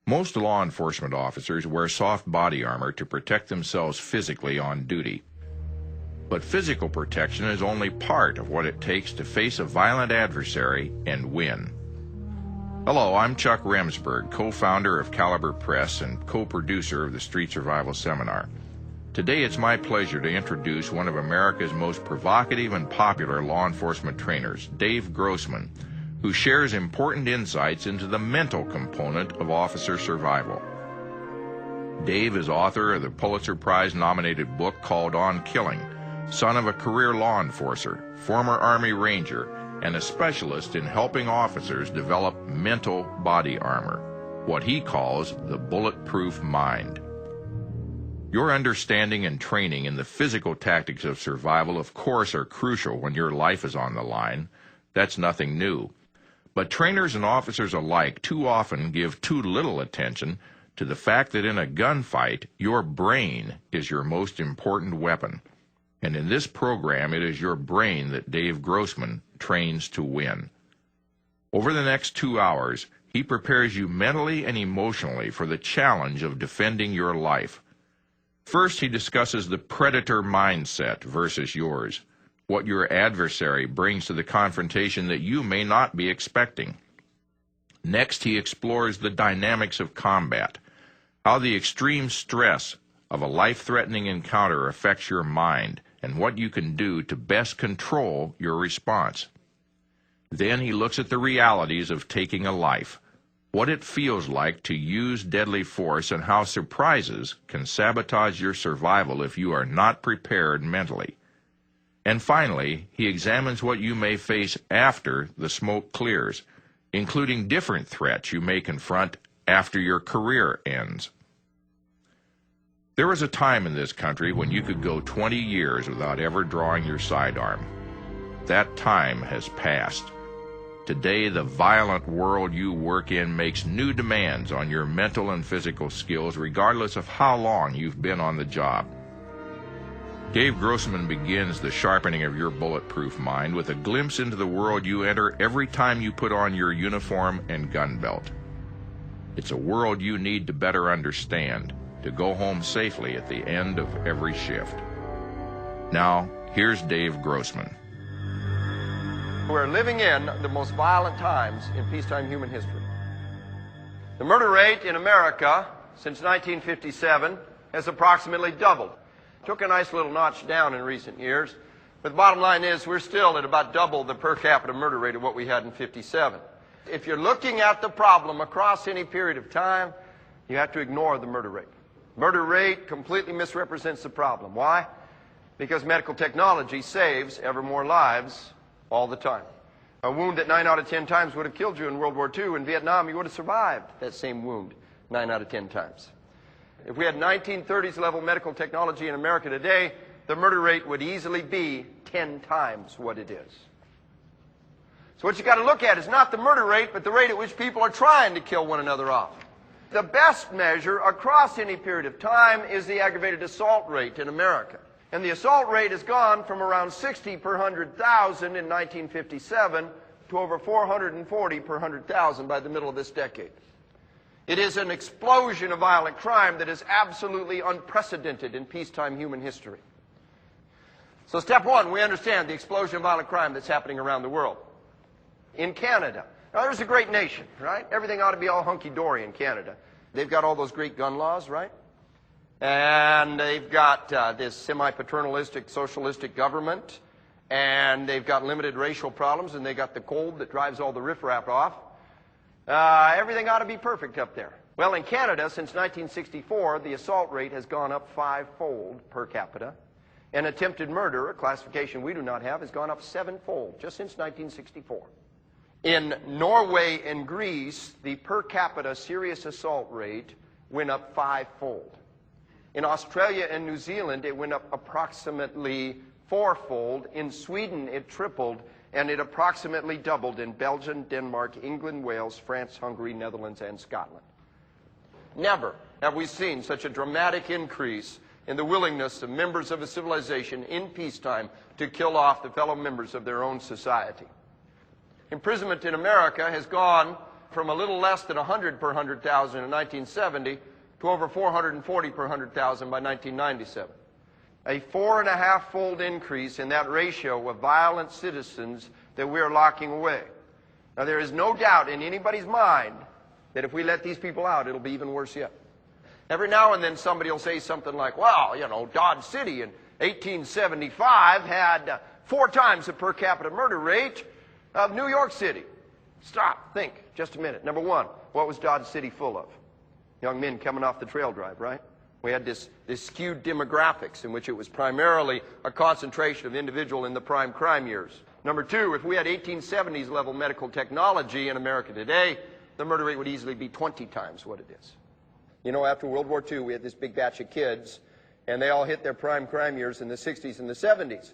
Most law enforcement officers wear soft body armor to protect themselves physically on duty. But physical protection is only part of what it takes to face a violent adversary and win. Hello, I'm Chuck Remsburg, co-founder of Caliber Press and co-producer of the Street Survival Seminar. Today it's my pleasure to introduce one of America's most provocative and popular law enforcement trainers, Dave Grossman, who shares important insights into the mental component of officer survival. Dave is author of the Pulitzer Prize-nominated book called On Killing, son of a career law enforcer, former Army Ranger, and a specialist in helping officers develop mental body armor, what he calls the bulletproof mind. Your understanding and training in the physical tactics of survival, of course, are crucial when your life is on the line. That's nothing new. But trainers and officers alike too often give too little attention to the fact that in a gunfight, your brain is your most important weapon. And in this program, it is your brain that Dave Grossman trains to win. Over the next 2 hours, he prepares you mentally and emotionally for the challenge of defending your life. First, he discusses the predator mindset versus yours, what your adversary brings to the confrontation that you may not be expecting. Next, he explores the dynamics of combat, how the extreme stress of a life-threatening encounter affects your mind, and what you can do to best control your response. Then he looks at the realities of taking a life, what it feels like to use deadly force, and how surprises can sabotage your survival if you are not prepared mentally. And finally, he examines what you may face after the smoke clears, including different threats you may confront after your career ends. There was a time in this country when you could go 20 years without ever drawing your sidearm. That time has passed. Today, the violent world you work in makes new demands on your mental and physical skills, regardless of how long you've been on the job. Dave Grossman begins the sharpening of your bulletproof mind with a glimpse into the world you enter every time you put on your uniform and gun belt. It's a world you need to better understand, to go home safely at the end of every shift. Now, here's Dave Grossman. We're living in the most violent times in peacetime human history. The murder rate in America since 1957 has approximately doubled. Took a nice little notch down in recent years, but the bottom line is we're still at about double the per capita murder rate of what we had in 57. If you're looking at the problem across any period of time, you have to ignore the murder rate. Murder rate completely misrepresents the problem. Why? Because medical technology saves ever more lives all the time. A wound that 9 out of 10 times would have killed you in World War II. In Vietnam, you would have survived that same wound 9 out of 10 times. If we had 1930s level medical technology in America today, the murder rate would easily be 10 times what it is. So what you got to look at is not the murder rate, but the rate at which people are trying to kill one another off. The best measure across any period of time is the aggravated assault rate in America. And the assault rate has gone from around 60 per 100,000 in 1957 to over 440 per 100,000 by the middle of this decade. It is an explosion of violent crime that is absolutely unprecedented in peacetime human history. So step one, we understand the explosion of violent crime that's happening around the world. In Canada, now there's a great nation, right? Everything ought to be all hunky-dory in Canada. They've got all those great gun laws, right? And they've got this semi-paternalistic, socialistic government, and they've got limited racial problems, and they got the cold that drives all the riffraff off. Everything ought to be perfect up there. Well, in Canada, since 1964, the assault rate has gone up 5-fold per capita, and attempted murder, a classification we do not have, has gone up 7-fold just since 1964. In Norway and Greece, the per capita serious assault rate went up 5-fold. In Australia and New Zealand, it went up approximately 4-fold. In Sweden, it tripled, and it approximately doubled in Belgium, Denmark, England, Wales, France, Hungary, Netherlands, and Scotland. Never have we seen such a dramatic increase in the willingness of members of a civilization in peacetime to kill off the fellow members of their own society. Imprisonment in America has gone from a little less than 100 per 100,000 in 1970 to over 440 per 100,000 by 1997. A 4.5-fold increase in that ratio of violent citizens that we are locking away. Now, there is no doubt in anybody's mind that if we let these people out, it'll be even worse yet. Every now and then somebody will say something like, well, you know, Dodge City in 1875 had 4 times the per capita murder rate of New York City. Stop, think, just a minute. Number one, what was Dodge City full of? Young men coming off the trail drive, right? We had this skewed demographics in which it was primarily a concentration of individual in the prime crime years. Number two, if we had 1870s level medical technology in America today, the murder rate would easily be 20 times what it is. You know, after World War II, we had this big batch of kids, and they all hit their prime crime years in the 60s and the 70s.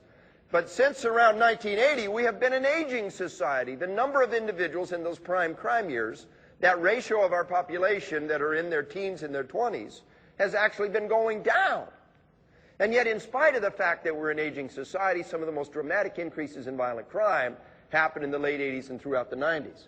But since around 1980, we have been an aging society. The number of individuals in those prime crime years, that ratio of our population that are in their teens and their 20s, has actually been going down. And yet, in spite of the fact that we're an aging society, some of the most dramatic increases in violent crime happened in the late 80s and throughout the 90s.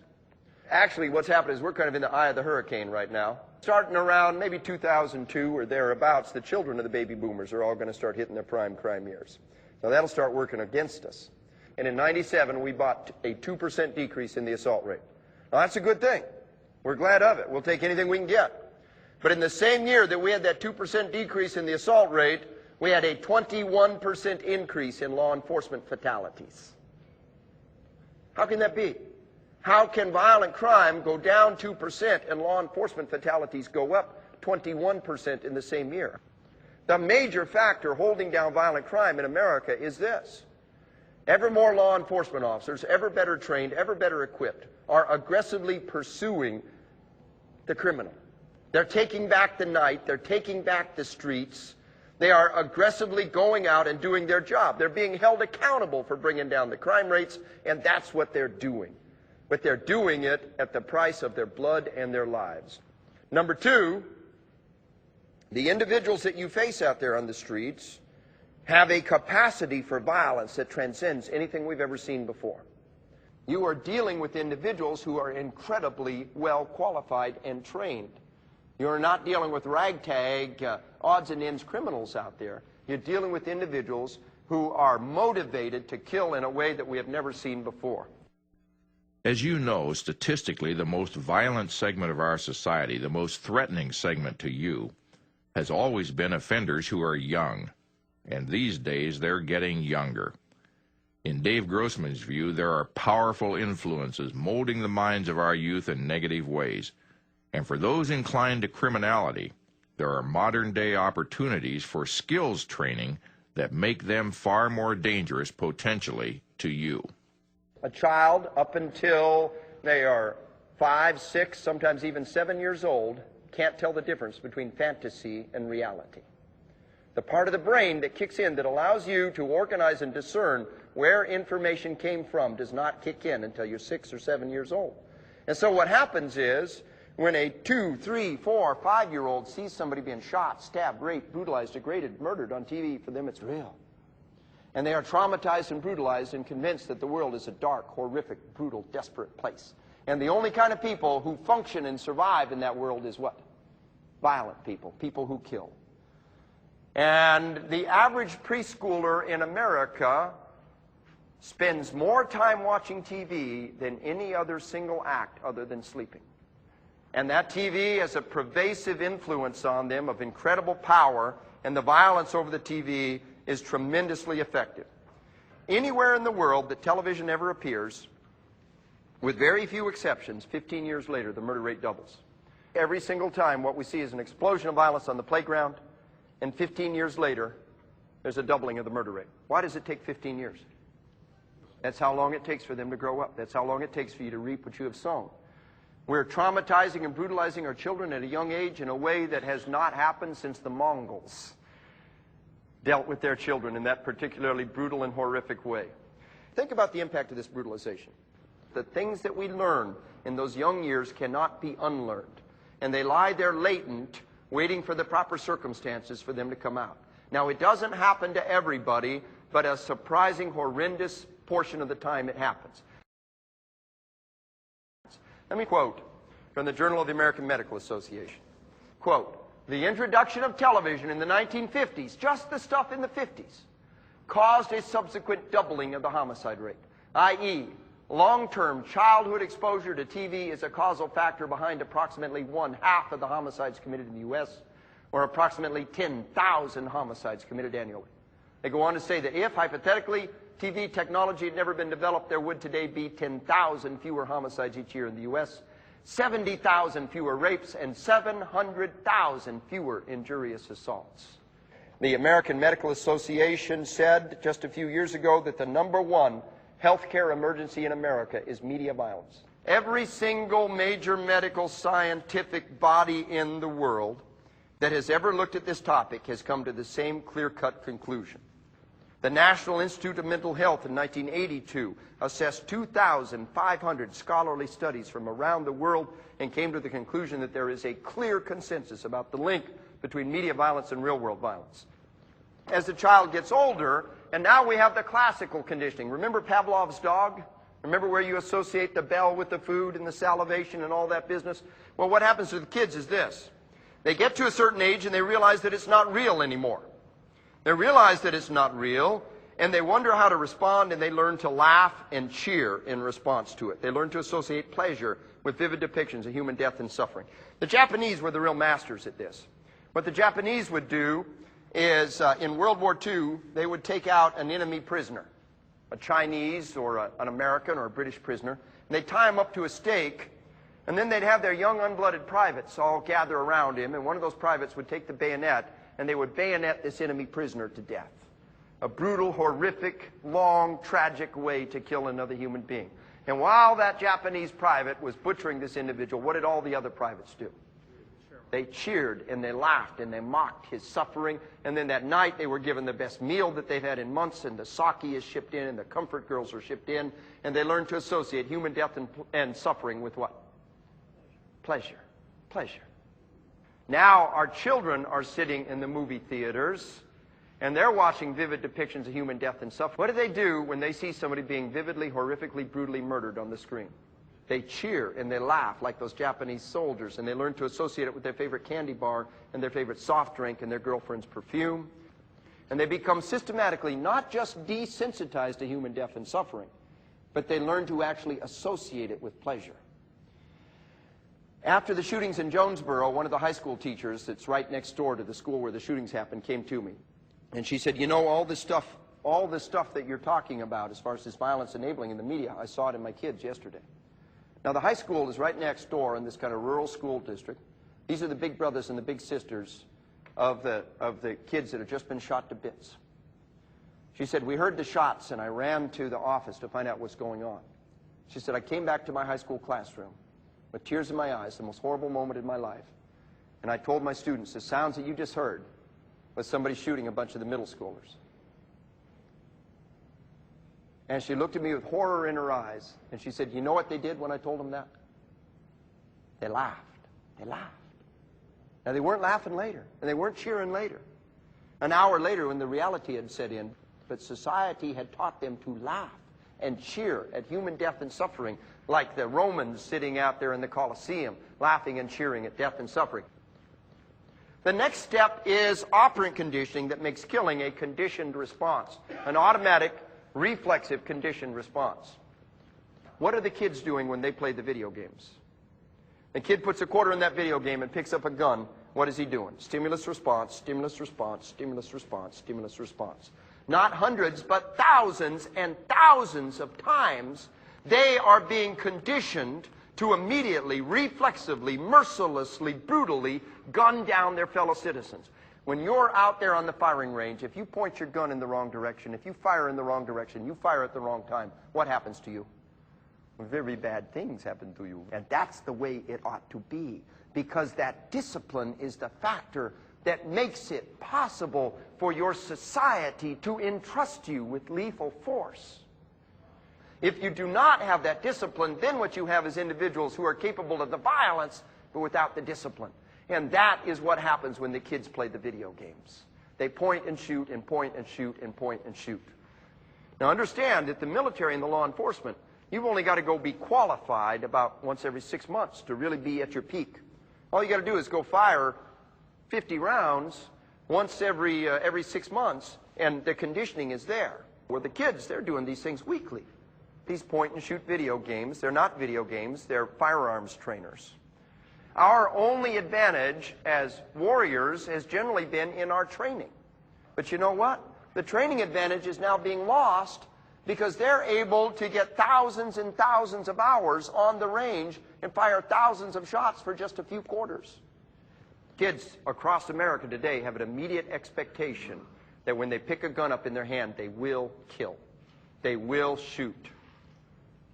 Actually, what's happened is we're kind of in the eye of the hurricane right now. Starting around maybe 2002 or thereabouts, the children of the baby boomers are all going to start hitting their prime crime years. Now, that'll start working against us. And in 97, we bought a 2% decrease in the assault rate. Now, that's a good thing. We're glad of it. We'll take anything we can get. But in the same year that we had that 2% decrease in the assault rate, we had a 21% increase in law enforcement fatalities. How can that be? How can violent crime go down 2% and law enforcement fatalities go up 21% in the same year? The major factor holding down violent crime in America is this. Ever more law enforcement officers, ever better trained, ever better equipped, are aggressively pursuing the criminal. They're taking back the night. They're taking back the streets. They are aggressively going out and doing their job. They're being held accountable for bringing down the crime rates, and that's what they're doing. But they're doing it at the price of their blood and their lives. Number two, the individuals that you face out there on the streets have a capacity for violence that transcends anything we've ever seen before. You are dealing with individuals who are incredibly well qualified and trained. You're not dealing with ragtag, odds and ends criminals out there. You're dealing with individuals who are motivated to kill in a way that we have never seen before. As you know, statistically, the most violent segment of our society, the most threatening segment to you, has always been offenders who are young. And these days, they're getting younger. In Dave Grossman's view, there are powerful influences molding the minds of our youth in negative ways. And for those inclined to criminality, there are modern-day opportunities for skills training that make them far more dangerous potentially to you. A child, up until they are 5, 6, sometimes even 7 years old, can't tell the difference between fantasy and reality. The part of the brain that kicks in that allows you to organize and discern where information came from does not kick in until you're 6 or 7 years old. And so what happens is, when a 2, 3, 4, 5-year-old sees somebody being shot, stabbed, raped, brutalized, degraded, murdered on TV, for them it's real. And they are traumatized and brutalized and convinced that the world is a dark, horrific, brutal, desperate place. And the only kind of people who function and survive in that world is what? Violent people, people who kill. And the average preschooler in America spends more time watching TV than any other single act other than sleeping. And that TV has a pervasive influence on them of incredible power, and the violence over the TV is tremendously effective. Anywhere in the world that television ever appears, with very few exceptions, 15 years later, the murder rate doubles. Every single time, what we see is an explosion of violence on the playground, and 15 years later, there's a doubling of the murder rate. Why does it take 15 years? That's how long it takes for them to grow up. That's how long it takes for you to reap what you have sown. We're traumatizing and brutalizing our children at a young age in a way that has not happened since the Mongols dealt with their children in that particularly brutal and horrific way. Think about the impact of this brutalization. The things that we learn in those young years cannot be unlearned. And they lie there latent, waiting for the proper circumstances for them to come out. Now, it doesn't happen to everybody, but a surprising, horrendous portion of the time it happens. Let me quote from the Journal of the American Medical Association. Quote, the introduction of television in the 1950s, just the stuff in the 50s, caused a subsequent doubling of the homicide rate, i.e., long-term childhood exposure to TV is a causal factor behind approximately 1/2 of the homicides committed in the U.S., or approximately 10,000 homicides committed annually. They go on to say that if, hypothetically, TV technology had never been developed, there would today be 10,000 fewer homicides each year in the U.S., 70,000 fewer rapes, and 700,000 fewer injurious assaults. The American Medical Association said just a few years ago that the #1 healthcare emergency in America is media violence. Every single major medical scientific body in the world that has ever looked at this topic has come to the same clear-cut conclusion. The National Institute of Mental Health in 1982 assessed 2,500 scholarly studies from around the world and came to the conclusion that there is a clear consensus about the link between media violence and real-world violence. As the child gets older, and now we have the classical conditioning. Remember Pavlov's dog? Remember where you associate the bell with the food and the salivation and all that business? Well, what happens to the kids is this. They get to a certain age and they realize that it's not real anymore. They realize that it's not real, and they wonder how to respond, and they learn to laugh and cheer in response to it. They learn to associate pleasure with vivid depictions of human death and suffering. The Japanese were the real masters at this. What the Japanese would do is, in World War II, they would take out an enemy prisoner, a Chinese or an American or a British prisoner, and they'd tie him up to a stake, and then they'd have their young unblooded privates all gather around him, and one of those privates would take the bayonet, and they would bayonet this enemy prisoner to death. A brutal, horrific, long, tragic way to kill another human being. And while that Japanese private was butchering this individual, what did all the other privates do? They cheered and they laughed and they mocked his suffering. And then that night they were given the best meal that they've had in months, and the sake is shipped in and the comfort girls are shipped in. And they learned to associate human death and suffering with what? Pleasure. Pleasure. Now our children are sitting in the movie theaters and they're watching vivid depictions of human death and suffering. What do they do when they see somebody being vividly, horrifically, brutally murdered on the screen? They cheer and they laugh like those Japanese soldiers, and they learn to associate it with their favorite candy bar and their favorite soft drink and their girlfriend's perfume. And they become systematically not just desensitized to human death and suffering, but they learn to actually associate it with pleasure. After the shootings in Jonesboro, one of the high school teachers that's right next door to the school where the shootings happened came to me. And she said, you know, all this stuff that you're talking about as far as this violence enabling in the media, I saw it in my kids yesterday. Now, the high school is right next door in this kind of rural school district. These are the big brothers and the big sisters of the kids that have just been shot to bits. She said, we heard the shots, and I ran to the office to find out what's going on. She said, I came back to my high school classroom with tears in my eyes, the most horrible moment in my life. And I told my students, the sounds that you just heard was somebody shooting a bunch of the middle schoolers. And she looked at me with horror in her eyes, and she said, you know what they did when I told them that? They laughed. They laughed. Now, they weren't laughing later, and they weren't cheering later. An hour later, when the reality had set in, but society had taught them to laugh and cheer at human death and suffering, like the Romans sitting out there in the Colosseum, laughing and cheering at death and suffering. The next step is operant conditioning that makes killing a conditioned response, an automatic, reflexive conditioned response. What are the kids doing when they play the video games? The kid puts a quarter in that video game and picks up a gun. What is he doing? Stimulus response, stimulus response, stimulus response, stimulus response. Not hundreds, but thousands and thousands of times they are being conditioned to immediately, reflexively, mercilessly, brutally gun down their fellow citizens. When you're out there on the firing range, if you point your gun in the wrong direction, if you fire in the wrong direction, you fire at the wrong time, what happens to you? Very bad things happen to you. And that's the way it ought to be, because that discipline is the factor that makes it possible for your society to entrust you with lethal force. If you do not have that discipline, then what you have is individuals who are capable of the violence, but without the discipline. And that is what happens when the kids play the video games. They point and shoot and point and shoot and point and shoot. Now understand that the military and the law enforcement, You've only got to go be qualified about once every 6 months to really be at your peak. All you got to do is go fire 50 rounds once every 6 months, and the conditioning is there. Where the kids, they're doing these things weekly. These point-and-shoot video games, they're not video games, they're firearms trainers. Our only advantage as warriors has generally been in our training. But you know what? The training advantage is now being lost because they're able to get thousands and thousands of hours on the range and fire thousands of shots for just a few quarters. Kids across America today have an immediate expectation that when they pick a gun up in their hand, they will kill. They will shoot.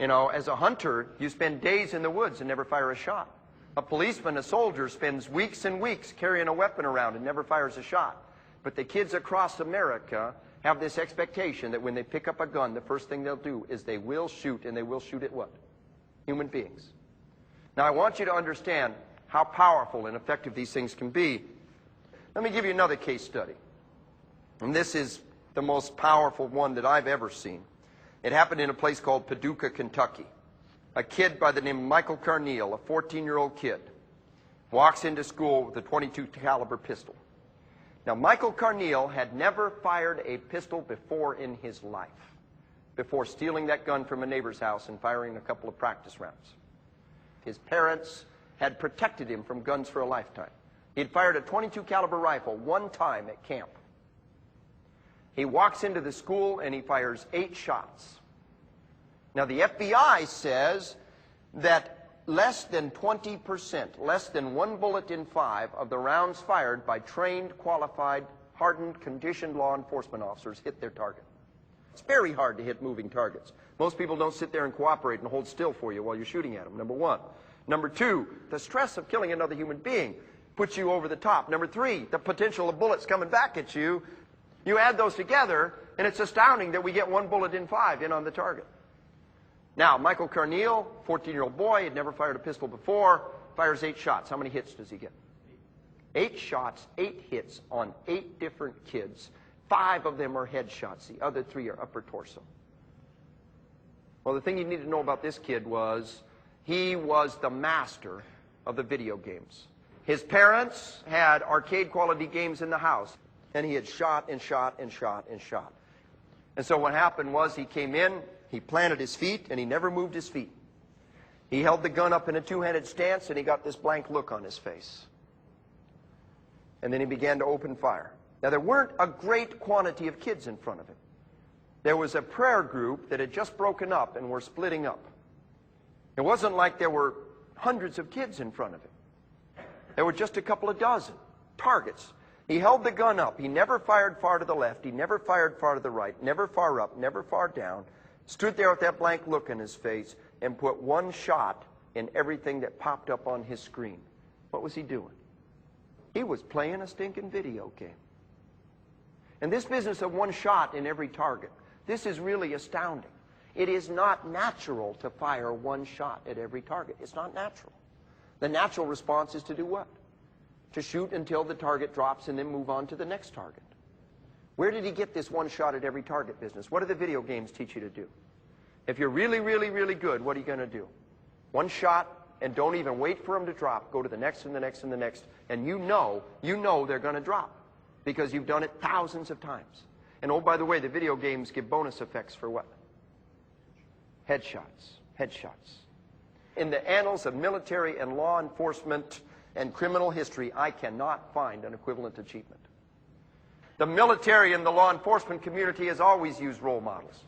You know, as a hunter, you spend days in the woods and never fire a shot. A policeman, a soldier, spends weeks and weeks carrying a weapon around and never fires a shot. But the kids across America have this expectation that when they pick up a gun, the first thing they'll do is they will shoot, and they will shoot at what? Human beings. Now, I want you to understand how powerful and effective these things can be. Let me give you another case study. And this is the most powerful one that I've ever seen. It happened in a place called Paducah, Kentucky. A kid by the name of Michael Carneal, a 14-year-old kid, walks into school with a .22 caliber pistol. Now, Michael Carneal had never fired a pistol before in his life, before stealing that gun from a neighbor's house and firing a couple of practice rounds. His parents had protected him from guns for a lifetime. He'd fired a .22 caliber rifle one time at camp. He walks into the school and he fires 8 shots. Now, the FBI says that less than 20%, less than 1 bullet in 5 of the rounds fired by trained, qualified, hardened, conditioned law enforcement officers hit their target. It's very hard to hit moving targets. Most people don't sit there and cooperate and hold still for you while you're shooting at them, number one. Number two, the stress of killing another human being puts you over the top. Number three, the potential of bullets coming back at you. You add those together, and it's astounding that we get 1 bullet in 5 in on the target. Now, Michael Carneal, 14-year-old boy, had never fired a pistol before, fires 8 shots. How many hits does he get? 8 shots, 8 hits on 8 different kids. 5 of them are headshots. The other 3 are upper torso. Well, the thing you need to know about this kid was he was the master of the video games. His parents had arcade-quality games in the house, and he had shot and shot and shot and shot. And so what happened was he came in, he planted his feet, and he never moved his feet. He held the gun up in a two-handed stance, and he got this blank look on his face. And then he began to open fire. Now, there weren't a great quantity of kids in front of him. There was a prayer group that had just broken up and were splitting up. It wasn't like there were hundreds of kids in front of him. There were just a couple of dozen targets. He held the gun up. He never fired far to the left. He never fired far to the right. Never far up. Never far down. Stood there with that blank look in his face and put 1 shot in everything that popped up on his screen. What was he doing? He was playing a stinking video game. And this business of 1 shot in every target, this is really astounding. It is not natural to fire 1 shot at every target. It's not natural. The natural response is to do what? To shoot until the target drops and then move on to the next target. Where did he get this 1 shot at every target business? What do the video games teach you to do? If you're really, really, really good, what are you going to do? 1 shot, and don't even wait for them to drop. Go to the next and the next and the next. And you know they're going to drop because you've done it thousands of times. And oh, by the way, the video games give bonus effects for what? Headshots. Headshots. In the annals of military and law enforcement and criminal history, I cannot find an equivalent achievement. The military and the law enforcement community has always used role models.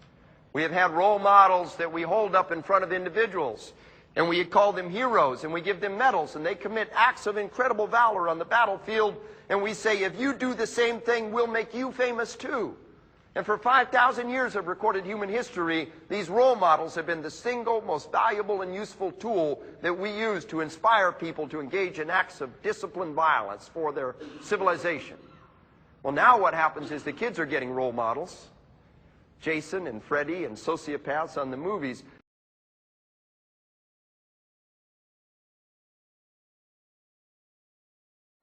We have had role models that we hold up in front of individuals, and we call them heroes, and we give them medals, and they commit acts of incredible valor on the battlefield, and we say, if you do the same thing, we'll make you famous too. And for 5,000 years of recorded human history, these role models have been the single most valuable and useful tool that we use to inspire people to engage in acts of disciplined violence for their civilization. Well, now what happens is the kids are getting role models. Jason and Freddy and sociopaths on the movies.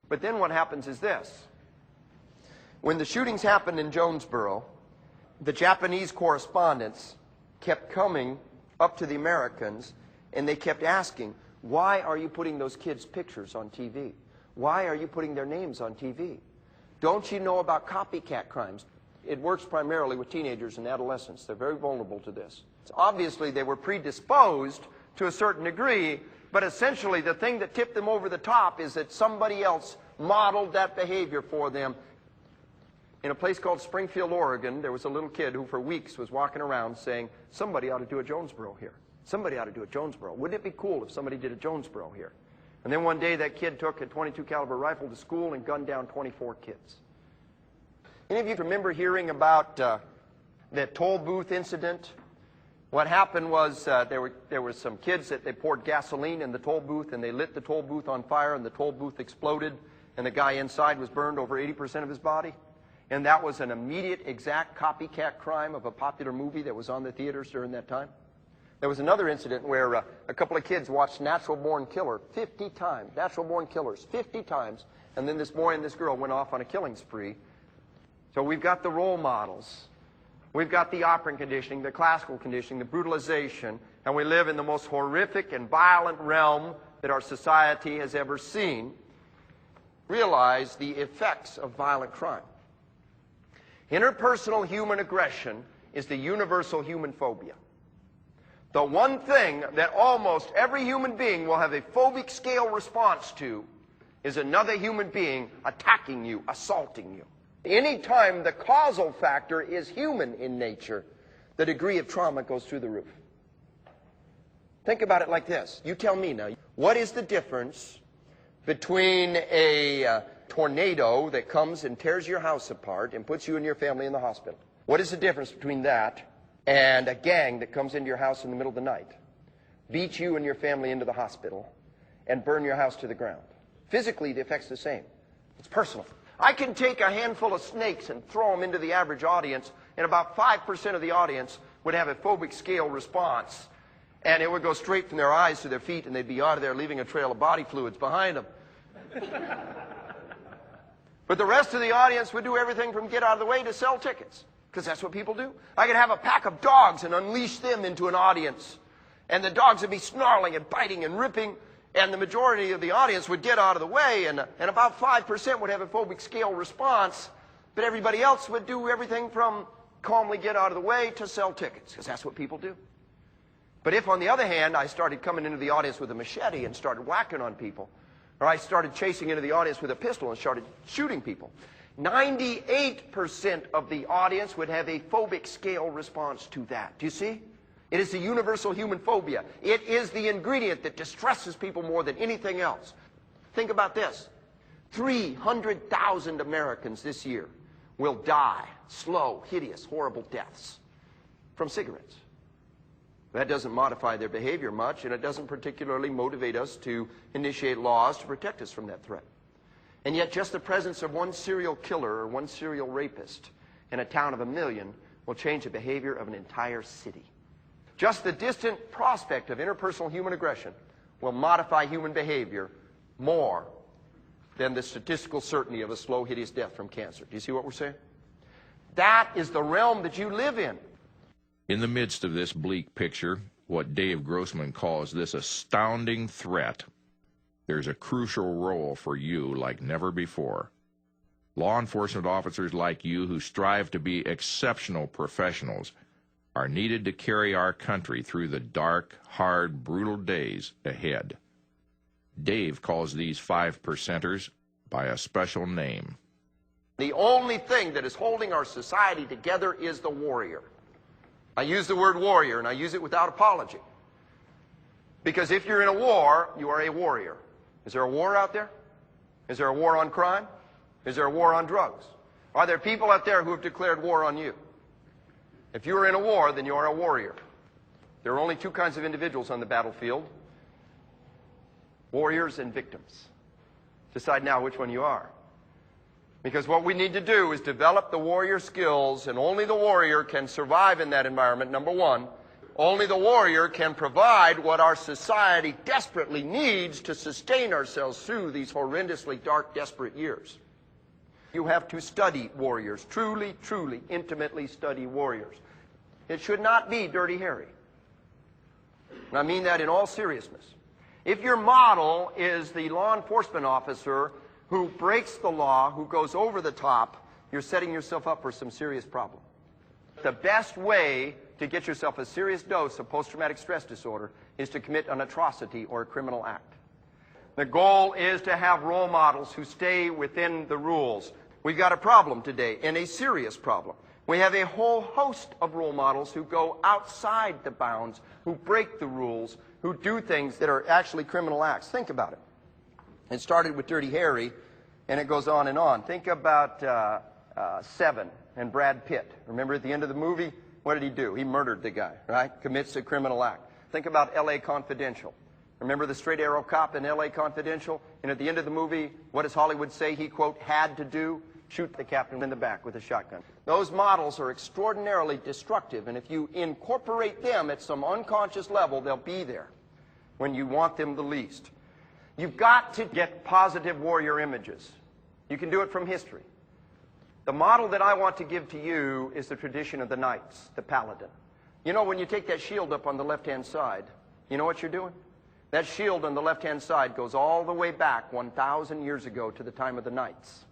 But then what happens is this. When the shootings happened in Jonesboro, the Japanese correspondents kept coming up to the Americans, and they kept asking, why are you putting those kids' pictures on TV? Why are you putting their names on TV? Don't you know about copycat crimes? It works primarily with teenagers and adolescents. They're very vulnerable to this. Obviously, they were predisposed to a certain degree, but essentially the thing that tipped them over the top is that somebody else modeled that behavior for them. In a place called Springfield, Oregon, there was a little kid who for weeks was walking around saying, somebody ought to do a Jonesboro here. Somebody ought to do a Jonesboro. Wouldn't it be cool if somebody did a Jonesboro here? And then one day that kid took a .22 caliber rifle to school and gunned down 24 kids. Any of you remember hearing about that toll booth incident? What happened was there were some kids that they poured gasoline in the toll booth and they lit the toll booth on fire and the toll booth exploded and the guy inside was burned over 80% of his body. And that was an immediate, exact copycat crime of a popular movie that was on the theaters during that time. There was another incident where a couple of kids watched Natural Born Killer 50 times, Natural Born Killers 50 times, and then this boy and this girl went off on a killing spree. So we've got the role models. We've got the operant conditioning, the classical conditioning, the brutalization, and we live in the most horrific and violent realm that our society has ever seen. Realize the effects of violent crime. Interpersonal human aggression is the universal human phobia. The one thing that almost every human being will have a phobic scale response to is another human being attacking you, assaulting you. Anytime the causal factor is human in nature, the degree of trauma goes through the roof. Think about it like this. You tell me now, what is the difference between a tornado that comes and tears your house apart and puts you and your family in the hospital? What is the difference between that and a gang that comes into your house in the middle of the night, beats you and your family into the hospital, and burn your house to the ground? Physically, the effect's the same. It's personal. I can take a handful of snakes and throw them into the average audience, and about 5% of the audience would have a phobic scale response, and it would go straight from their eyes to their feet, and they'd be out of there leaving a trail of body fluids behind them. But the rest of the audience would do everything from get out of the way to sell tickets, because that's what people do. I could have a pack of dogs and unleash them into an audience, and the dogs would be snarling and biting and ripping, and the majority of the audience would get out of the way, and about 5% would have a phobic scale response, but everybody else would do everything from calmly get out of the way to sell tickets, because that's what people do. But if, on the other hand, I started coming into the audience with a machete and started whacking on people, or I started chasing into the audience with a pistol and started shooting people, 98% of the audience would have a phobic scale response to that. Do you see? It is the universal human phobia. It is the ingredient that distresses people more than anything else. Think about this. 300,000 Americans this year will die slow, hideous, horrible deaths from cigarettes. That doesn't modify their behavior much, and it doesn't particularly motivate us to initiate laws to protect us from that threat. And yet just the presence of one serial killer or one serial rapist in a town of 1 million will change the behavior of an entire city. Just the distant prospect of interpersonal human aggression will modify human behavior more than the statistical certainty of a slow, hideous death from cancer. Do you see what we're saying? That is the realm that you live in. In the midst of this bleak picture, what Dave Grossman calls this astounding threat, there's a crucial role for you like never before. Law enforcement officers like you who strive to be exceptional professionals are needed to carry our country through the dark, hard, brutal days ahead. Dave calls these 5%ers by a special name. The only thing that is holding our society together is the warrior. I use the word warrior, and I use it without apology. Because if you're in a war, you are a warrior. Is there a war out there? Is there a war on crime? Is there a war on drugs? Are there people out there who have declared war on you? If you are in a war, then you are a warrior. There are only two kinds of individuals on the battlefield: warriors and victims. Decide now which one you are. Because what we need to do is develop the warrior skills, and only the warrior can survive in that environment, number one. Only the warrior can provide what our society desperately needs to sustain ourselves through these horrendously dark, desperate years. You have to study warriors, truly, truly, intimately study warriors. It should not be Dirty Harry. And I mean that in all seriousness. If your model is the law enforcement officer who breaks the law, who goes over the top, you're setting yourself up for some serious problem. The best way to get yourself a serious dose of post-traumatic stress disorder is to commit an atrocity or a criminal act. The goal is to have role models who stay within the rules. We've got a problem today, and a serious problem. We have a whole host of role models who go outside the bounds, who break the rules, who do things that are actually criminal acts. Think about it. It started with Dirty Harry, and it goes on and on. Think about Seven and Brad Pitt. Remember at the end of the movie, what did he do? He murdered the guy, right? Commits a criminal act. Think about L.A. Confidential. Remember the straight arrow cop in L.A. Confidential? And at the end of the movie, what does Hollywood say he, quote, had to do? Shoot the captain in the back with a shotgun. Those models are extraordinarily destructive, and if you incorporate them at some unconscious level, they'll be there when you want them the least. You've got to get positive warrior images. You can do it from history. The model that I want to give to you is the tradition of the knights, the paladin. You know, when you take that shield up on the left-hand side, you know what you're doing? That shield on the left-hand side goes all the way back 1,000 years ago to the time of the knights.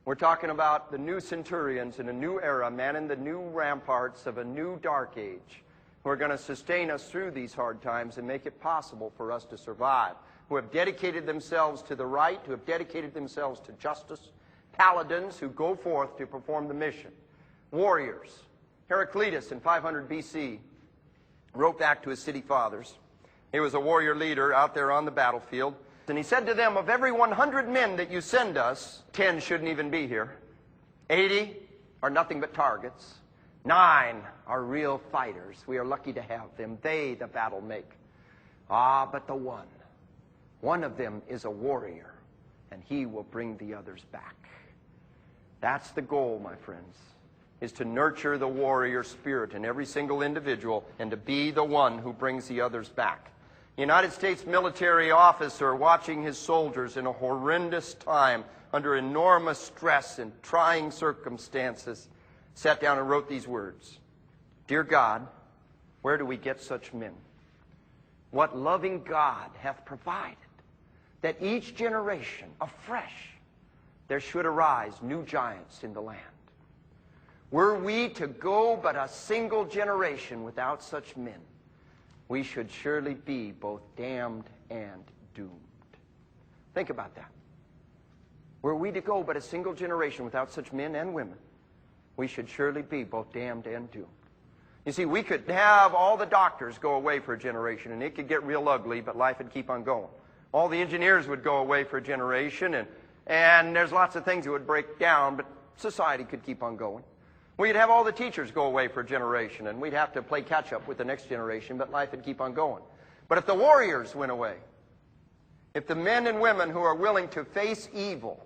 We're talking about the new centurions in a new era, manning the new ramparts of a new dark age, who are going to sustain us through these hard times and make it possible for us to survive, who have dedicated themselves to the right, who have dedicated themselves to justice, paladins who go forth to perform the mission, warriors. Heraclitus in 500 BC wrote back to his city fathers. He was a warrior leader out there on the battlefield. And he said to them, of every 100 men that you send us, 10 shouldn't even be here. 80 are nothing but targets. 9 are real fighters. We are lucky to have them. They the battle make. Ah, but the one of them is a warrior, and he will bring the others back. That's the goal, my friends, is to nurture the warrior spirit in every single individual and to be the one who brings the others back. United States military officer watching his soldiers in a horrendous time under enormous stress and trying circumstances sat down and wrote these words. Dear God, where do we get such men? What loving God hath provided, that each generation afresh there should arise new giants in the land. Were we to go but a single generation without such men, we should surely be both damned and doomed. Think about that. Were we to go but a single generation without such men and women, we should surely be both damned and doomed. You see, we could have all the doctors go away for a generation, and it could get real ugly, but life would keep on going. All the engineers would go away for a generation, and there's lots of things that would break down, but society could keep on going. We'd have all the teachers go away for a generation, and we'd have to play catch-up with the next generation, but life would keep on going. But if the warriors went away, if the men and women who are willing to face evil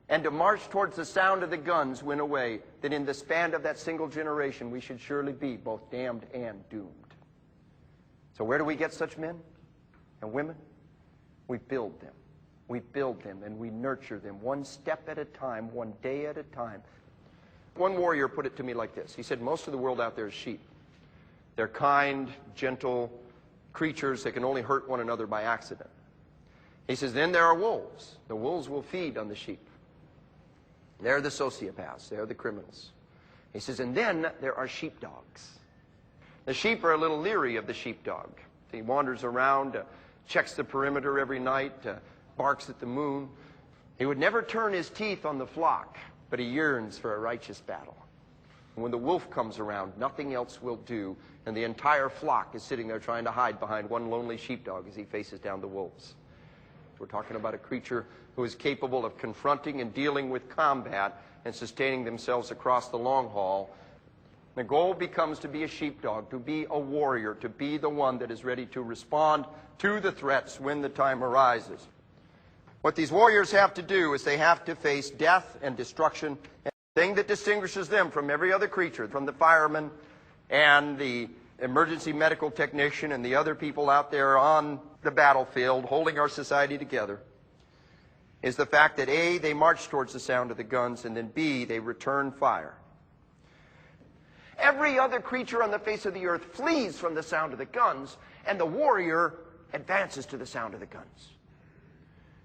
and to march towards the sound of the guns went away, then in the span of that single generation, we should surely be both damned and doomed. So where do we get such men and women? We build them. We build them and we nurture them one step at a time, one day at a time. One warrior put it to me like this. He said, most of the world out there is sheep. They're kind, gentle creatures that can only hurt one another by accident. He says, then there are wolves. The wolves will feed on the sheep. They're the sociopaths. They're the criminals. He says, and then there are sheepdogs. The sheep are a little leery of the sheepdog. He wanders around, checks the perimeter every night, barks at the moon. He would never turn his teeth on the flock, but he yearns for a righteous battle. And when the wolf comes around, nothing else will do, and the entire flock is sitting there trying to hide behind one lonely sheepdog as he faces down the wolves. We're talking about a creature who is capable of confronting and dealing with combat and sustaining themselves across the long haul. The goal becomes to be a sheepdog, to be a warrior, to be the one that is ready to respond to the threats when the time arises. What these warriors have to do is they have to face death and destruction. And the thing that distinguishes them from every other creature, from the fireman and the emergency medical technician and the other people out there on the battlefield holding our society together, is the fact that A, they march towards the sound of the guns, and then B, they return fire. Every Every other creature on the face of the earth flees from the sound of the guns, and the warrior advances to the sound of the guns.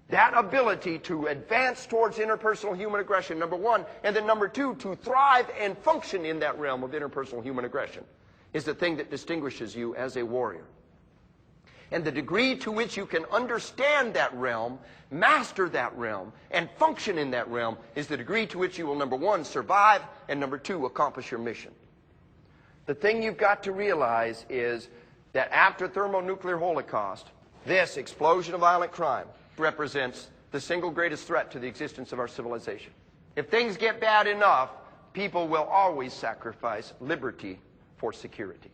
That ability to advance towards interpersonal human aggression, number one, and then number two, to thrive and function in that realm of interpersonal human aggression, is the thing that distinguishes you as a warrior. And the degree to which you can understand that realm, master that realm, and function in that realm is the degree to which you will, number one, survive, and number two, accomplish your mission. The thing you've got to realize is that after thermonuclear holocaust, this explosion of violent crime represents the single greatest threat to the existence of our civilization. If things get bad enough, people will always sacrifice liberty for security.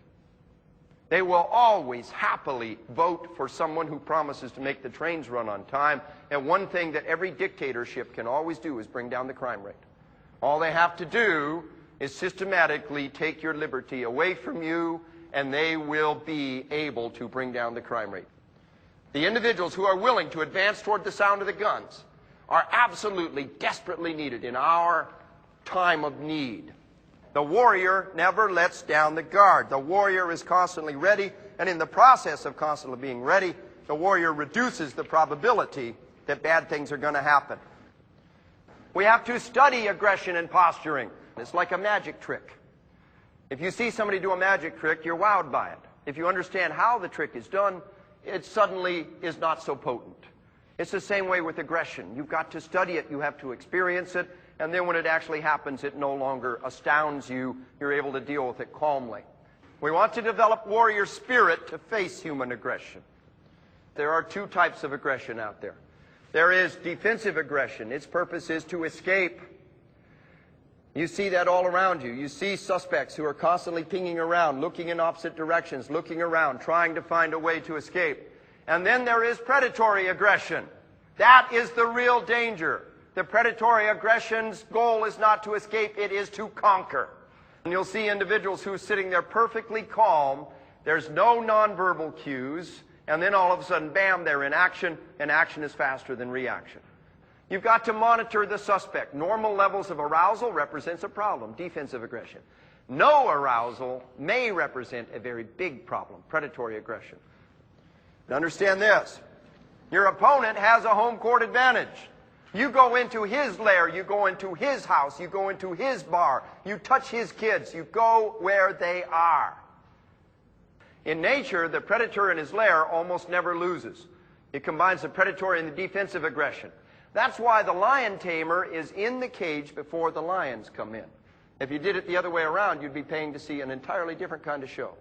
They will always happily vote for someone who promises to make the trains run on time. And one thing that every dictatorship can always do is bring down the crime rate. All they have to do is systematically take your liberty away from you, and they will be able to bring down the crime rate. The individuals who are willing to advance toward the sound of the guns are absolutely, desperately needed in our time of need. The warrior never lets down the guard. The warrior is constantly ready, and in the process of constantly being ready, the warrior reduces the probability that bad things are going to happen. We have to study aggression and posturing. It's like a magic trick. If you see somebody do a magic trick, you're wowed by it. If you understand how the trick is done, it suddenly is not so potent. It's the same way with aggression. You've got to study it, you have to experience it, and then when it actually happens, it no longer astounds you. You're able to deal with it calmly. We want to develop warrior spirit to face human aggression. There are two types of aggression out there. There is defensive aggression. Its purpose is to escape. You see that all around you. You see suspects who are constantly pinging around, looking in opposite directions, looking around, trying to find a way to escape. And then there is predatory aggression. That is the real danger. The predatory aggression's goal is not to escape, it is to conquer. And you'll see individuals who are sitting there perfectly calm, there's no nonverbal cues, and then all of a sudden, bam, they're in action, and action is faster than reaction. You've got to monitor the suspect. Normal levels of arousal represents a problem, defensive aggression. No arousal may represent a very big problem, predatory aggression. Now understand this. Your opponent has a home court advantage. You go into his lair, you go into his house, you go into his bar, you touch his kids, you go where they are. In nature, the predator in his lair almost never loses. It combines the predatory and the defensive aggression. That's why the lion tamer is in the cage before the lions come in. If you did it the other way around, you'd be paying to see an entirely different kind of show.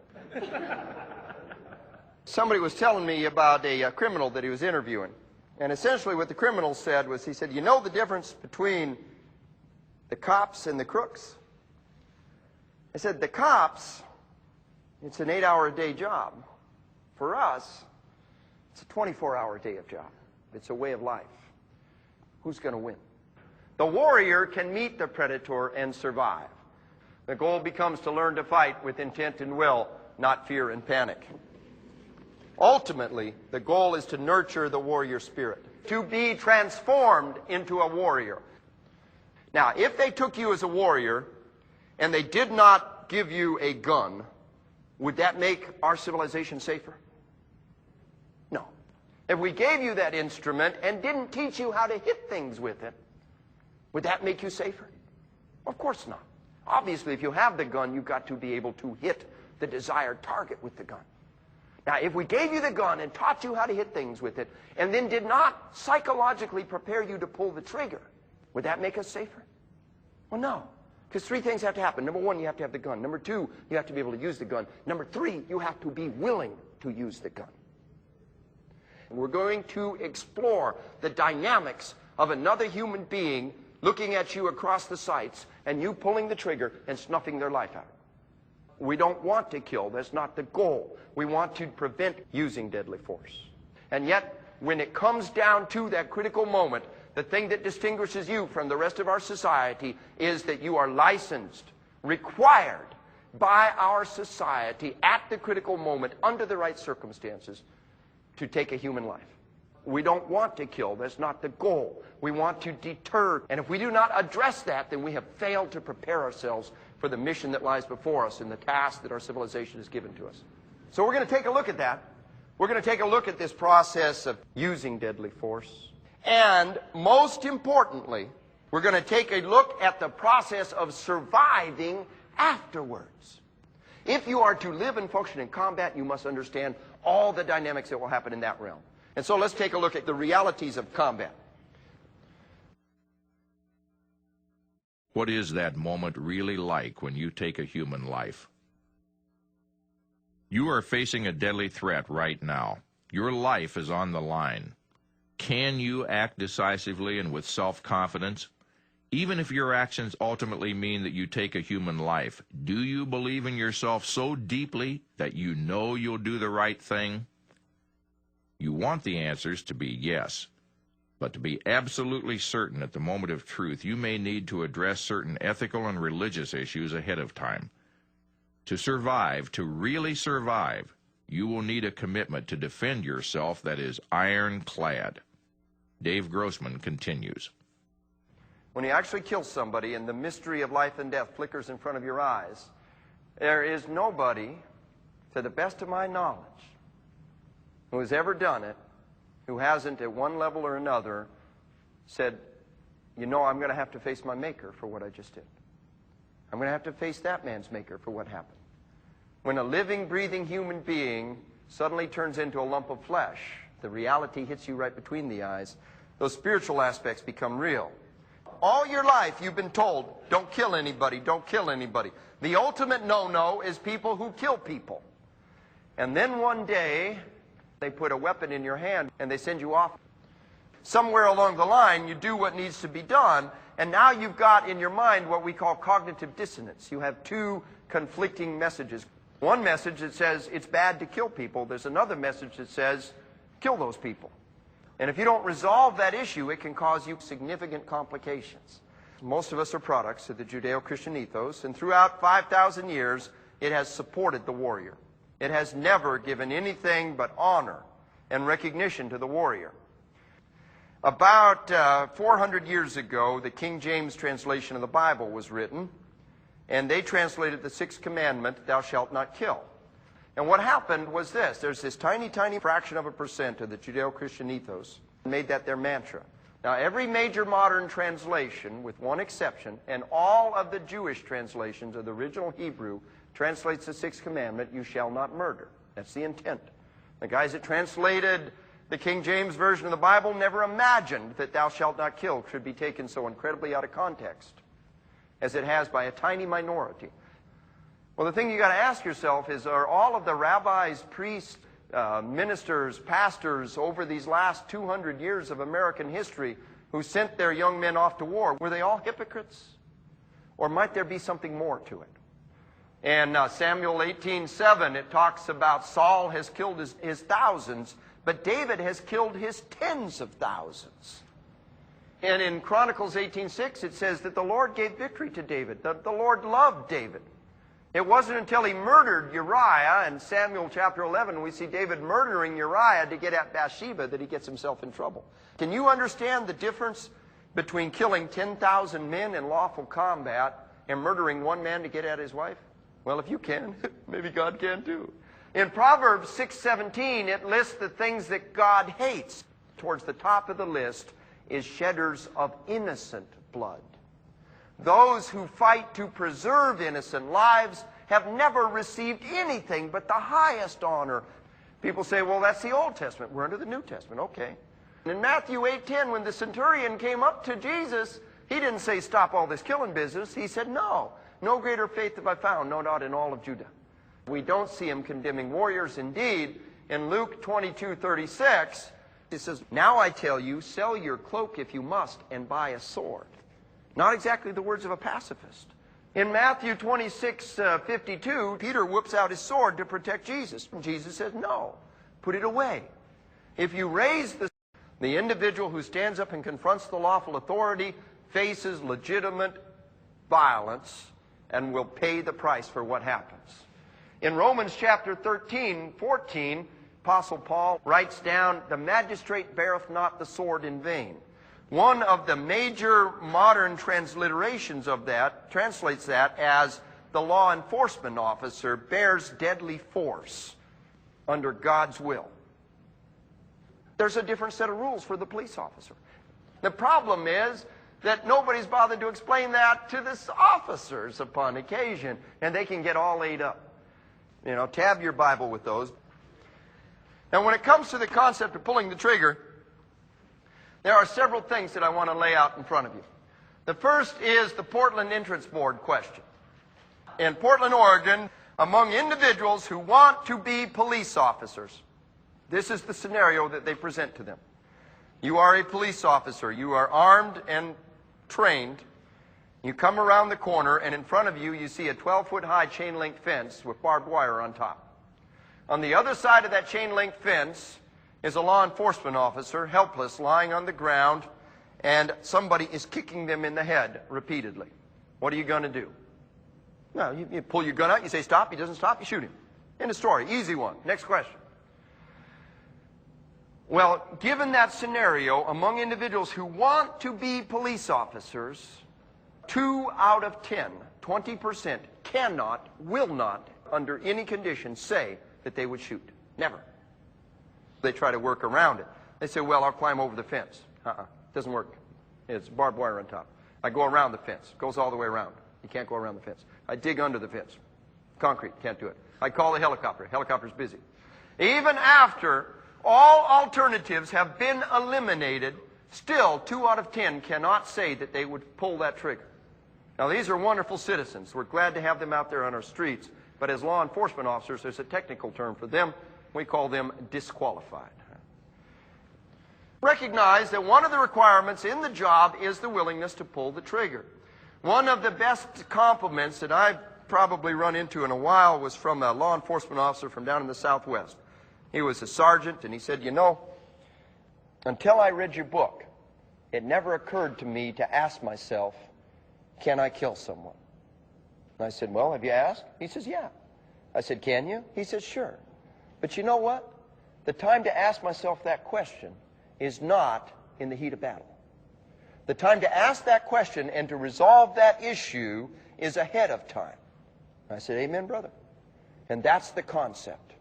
Somebody was telling me about a criminal that he was interviewing. And essentially what the criminal said was, he said, you know the difference between the cops and the crooks? I said, the cops, it's an 8-hour-a-day job. For us, it's a 24-hour-a-day of job. It's a way of life. Who's going to win? The warrior can meet the predator and survive. The goal becomes to learn to fight with intent and will, not fear and panic. Ultimately, the goal is to nurture the warrior spirit, to be transformed into a warrior. Now, if they took you as a warrior and they did not give you a gun, would that make our civilization safer? No. If we gave you that instrument and didn't teach you how to hit things with it, would that make you safer? Of course not. Obviously, if you have the gun, you've got to be able to hit the desired target with the gun. Now, if we gave you the gun and taught you how to hit things with it, and then did not psychologically prepare you to pull the trigger, would that make us safer? Well, no. Because three things have to happen. Number one, you have to have the gun. Number two, you have to be able to use the gun. Number three, you have to be willing to use the gun. We're going to explore the dynamics of another human being looking at you across the sights and you pulling the trigger and snuffing their life out. We don't want to kill. That's not the goal. We want to prevent using deadly force. And yet, when it comes down to that critical moment, the thing that distinguishes you from the rest of our society is that you are licensed, required by our society at the critical moment, under the right circumstances, to take a human life. We don't want to kill. That's not the goal. We want to deter. And if we do not address that, then we have failed to prepare ourselves for the mission that lies before us and the task that our civilization has given to us. So we're going to take a look at that. We're going to take a look at this process of using deadly force. And most importantly, we're going to take a look at the process of surviving afterwards. If you are to live and function in combat, you must understand all the dynamics that will happen in that realm. And so let's take a look at the realities of combat. What is that moment really like when you take a human life? You are facing a deadly threat right now. Your life is on the line. Can you act decisively and with self-confidence? Even if your actions ultimately mean that you take a human life, do you believe in yourself so deeply that you know you'll do the right thing? You want the answers to be yes. But to be absolutely certain at the moment of truth, you may need to address certain ethical and religious issues ahead of time. To survive, to really survive, you will need a commitment to defend yourself that is ironclad. Dave Grossman continues. When you actually kill somebody and the mystery of life and death flickers in front of your eyes, there is nobody, to the best of my knowledge, who has ever done it, who hasn't at one level or another said, you know, I'm going to have to face my maker for what I just did. I'm going to have to face that man's maker for what happened. When a living, breathing human being suddenly turns into a lump of flesh, the reality hits you right between the eyes, those spiritual aspects become real. All your life you've been told, don't kill anybody, don't kill anybody. The ultimate no-no is people who kill people. And then one day, they put a weapon in your hand and they send you off. Somewhere along the line, you do what needs to be done, and now you've got in your mind what we call cognitive dissonance. You have two conflicting messages. One message that says it's bad to kill people. There's another message that says kill those people. And if you don't resolve that issue, it can cause you significant complications. Most of us are products of the Judeo-Christian ethos, and throughout 5,000 years, it has supported the warrior. It has never given anything but honor and recognition to the warrior. About 400 years ago, the King James translation of the Bible was written, and they translated the sixth commandment, thou shalt not kill. And what happened was this. There's this tiny, tiny fraction of a percent of the Judeo-Christian ethos made that their mantra. Now, every major modern translation, with one exception, and all of the Jewish translations of the original Hebrew, translates the sixth commandment, you shall not murder. That's the intent. The guys that translated the King James Version of the Bible never imagined that thou shalt not kill should be taken so incredibly out of context as it has by a tiny minority. Well, the thing you got to ask yourself is, are all of the rabbis, priests, ministers, pastors over these last 200 years of American history who sent their young men off to war, were they all hypocrites? Or might there be something more to it? In Samuel 18:7, it talks about Saul has killed his thousands, but David has killed his tens of thousands. And in Chronicles 18:6, it says that the Lord gave victory to David, that the Lord loved David. It wasn't until he murdered Uriah, in Samuel chapter 11, we see David murdering Uriah to get at Bathsheba, that he gets himself in trouble. Can you understand the difference between killing 10,000 men in lawful combat and murdering one man to get at his wife? Well, if you can, maybe God can too. In Proverbs 6:17, it lists the things that God hates. Towards the top of the list is shedders of innocent blood. Those who fight to preserve innocent lives have never received anything but the highest honor. People say, well, that's the Old Testament. We're under the New Testament. Okay. In Matthew 8:10, when the centurion came up to Jesus, he didn't say, stop all this killing business. He said, no greater faith have I found, no, not in all of Judah. We don't see him condemning warriors. Indeed, in Luke 22:36, it says, now I tell you, sell your cloak if you must and buy a sword. Not exactly the words of a pacifist. In Matthew 26:52, Peter whips out his sword to protect Jesus. And Jesus says, no, put it away. If you raise the individual who stands up and confronts the lawful authority faces legitimate violence and will pay the price for what happens. In Romans chapter 13:14, Apostle Paul writes down, the magistrate beareth not the sword in vain. One of the major modern transliterations of that translates that as the law enforcement officer bears deadly force under God's will. There's a different set of rules for the police officer. The problem is that nobody's bothered to explain that to the officers upon occasion, and they can get all ate up. You know, tab your Bible with those. Now, when it comes to the concept of pulling the trigger, there are several things that I want to lay out in front of you. The first is the Portland Entrance Board question. In Portland, Oregon, among individuals who want to be police officers, this is the scenario that they present to them. You are a police officer. You are armed and trained. You come around the corner, and in front of you, you see a 12-foot-high chain-link fence with barbed wire on top. On the other side of that chain-link fence is a law enforcement officer, helpless, lying on the ground, and somebody is kicking them in the head repeatedly. What are you going to do? No, you pull your gun out, you say stop, he doesn't stop, you shoot him. End of story. Easy one. Next question. Well, given that scenario, among individuals who want to be police officers, 2 out of 10, 20%, cannot, will not, under any condition, say that they would shoot. Never. They try to work around it. They say, well, I'll climb over the fence. Doesn't work. It's barbed wire on top. I go around the fence. It goes all the way around. You can't go around the fence. I dig under the fence. Concrete, can't do it. I call the helicopter. Helicopter's busy. Even after all alternatives have been eliminated, still 2 out of 10 cannot say that they would pull that trigger. Now, these are wonderful citizens. We're glad to have them out there on our streets. But as law enforcement officers, there's a technical term for them. We call them disqualified. Recognize that one of the requirements in the job is the willingness to pull the trigger. One of the best compliments that I've probably run into in a while was from a law enforcement officer from down in the Southwest. He was a sergeant, and he said, you know, until I read your book, it never occurred to me to ask myself, can I kill someone? And I said, well, have you asked? He says, yeah. I said, can you? He says, sure. But you know what? The time to ask myself that question is not in the heat of battle. The time to ask that question and to resolve that issue is ahead of time. I said, amen, brother. And that's the concept.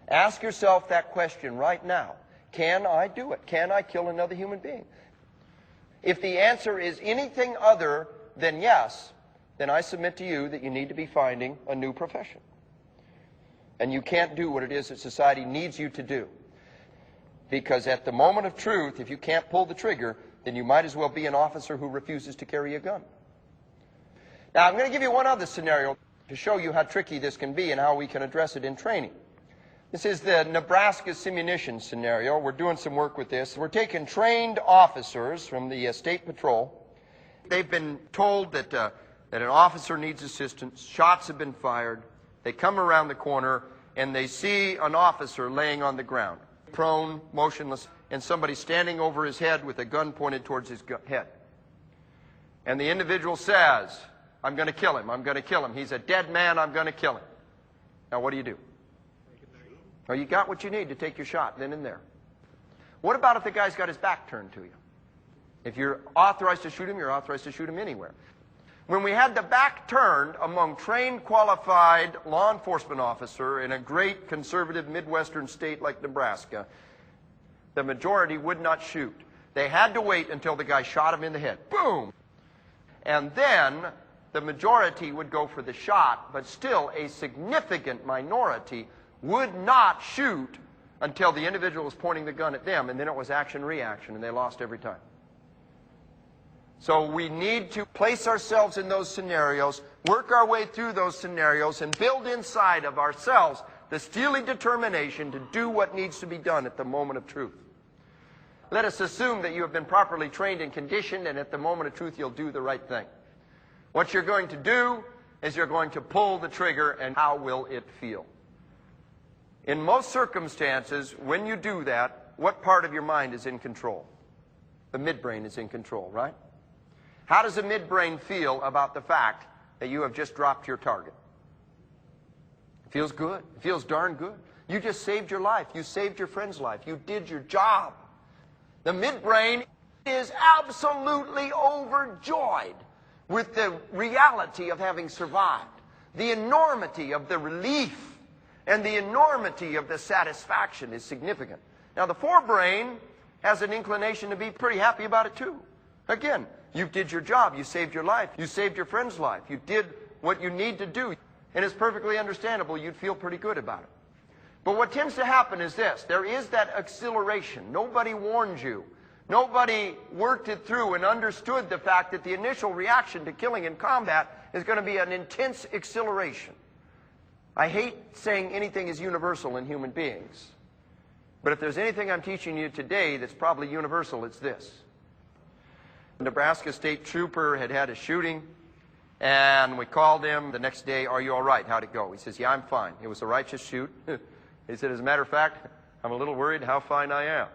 Ask yourself that question right now. Can I do it? Can I kill another human being? If the answer is anything other than yes, then I submit to you that you need to be finding a new profession. And you can't do what it is that society needs you to do. Because at the moment of truth, if you can't pull the trigger, then you might as well be an officer who refuses to carry a gun. Now, I'm going to give you one other scenario to show you how tricky this can be and how we can address it in training. This is the Nebraska simunition scenario. We're doing some work with this. We're taking trained officers from the State Patrol. They've been told that an officer needs assistance. Shots have been fired. They come around the corner, and they see an officer laying on the ground, prone, motionless, and somebody standing over his head with a gun pointed towards his head. And the individual says, I'm going to kill him. I'm going to kill him. He's a dead man. I'm going to kill him. Now, what do? Well, you got what you need to take your shot then and there. What about if the guy's got his back turned to you? If you're authorized to shoot him, you're authorized to shoot him anywhere. When we had the back turned among trained, qualified law enforcement officer in a great conservative Midwestern state like Nebraska, the majority would not shoot. They had to wait until the guy shot him in the head. Boom! And then the majority would go for the shot, but still a significant minority would not shoot until the individual was pointing the gun at them, and then it was action-reaction, and they lost every time. So we need to place ourselves in those scenarios, work our way through those scenarios, and build inside of ourselves the steely determination to do what needs to be done at the moment of truth. Let us assume that you have been properly trained and conditioned, and at the moment of truth you'll do the right thing. What you're going to do is you're going to pull the trigger, and how will it feel? In most circumstances, when you do that, what part of your mind is in control? The midbrain is in control, right? How does the midbrain feel about the fact that you have just dropped your target? It feels good. It feels darn good. You just saved your life. You saved your friend's life. You did your job. The midbrain is absolutely overjoyed with the reality of having survived. the enormity of the relief and the enormity of the satisfaction is significant. Now, the forebrain has an inclination to be pretty happy about it too. Again, you did your job, you saved your life, you saved your friend's life, you did what you need to do, and it's perfectly understandable you'd feel pretty good about it. But what tends to happen is this: there is that exhilaration. Nobody warned you. Nobody worked it through and understood the fact that the initial reaction to killing in combat is going to be an intense exhilaration. I hate saying anything is universal in human beings, but if there's anything I'm teaching you today that's probably universal, it's this. A Nebraska state trooper had had a shooting, and we called him the next day. "Are you all right? How'd it go?" He says, "Yeah, I'm fine. It was a righteous shoot." He said, "As a matter of fact, I'm a little worried how fine I am.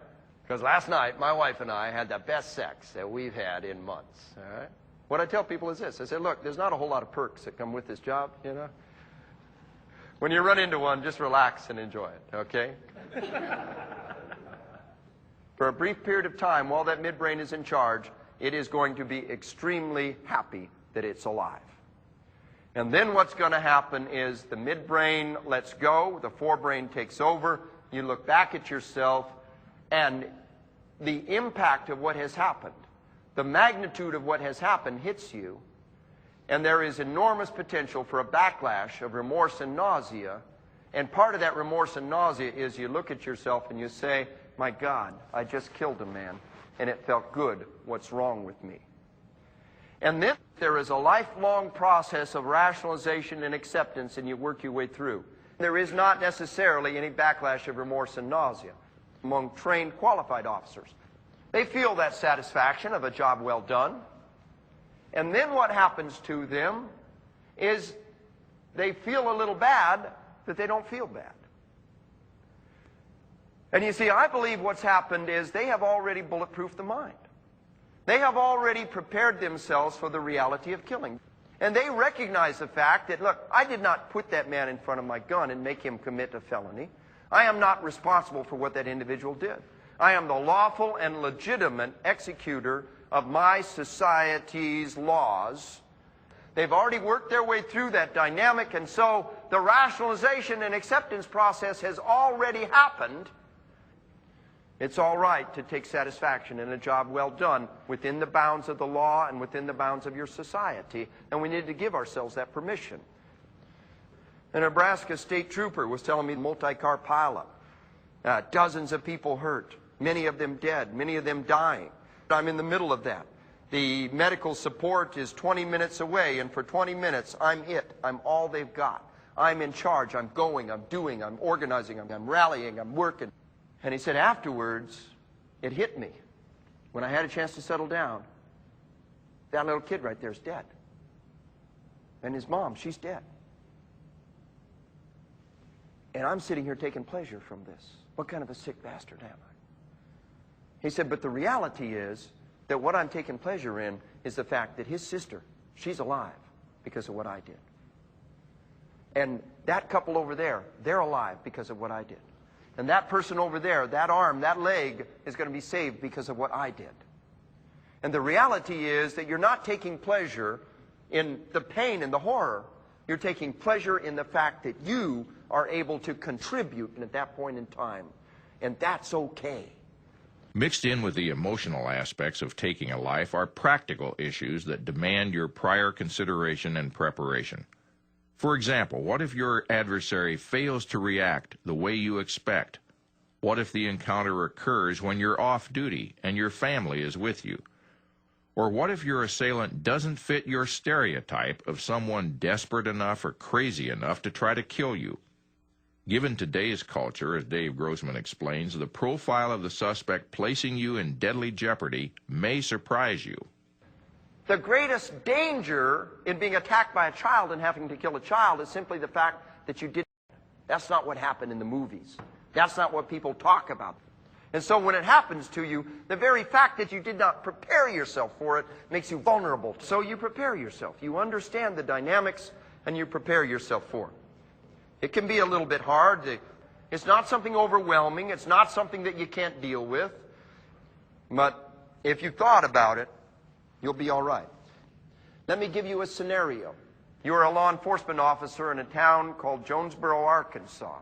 Because last night, my wife and I had the best sex that we've had in months." All right? What I tell people is this. I say, look, there's not a whole lot of perks that come with this job, you know. When you run into one, just relax and enjoy it, okay? For a brief period of time, while that midbrain is in charge, it is going to be extremely happy that it's alive. And then what's going to happen is the midbrain lets go, the forebrain takes over, you look back at yourself, and the impact of what has happened, the magnitude of what has happened hits you, and there is enormous potential for a backlash of remorse and nausea. And part of that remorse and nausea is you look at yourself and you say, "My God, I just killed a man, and it felt good. What's wrong with me?" And then there is a lifelong process of rationalization and acceptance, and you work your way through. There is not necessarily any backlash of remorse and nausea among trained, qualified officers. They feel that satisfaction of a job well done. And then what happens to them is they feel a little bad that they don't feel bad. And you see, I believe what's happened is they have already bulletproofed the mind. They have already prepared themselves for the reality of killing. And they recognize the fact that, look, I did not put that man in front of my gun and make him commit a felony. I am not responsible for what that individual did. I am the lawful and legitimate executor of my society's laws. They've already worked their way through that dynamic, and so the rationalization and acceptance process has already happened. It's all right to take satisfaction in a job well done within the bounds of the law and within the bounds of your society, and we need to give ourselves that permission. A Nebraska state trooper was telling me multi-car pileup. Dozens of people hurt, many of them dead, many of them dying. I'm in the middle of that. The medical support is 20 minutes away, and for 20 minutes, I'm it. I'm all they've got. I'm in charge. I'm going. I'm doing. I'm organizing. I'm rallying. I'm working. And he said afterwards, it hit me. When I had a chance to settle down, that little kid right there is dead. And his mom, she's dead. And I'm sitting here taking pleasure from this. What kind of a sick bastard am I? He said, but the reality is that what I'm taking pleasure in is the fact that his sister, she's alive because of what I did. And that couple over there, they're alive because of what I did. And that person over there, that arm, that leg is going to be saved because of what I did. And the reality is that you're not taking pleasure in the pain and the horror. You're taking pleasure in the fact that you are able to contribute at that point in time. And that's okay. Mixed in with the emotional aspects of taking a life are practical issues that demand your prior consideration and preparation. For example, what if your adversary fails to react the way you expect? What if the encounter occurs when you're off duty and your family is with you? Or what if your assailant doesn't fit your stereotype of someone desperate enough or crazy enough to try to kill you? Given today's culture, as Dave Grossman explains, the profile of the suspect placing you in deadly jeopardy may surprise you. The greatest danger in being attacked by a child and having to kill a child is simply the fact that you didn't. That's not what happened in the movies. That's not what people talk about. And so when it happens to you, the very fact that you did not prepare yourself for it makes you vulnerable. So you prepare yourself. You understand the dynamics and you prepare yourself for it. It can be a little bit hard. It's not something overwhelming. It's not something that you can't deal with. But if you thought about it, you'll be all right. Let me give you a scenario. You are a law enforcement officer in a town called Jonesboro, Arkansas.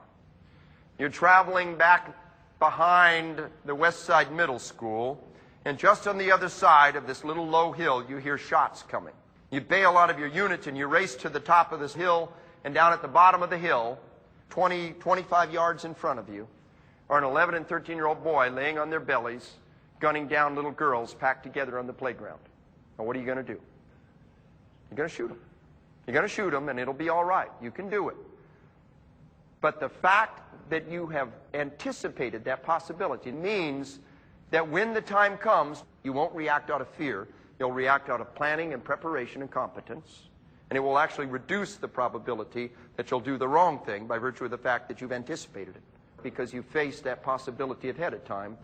You're traveling back behind the West Side Middle School, and just on the other side of this little low hill, you hear shots coming. You bail out of your units and you race to the top of this hill, and down at the bottom of the hill, 25 yards in front of you, are an 11 and 13-year-old boy laying on their bellies, gunning down little girls packed together on the playground. Now, what are you going to do? You're going to shoot them. You're going to shoot them, and it'll be all right. You can do it. But the fact that you have anticipated that possibility means that when the time comes, you won't react out of fear. You'll react out of planning and preparation and competence. And it will actually reduce the probability that you'll do the wrong thing by virtue of the fact that you've anticipated it, because you faced that possibility ahead of time.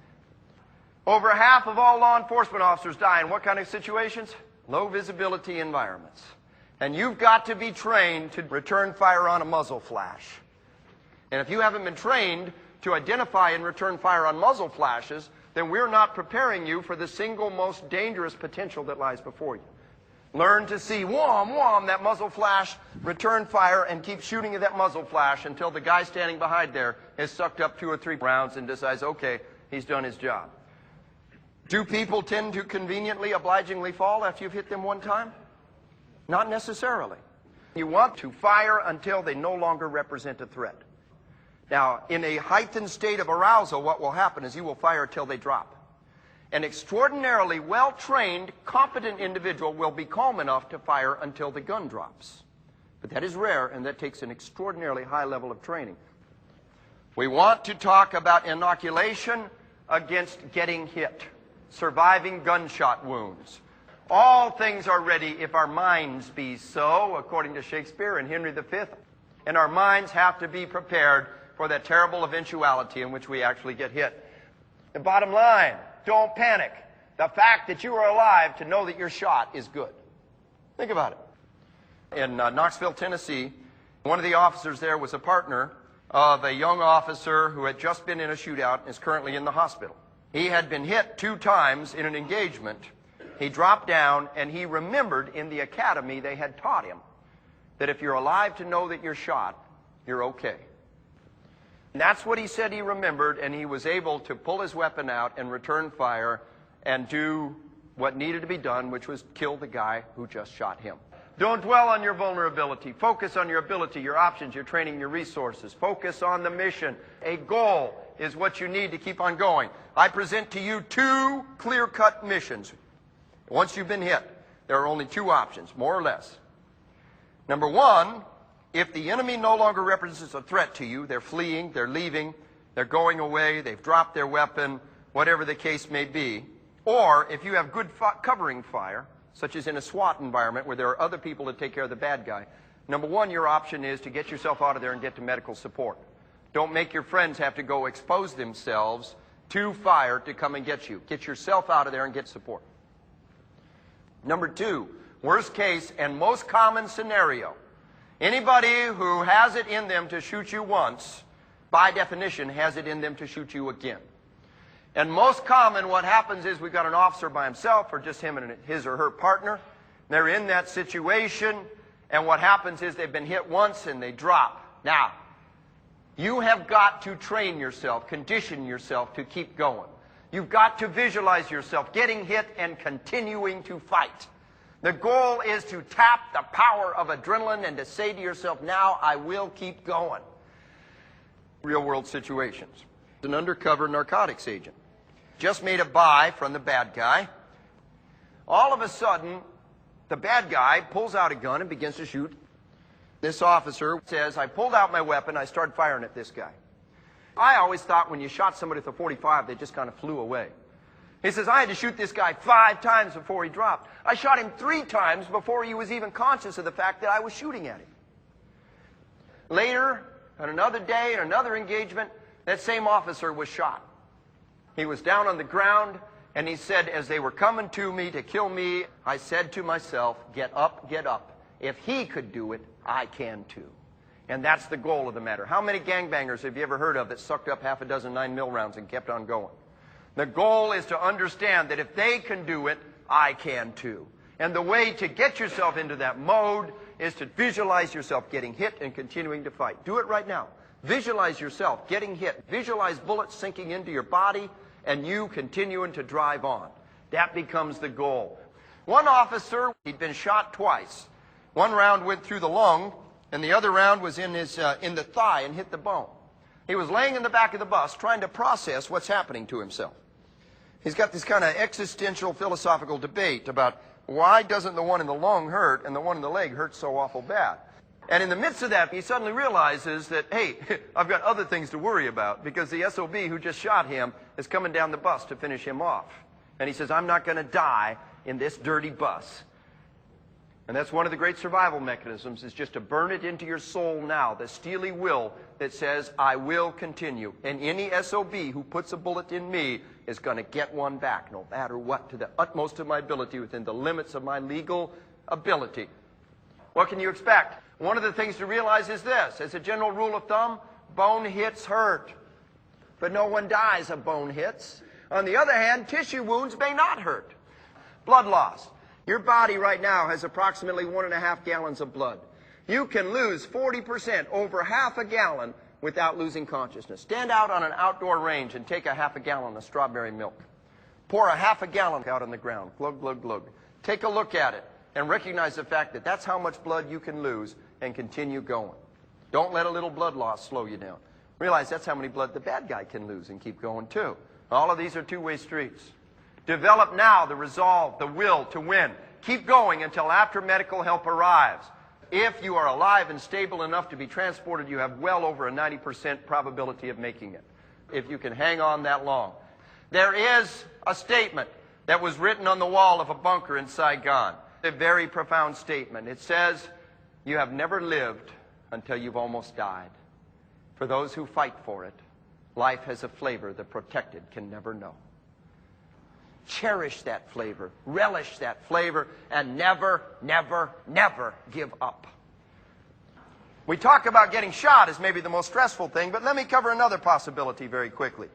Over half of all law enforcement officers die in what kind of situations? Low visibility environments. And you've got to be trained to return fire on a muzzle flash. And if you haven't been trained to identify and return fire on muzzle flashes, then we're not preparing you for the single most dangerous potential that lies before you. Learn to see, wham, wham, that muzzle flash, return fire, and keep shooting at that muzzle flash until the guy standing behind there has sucked up 2 or 3 rounds and decides, okay, he's done his job. Do people tend to conveniently, obligingly fall after you've hit them one time? Not necessarily. You want to fire until they no longer represent a threat. Now, in a heightened state of arousal, what will happen is you will fire till they drop. An extraordinarily well-trained, competent individual will be calm enough to fire until the gun drops. But that is rare, and that takes an extraordinarily high level of training. We want to talk about inoculation against getting hit, surviving gunshot wounds. All things are ready if our minds be so, according to Shakespeare and Henry V. And our minds have to be prepared for that terrible eventuality in which we actually get hit. The bottom line, don't panic. The fact that you are alive to know that you're shot is good. Think about it. In Knoxville, Tennessee, one of the officers there was a partner of a young officer who had just been in a shootout and is currently in the hospital. He had been hit 2 times in an engagement. He dropped down, and he remembered in the academy they had taught him that if you're alive to know that you're shot, you're okay. And that's what he said he remembered, and he was able to pull his weapon out and return fire and do what needed to be done, which was kill the guy who just shot him. Don't dwell on your vulnerability. Focus on your ability, your options, your training, your resources. Focus on the mission. A goal is what you need to keep on going. I present to you 2 clear-cut missions. Once you've been hit, there are only 2 options, more or less. Number 1, if the enemy no longer represents a threat to you, they're fleeing, they're leaving, they're going away, they've dropped their weapon, whatever the case may be. Or if you have good covering fire, such as in a SWAT environment where there are other people to take care of the bad guy, number 1, your option is to get yourself out of there and get to medical support. Don't make your friends have to go expose themselves to fire to come and get you. Get yourself out of there and get support. Number 2, worst case and most common scenario. Anybody who has it in them to shoot you once, by definition, has it in them to shoot you again. And most common, what happens is we've got an officer by himself or just him and his or her partner. They're in that situation, and what happens is they've been hit once and they drop. Now, you have got to train yourself, condition yourself to keep going. You've got to visualize yourself getting hit and continuing to fight. The goal is to tap the power of adrenaline and to say to yourself, now I will keep going. Real world situations. An undercover narcotics agent just made a buy from the bad guy. All of a sudden, the bad guy pulls out a gun and begins to shoot. This officer says, I pulled out my weapon, I started firing at this guy. I always thought when you shot somebody with a .45, they just kind of flew away. He says, I had to shoot this guy 5 times before he dropped. I shot him 3 times before he was even conscious of the fact that I was shooting at him. Later, on another day, in another engagement, that same officer was shot. He was down on the ground, and he said, as they were coming to me to kill me, I said to myself, get up, get up. If he could do it, I can too. And that's the goal of the matter. How many gangbangers have you ever heard of that sucked up half a dozen 9mm rounds and kept on going? The goal is to understand that if they can do it, I can too. And the way to get yourself into that mode is to visualize yourself getting hit and continuing to fight. Do it right now. Visualize yourself getting hit. Visualize bullets sinking into your body and you continuing to drive on. That becomes the goal. One officer, he'd been shot twice. One round went through the lung and the other round was in the thigh and hit the bone. He was laying in the back of the bus trying to process what's happening to himself. He's got this kind of existential philosophical debate about why doesn't the one in the lung hurt and the one in the leg hurt so awful bad? And in the midst of that, he suddenly realizes that, hey, I've got other things to worry about because the SOB who just shot him is coming down the bus to finish him off. And he says, I'm not going to die in this dirty bus. And that's one of the great survival mechanisms, is just to burn it into your soul now, the steely will that says, I will continue. And any SOB who puts a bullet in me is going to get one back, no matter what, to the utmost of my ability, within the limits of my legal ability. What can you expect? One of the things to realize is this. As a general rule of thumb, bone hits hurt. But no one dies of bone hits. On the other hand, tissue wounds may not hurt. Blood loss. Your body right now has approximately 1.5 gallons of blood. You can lose 40%, over half a gallon, without losing consciousness. Stand out on an outdoor range and take a half a gallon of strawberry milk. Pour a half a gallon out on the ground. Glug, glug, glug. Take a look at it and recognize the fact that that's how much blood you can lose and continue going. Don't let a little blood loss slow you down. Realize that's how many blood the bad guy can lose and keep going too. All of these are two-way streets. Develop now the resolve, the will to win. Keep going until after medical help arrives. If you are alive and stable enough to be transported, you have well over a 90% probability of making it, if you can hang on that long. There is a statement that was written on the wall of a bunker in Saigon. A very profound statement. It says, you have never lived until you've almost died. For those who fight for it, life has a flavor the protected can never know. Cherish that flavor, relish that flavor, and never, never, never give up. We talk about getting shot as maybe the most stressful thing, but let me cover another possibility very quickly.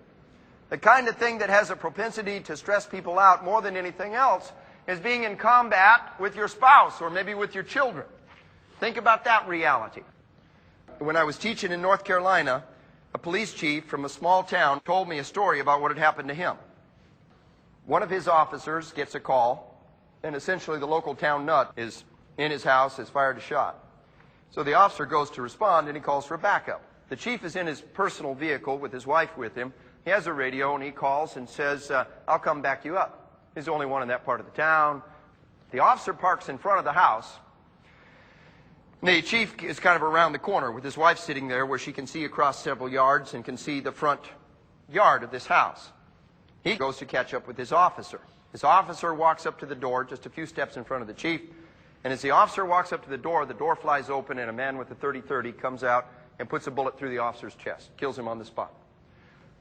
The kind of thing that has a propensity to stress people out more than anything else is being in combat with your spouse or maybe with your children. Think about that reality. When I was teaching in North Carolina, a police chief from a small town told me a story about what had happened to him. One of his officers gets a call, and essentially the local town nut is in his house, has fired a shot. So the officer goes to respond, and he calls for backup. The chief is in his personal vehicle with his wife with him. He has a radio, and he calls and says, I'll come back you up. He's the only one in that part of the town. The officer parks in front of the house. The chief is kind of around the corner with his wife sitting there where she can see across several yards and can see the front yard of this house. He goes to catch up with his officer. His officer walks up to the door just a few steps in front of the chief. And as the officer walks up to the door flies open and a man with a .30-30 comes out and puts a bullet through the officer's chest, kills him on the spot.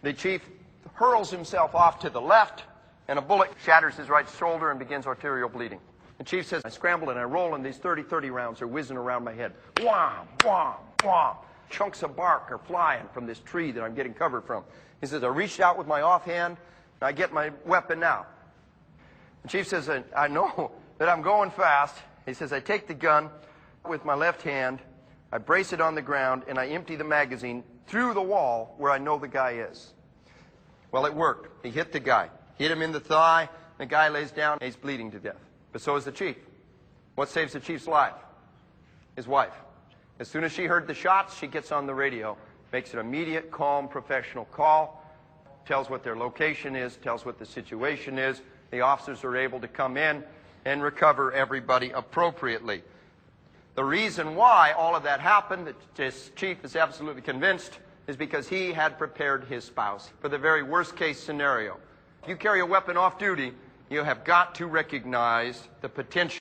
The chief hurls himself off to the left and a bullet shatters his right shoulder and begins arterial bleeding. The chief says, I scramble and I roll and these .30-30 rounds are whizzing around my head. Wham, wham, wham. Chunks of bark are flying from this tree that I'm getting covered from. He says, I reached out with my offhand and I get my weapon now. The chief says, I know that I'm going fast. He says, I take the gun with my left hand, I brace it on the ground, and I empty the magazine through the wall where I know the guy is. Well, it worked. He hit the guy. Hit him in the thigh. The guy lays down. And he's bleeding to death. But so is the chief. What saves the chief's life? His wife. As soon as she heard the shots, she gets on the radio, makes an immediate, calm, professional call, tells what their location is, tells what the situation is. The officers are able to come in and recover everybody appropriately. The reason why all of that happened, this chief is absolutely convinced, is because he had prepared his spouse for the very worst case scenario. If you carry a weapon off duty, you have got to recognize the potential.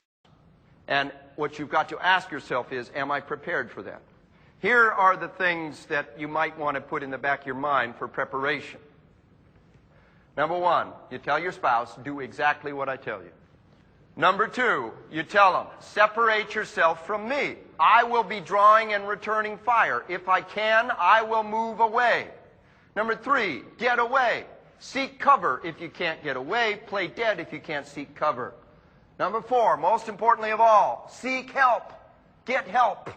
And what you've got to ask yourself is, am I prepared for that? Here are the things that you might want to put in the back of your mind for preparation. Number one, you tell your spouse, do exactly what I tell you. Number two, you tell them, separate yourself from me. I will be drawing and returning fire. If I can, I will move away. Number three, get away. Seek cover if you can't get away. Play dead if you can't seek cover. Number 4, most importantly of all, seek help. Get help.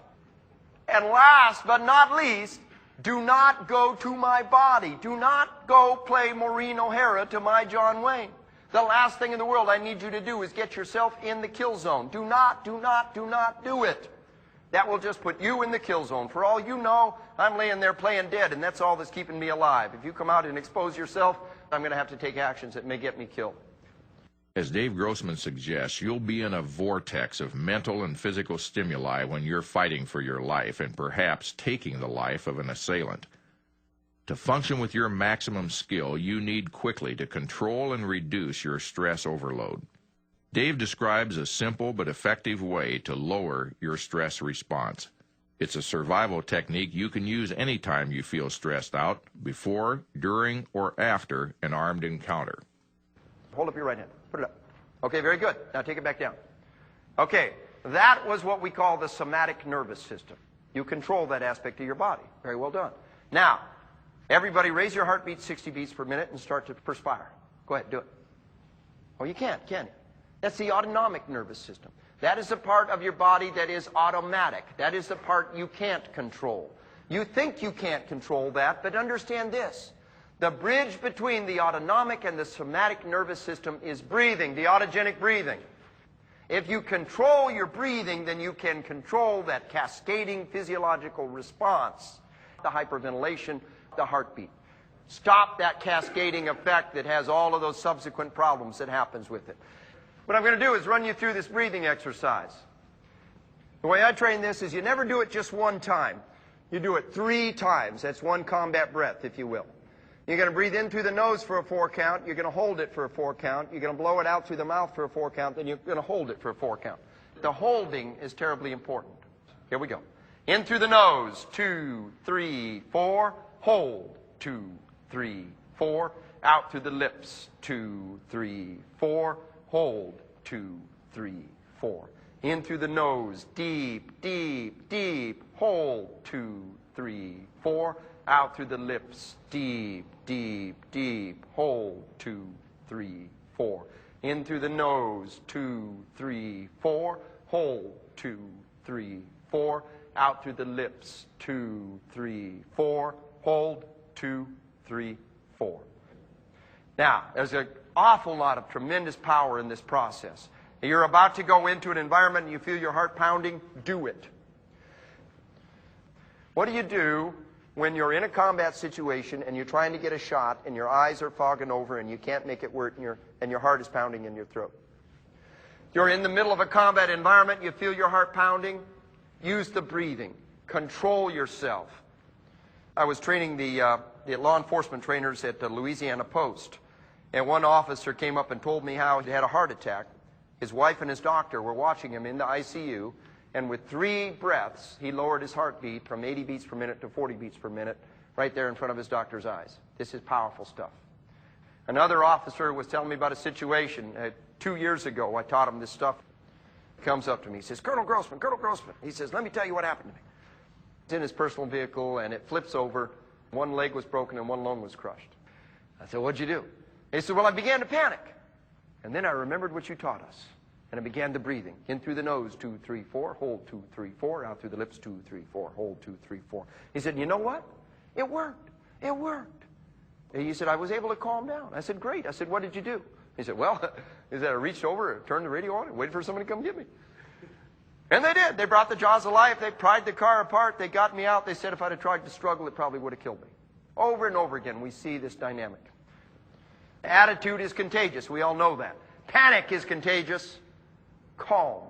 And last but not least, do not go to my body. Do not go play Maureen O'Hara to my John Wayne. The last thing in the world I need you to do is get yourself in the kill zone. Do not do it. That will just put you in the kill zone. For all you know, I'm laying there playing dead, and that's all that's keeping me alive. If you come out and expose yourself, I'm going to have to take actions that may get me killed. As Dave Grossman suggests, you'll be in a vortex of mental and physical stimuli when you're fighting for your life and perhaps taking the life of an assailant. To function with your maximum skill, you need quickly to control and reduce your stress overload. Dave describes a simple but effective way to lower your stress response. It's a survival technique you can use anytime you feel stressed out, before, during, or after an armed encounter. Hold up your right hand. Put it up. Okay, very good. Now take it back down. Okay, that was what we call the somatic nervous system. You control that aspect of your body. Very well done. Now, everybody raise your heartbeat 60 beats per minute and start to perspire. Go ahead, do it. Oh, you can't you? That's the autonomic nervous system. That is the part of your body that is automatic. That is the part you can't control. You think you can't control that, but understand this. The bridge between the autonomic and the somatic nervous system is breathing, the autogenic breathing. If you control your breathing, then you can control that cascading physiological response, the hyperventilation, the heartbeat. Stop that cascading effect that has all of those subsequent problems that happens with it. What I'm going to do is run you through this breathing exercise. The way I train this is you never do it just one time. You do it 3 times. That's one combat breath, if you will. You're going to breathe in through the nose for a 4 count. You're going to hold it for a 4 count. You're going to blow it out through the mouth for a 4 count. Then you're going to hold it for a 4 count. The holding is terribly important. Here we go. In through the nose. 2, 3, 4. Hold. 2, 3, 4. Out through the lips. 2, 3, 4. Hold. 2, 3, 4. In through the nose. Deep, deep, deep. Hold. 2, 3, 4. Out through the lips. Deep, deep, deep. Hold. 2, 3, 4. In through the nose. 2, 3, 4. Hold. 2, 3, 4. Out through the lips. 2, 3, 4. Hold. 2, 3, 4. Now, there's an awful lot of tremendous power in this process. You're about to go into an environment and you feel your heart pounding, do it. What do you do when you're in a combat situation and you're trying to get a shot and your eyes are fogging over and you can't make it work and your heart is pounding in your throat? You're in the middle of a combat environment, you feel your heart pounding, use the breathing. Control yourself. I was training the law enforcement trainers at the Louisiana Post, and one officer came up and told me how he had a heart attack. His wife and his doctor were watching him in the ICU, and with 3 breaths, he lowered his heartbeat from 80 beats per minute to 40 beats per minute right there in front of his doctor's eyes. This is powerful stuff. Another officer was telling me about a situation. 2 years ago, I taught him this stuff. He comes up to me. He says, Colonel Grossman. He says, let me tell you what happened to me. It's in his personal vehicle, and it flips over. One leg was broken and one lung was crushed. I said, what'd you do? He said, well, I began to panic. And then I remembered what you taught us. And I began the breathing. In through the nose, 2, 3, 4. Hold, 2, 3, 4. Out through the lips, 2, 3, 4. Hold, 2, 3, 4. He said, you know what? It worked. It worked. And he said, I was able to calm down. I said, great. I said, what did you do? He said, well, I reached over, turned the radio on, and waited for someone to come get me. And they did. They brought the jaws of life. They pried the car apart. They got me out. They said if I'd have tried to struggle, it probably would have killed me. Over and over again, we see this dynamic. Attitude is contagious. We all know that. Panic is contagious. Calm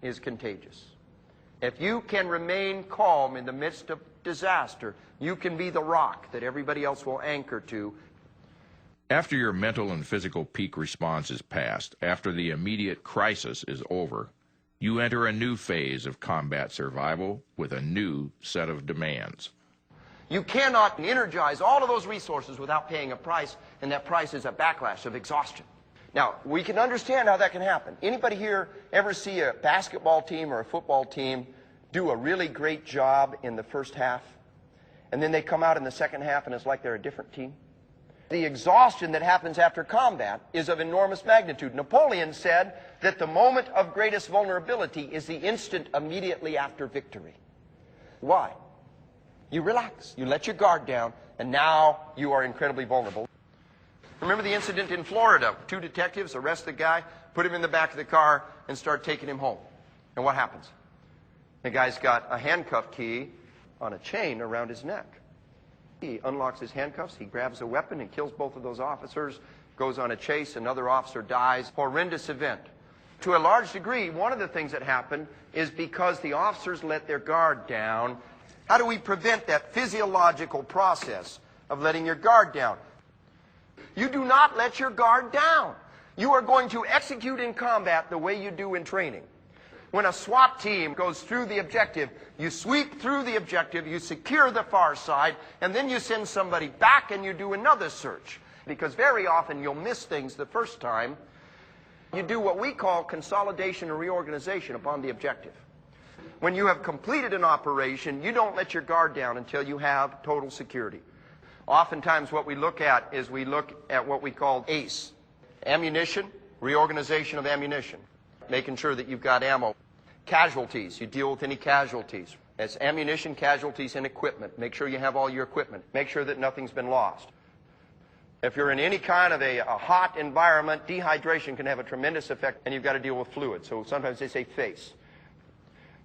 is contagious. If you can remain calm in the midst of disaster, you can be the rock that everybody else will anchor to. After your mental and physical peak response is past, after the immediate crisis is over, you enter a new phase of combat survival with a new set of demands. You cannot energize all of those resources without paying a price, and that price is a backlash of exhaustion. Now, we can understand how that can happen. Anybody here ever see a basketball team or a football team do a really great job in the first half, and then they come out in the second half and it's like they're a different team? The exhaustion that happens after combat is of enormous magnitude. Napoleon said that the moment of greatest vulnerability is the instant immediately after victory. Why? You relax, you let your guard down, and now you are incredibly vulnerable. Remember the incident in Florida? 2 detectives arrest the guy, put him in the back of the car, and start taking him home. And what happens? The guy's got a handcuff key on a chain around his neck. He unlocks his handcuffs, he grabs a weapon and kills both of those officers, goes on a chase, another officer dies. Horrendous event. To a large degree, one of the things that happened is because the officers let their guard down. How do we prevent that physiological process of letting your guard down? You do not let your guard down. You are going to execute in combat the way you do in training. When a SWAT team goes through the objective, you sweep through the objective, you secure the far side, and then you send somebody back and you do another search. Because very often you'll miss things the first time. You do what we call consolidation and reorganization upon the objective. When you have completed an operation, you don't let your guard down until you have total security. Oftentimes what we look at is we look at what we call ACE. Ammunition, reorganization of ammunition. Making sure that you've got ammo. Casualties, you deal with any casualties. That's ammunition, casualties, and equipment. Make sure you have all your equipment. Make sure that nothing's been lost. If you're in any kind of a hot environment, dehydration can have a tremendous effect, and you've got to deal with fluids. So sometimes they say FACE.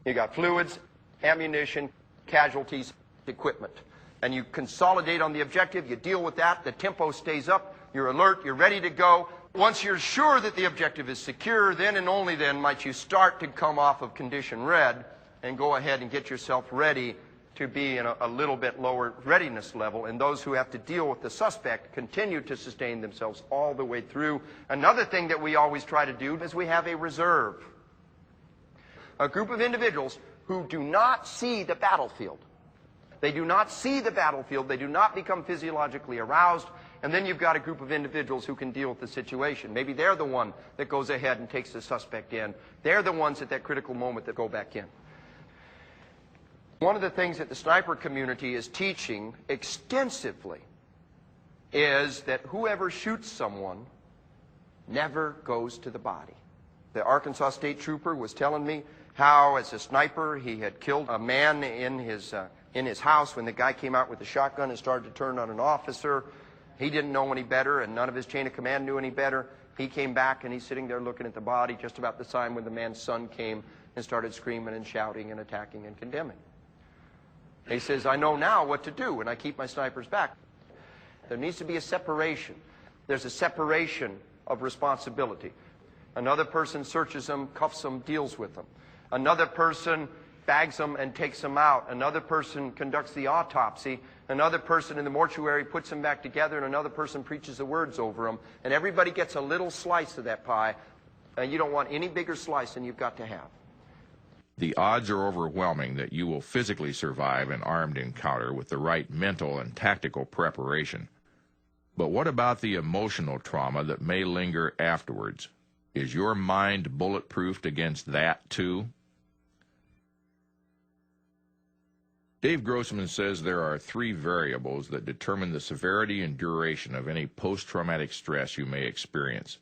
You got fluids, ammunition, casualties, equipment. And you consolidate on the objective, you deal with that, the tempo stays up, you're alert, you're ready to go. Once you're sure that the objective is secure, then and only then might you start to come off of condition red and go ahead and get yourself ready to be in a little bit lower readiness level. And those who have to deal with the suspect continue to sustain themselves all the way through. Another thing that we always try to do is we have a reserve. A group of individuals who do not see the battlefield. They do not see the battlefield. They do not become physiologically aroused. And then you've got a group of individuals who can deal with the situation. Maybe they're the one that goes ahead and takes the suspect in. They're the ones at that critical moment that go back in. One of the things that the sniper community is teaching extensively is that whoever shoots someone never goes to the body. The Arkansas State Trooper was telling me how, as a sniper, he had killed a man in his house when the guy came out with a shotgun and started to turn on an officer. He didn't know any better, and none of his chain of command knew any better. He came back, and he's sitting there looking at the body just about the time when the man's son came and started screaming and shouting and attacking and condemning. He says, I know now what to do, and I keep my snipers back. There needs to be a separation. There's a separation of responsibility. Another person searches them, cuffs them, deals with them. Another person bags them and takes them out. Another person conducts the autopsy. Another person in the mortuary puts them back together, and another person preaches the words over them. And everybody gets a little slice of that pie, and you don't want any bigger slice than you've got to have. The odds are overwhelming that you will physically survive an armed encounter with the right mental and tactical preparation. But what about the emotional trauma that may linger afterwards? Is your mind bulletproofed against that too? Dave Grossman says there are 3 variables that determine the severity and duration of any post-traumatic stress you may experience.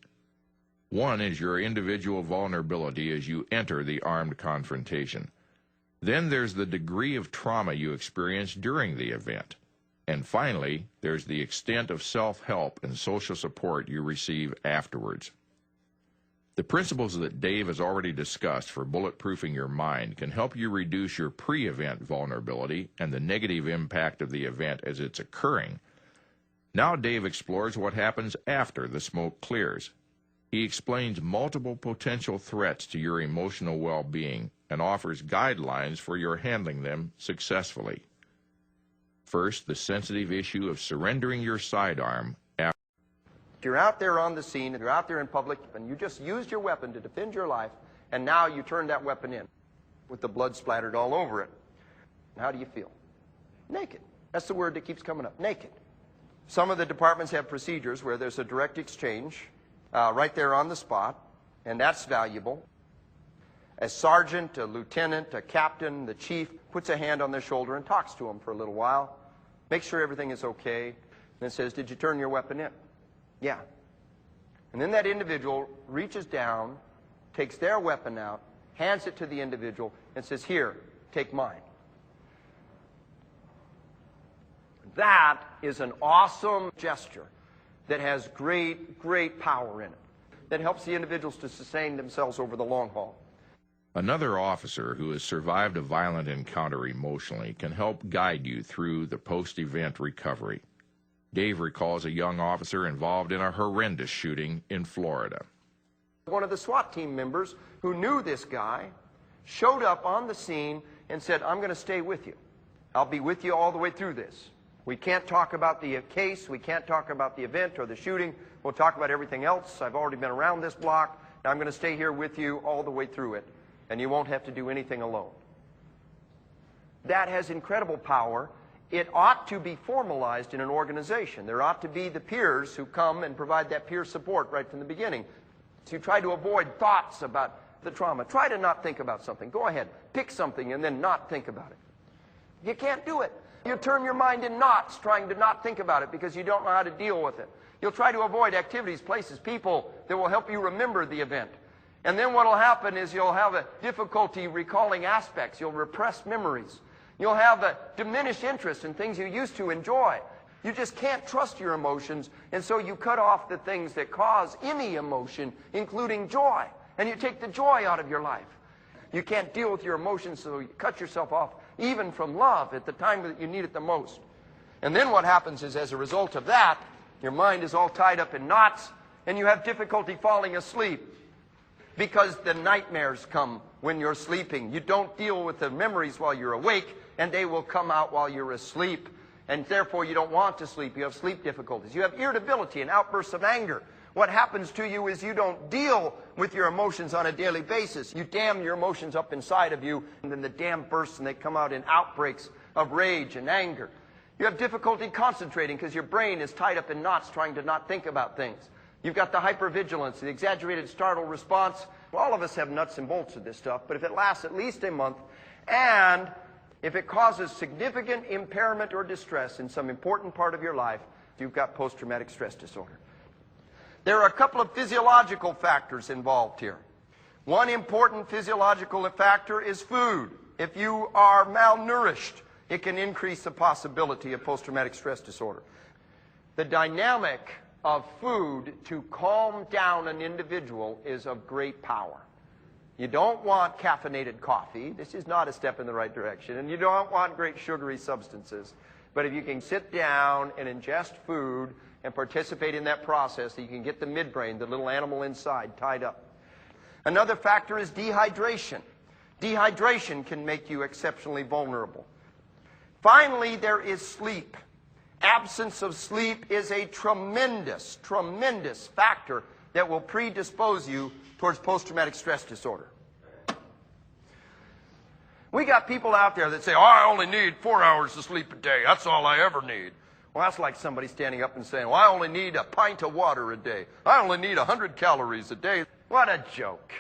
One is your individual vulnerability as you enter the armed confrontation. Then there's the degree of trauma you experience during the event. And finally, there's the extent of self-help and social support you receive afterwards. The principles that Dave has already discussed for bulletproofing your mind can help you reduce your pre-event vulnerability and the negative impact of the event as it's occurring. Now Dave explores what happens after the smoke clears. He explains multiple potential threats to your emotional well-being and offers guidelines for your handling them successfully. First, the sensitive issue of surrendering your sidearm. You're out there on the scene, and you're out there in public, and you just used your weapon to defend your life, and now you turn that weapon in with the blood splattered all over it. How do you feel? Naked. That's the word that keeps coming up, naked. Some of the departments have procedures where there's a direct exchange right there on the spot, and that's valuable. A sergeant, a lieutenant, a captain, the chief puts a hand on their shoulder and talks to them for a little while, makes sure everything is okay, and then says, did you turn your weapon in? Yeah. And then that individual reaches down takes their weapon out, hands it to the individual, and says, "Here, take mine." That is an awesome gesture that has great, great power in it, that helps the individuals to sustain themselves over the long haul. Another officer who has survived a violent encounter emotionally can help guide you through the post-event recovery. Dave recalls a young officer involved in a horrendous shooting in Florida. One of the SWAT team members who knew this guy showed up on the scene and said, "I'm going to stay with you. I'll be with you all the way through this. We can't talk about the case. We can't talk about the event or the shooting. We'll talk about everything else. I've already been around this block. I'm going to stay here with you all the way through it. And you won't have to do anything alone." That has incredible power. It ought to be formalized in an organization. There ought to be the peers who come and provide that peer support right from the beginning. So you try to avoid thoughts about the trauma. Try to not think about something. Go ahead. Pick something and then not think about it. You can't do it. You turn your mind in knots trying to not think about it because you don't know how to deal with it. You'll try to avoid activities, places, people that will help you remember the event. And then what will happen is you'll have a difficulty recalling aspects. You'll repress memories. You'll have a diminished interest in things you used to enjoy. You just can't trust your emotions, and so you cut off the things that cause any emotion, including joy. And you take the joy out of your life. You can't deal with your emotions, so you cut yourself off even from love at the time that you need it the most. And then what happens is, as a result of that, your mind is all tied up in knots, and you have difficulty falling asleep. Because the nightmares come when you're sleeping. You don't deal with the memories while you're awake, and they will come out while you're asleep. And therefore, you don't want to sleep. You have sleep difficulties. You have irritability and outbursts of anger. What happens to you is you don't deal with your emotions on a daily basis. You dam your emotions up inside of you, and then the dam bursts, and they come out in outbreaks of rage and anger. You have difficulty concentrating because your brain is tied up in knots trying to not think about things. You've got the hypervigilance, the exaggerated startle response. All of us have nuts and bolts of this stuff, but if it lasts at least a month, and if it causes significant impairment or distress in some important part of your life, you've got post-traumatic stress disorder. There are a couple of physiological factors involved here. One important physiological factor is food. If you are malnourished, it can increase the possibility of post-traumatic stress disorder. The dynamic of food to calm down an individual is of great power. You don't want caffeinated coffee. This is not a step in the right direction. And you don't want great sugary substances. But if you can sit down and ingest food and participate in that process, you can get the midbrain, the little animal inside, tied up. Another factor is dehydration. Dehydration can make you exceptionally vulnerable. Finally, there is sleep. Absence of sleep is a tremendous, tremendous factor that will predispose you towards post-traumatic stress disorder. We got people out there that say, "Oh, I only need 4 hours of sleep a day. That's all I ever need." Well, that's like somebody standing up and saying, "Well, I only need a pint of water a day. I only need 100 calories a day." What a joke.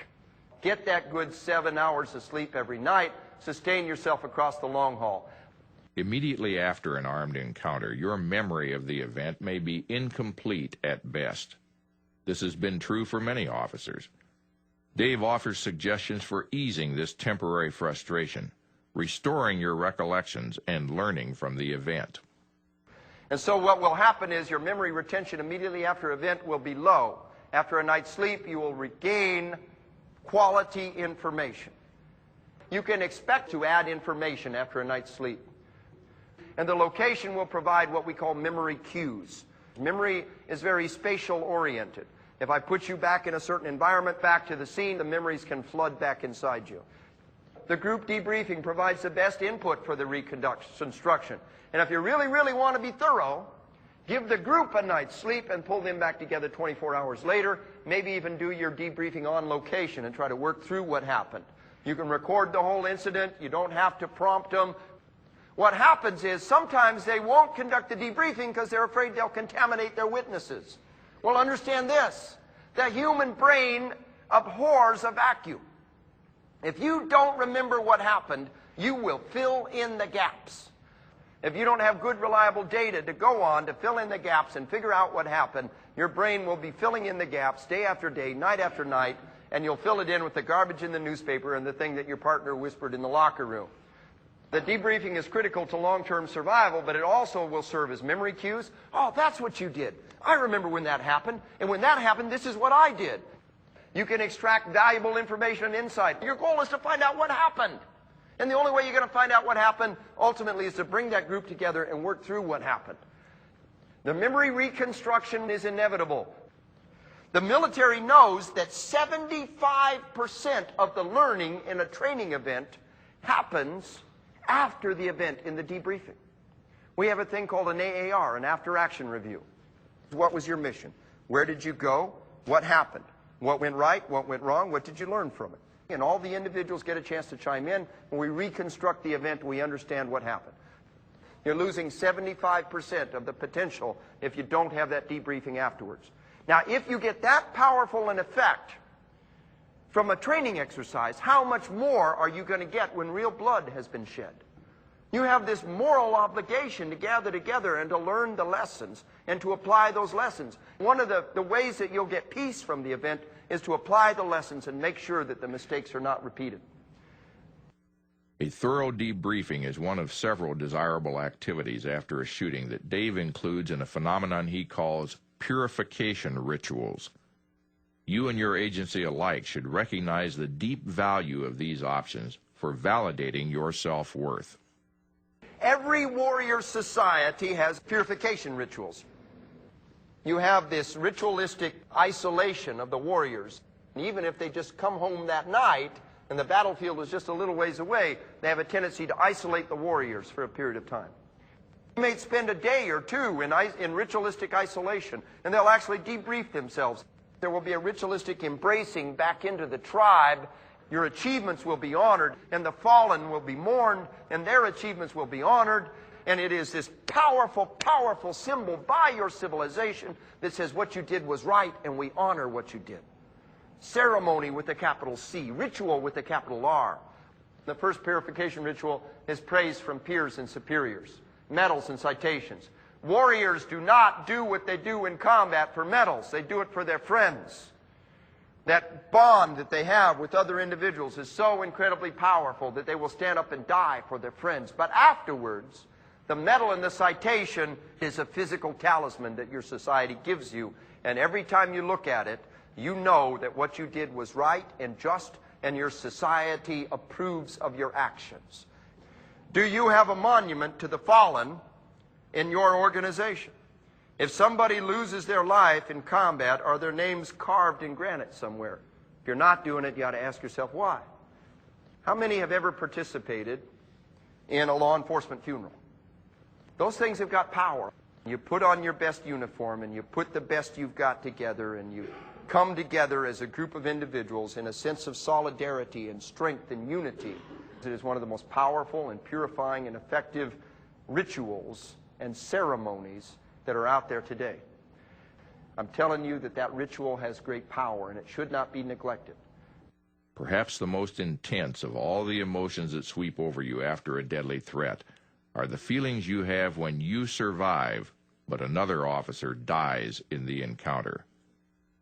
Get that good 7 hours of sleep every night. Sustain yourself across the long haul. Immediately after an armed encounter, your memory of the event may be incomplete at best. This has been true for many officers. Dave offers suggestions for easing this temporary frustration, restoring your recollections, and learning from the event. And so what will happen is your memory retention immediately after an event will be low. After a night's sleep, you will regain quality information. You can expect to add information after a night's sleep. And the location will provide what we call memory cues. Memory is very spatial oriented. If I put you back in a certain environment, back to the scene, the memories can flood back inside you. The group debriefing provides the best input for the reconstruction. And if you really, really want to be thorough, give the group a night's sleep and pull them back together 24 hours later. Maybe even do your debriefing on location and try to work through what happened. You can record the whole incident. You don't have to prompt them. What happens is sometimes they won't conduct the debriefing because they're afraid they'll contaminate their witnesses. Well, understand this. The human brain abhors a vacuum. If you don't remember what happened, you will fill in the gaps. If you don't have good, reliable data to go on to fill in the gaps and figure out what happened, your brain will be filling in the gaps day after day, night after night, and you'll fill it in with the garbage in the newspaper and the thing that your partner whispered in the locker room. The debriefing is critical to long-term survival, but it also will serve as memory cues. Oh, that's what you did. I remember when that happened, and when that happened, this is what I did. You can extract valuable information and insight. Your goal is to find out what happened. And the only way you're going to find out what happened, ultimately, is to bring that group together and work through what happened. The memory reconstruction is inevitable. The military knows that 75% of the learning in a training event happens after the event in the debriefing. We have a thing called an AAR, an after-action review. What was your mission? Where did you go? What happened? What went right? What went wrong? What did you learn from it? And all the individuals get a chance to chime in. When we reconstruct the event, we understand what happened. You're losing 75% of the potential if you don't have that debriefing afterwards. Now, if you get that powerful an effect from a training exercise, how much more are you going to get when real blood has been shed? You have this moral obligation to gather together and to learn the lessons and to apply those lessons. One of the ways that you'll get peace from the event is to apply the lessons and make sure that the mistakes are not repeated. A thorough debriefing is one of several desirable activities after a shooting that Dave includes in a phenomenon he calls purification rituals. You and your agency alike should recognize the deep value of these options for validating your self-worth. Every warrior society has purification rituals. You have this ritualistic isolation of the warriors. And even if they just come home that night and the battlefield is just a little ways away, they have a tendency to isolate the warriors for a period of time. You may spend a day or two in ritualistic isolation, and they'll actually debrief themselves. There will be a ritualistic embracing back into the tribe. Your achievements will be honored, and the fallen will be mourned, and their achievements will be honored. And it is this powerful, powerful symbol by your civilization that says what you did was right, and we honor what you did. Ceremony with a capital C, ritual with a capital R. The first purification ritual is praise from peers and superiors, medals and citations. Warriors do not do what they do in combat for medals. They do it for their friends. That bond that they have with other individuals is so incredibly powerful that they will stand up and die for their friends. But afterwards, the medal and the citation is a physical talisman that your society gives you. And every time you look at it, you know that what you did was right and just, and your society approves of your actions. Do you have a monument to the fallen in your organization? If somebody loses their life in combat, are their names carved in granite somewhere? If you're not doing it, you ought to ask yourself why. How many have ever participated in a law enforcement funeral? Those things have got power. You put on your best uniform and you put the best you've got together and you come together as a group of individuals in a sense of solidarity and strength and unity. It is one of the most powerful and purifying and effective rituals and ceremonies that are out there today. I'm telling you that that ritual has great power and it should not be neglected. Perhaps the most intense of all the emotions that sweep over you after a deadly threat are the feelings you have when you survive, but another officer dies in the encounter.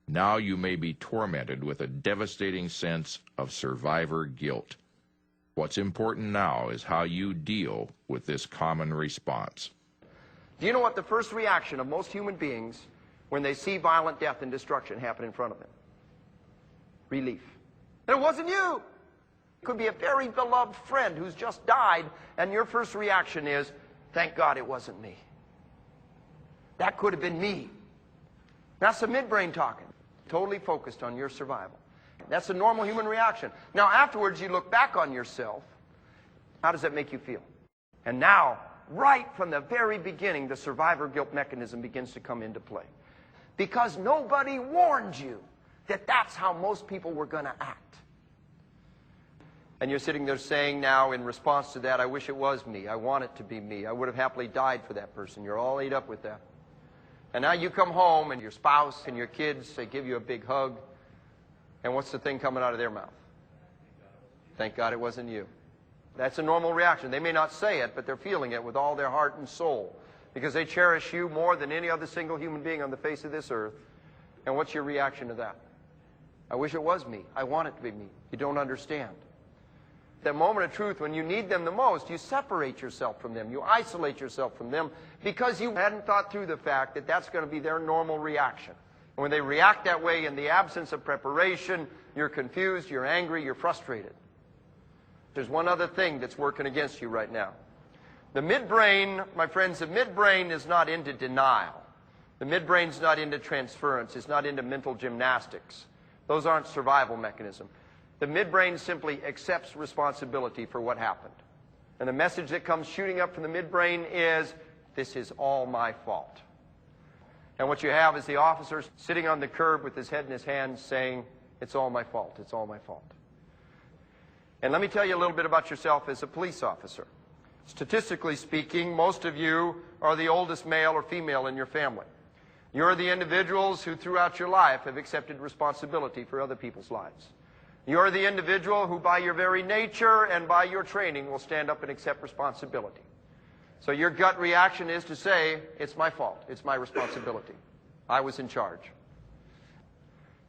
Now you may be tormented with a devastating sense of survivor guilt. What's important now is how you deal with this common response. Do you know what the first reaction of most human beings when they see violent death and destruction happen in front of them? Relief. And it wasn't you. It could be a very beloved friend who's just died, and your first reaction is, thank God it wasn't me. That could have been me. That's the midbrain talking. Totally focused on your survival. That's a normal human reaction. Now afterwards you look back on yourself. How does that make you feel? And now, right from the very beginning, the survivor guilt mechanism begins to come into play. Because nobody warned you that that's how most people were going to act. And you're sitting there saying now in response to that, I wish it was me. I want it to be me. I would have happily died for that person. You're all ate up with that. And now you come home and your spouse and your kids, they give you a big hug. And what's the thing coming out of their mouth? Thank God it wasn't you. That's a normal reaction. They may not say it, but they're feeling it with all their heart and soul. Because they cherish you more than any other single human being on the face of this earth. And what's your reaction to that? I wish it was me. I want it to be me. You don't understand. That moment of truth, when you need them the most, you separate yourself from them. You isolate yourself from them because you hadn't thought through the fact that that's going to be their normal reaction. And when they react that way in the absence of preparation, you're confused, you're angry, you're frustrated. There's one other thing that's working against you right now. The midbrain, my friends, the midbrain is not into denial. The midbrain's not into transference. It's not into mental gymnastics. Those aren't survival mechanisms. The midbrain simply accepts responsibility for what happened. And the message that comes shooting up from the midbrain is, this is all my fault. And what you have is the officer sitting on the curb with his head in his hands saying, it's all my fault, it's all my fault. And let me tell you a little bit about yourself as a police officer. Statistically speaking, most of you are the oldest male or female in your family. You're the individuals who throughout your life have accepted responsibility for other people's lives. You're the individual who by your very nature and by your training will stand up and accept responsibility. So your gut reaction is to say, it's my fault, it's my responsibility. I was in charge.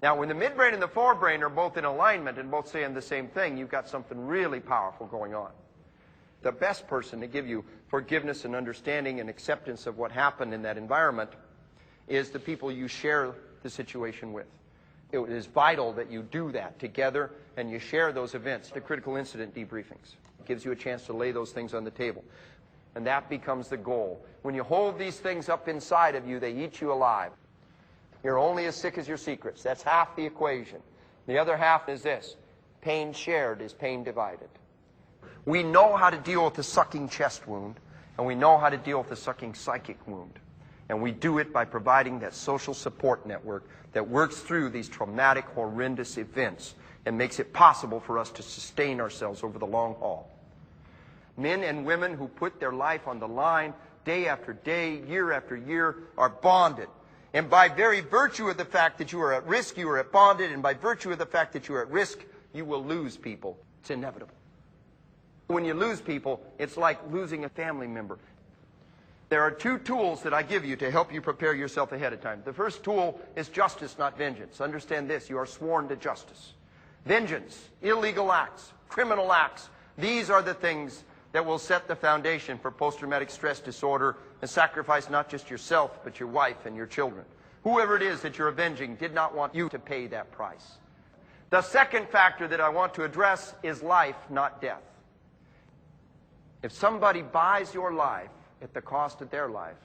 Now, when the midbrain and the forebrain are both in alignment and both saying the same thing, you've got something really powerful going on. The best person to give you forgiveness and understanding and acceptance of what happened in that environment is the people you share the situation with. It is vital that you do that together and you share those events, the critical incident debriefings. It gives you a chance to lay those things on the table. And that becomes the goal. When you hold these things up inside of you, they eat you alive. You're only as sick as your secrets. That's half the equation. The other half is this. Pain shared is pain divided. We know how to deal with the sucking chest wound, and we know how to deal with the sucking psychic wound. And we do it by providing that social support network that works through these traumatic, horrendous events and makes it possible for us to sustain ourselves over the long haul. Men and women who put their life on the line day after day, year after year, are bonded. And by very virtue of the fact that you are at risk, you are at bonded, and by virtue of the fact that you are at risk, you will lose people. It's inevitable. When you lose people, it's like losing a family member. There are two tools that I give you to help you prepare yourself ahead of time. The first tool is justice, not vengeance. Understand this, you are sworn to justice. Vengeance, illegal acts, criminal acts, these are the things that will set the foundation for post-traumatic stress disorder and sacrifice not just yourself, but your wife and your children. Whoever it is that you're avenging did not want you to pay that price. The second factor that I want to address is life, not death. If somebody buys your life at the cost of their life,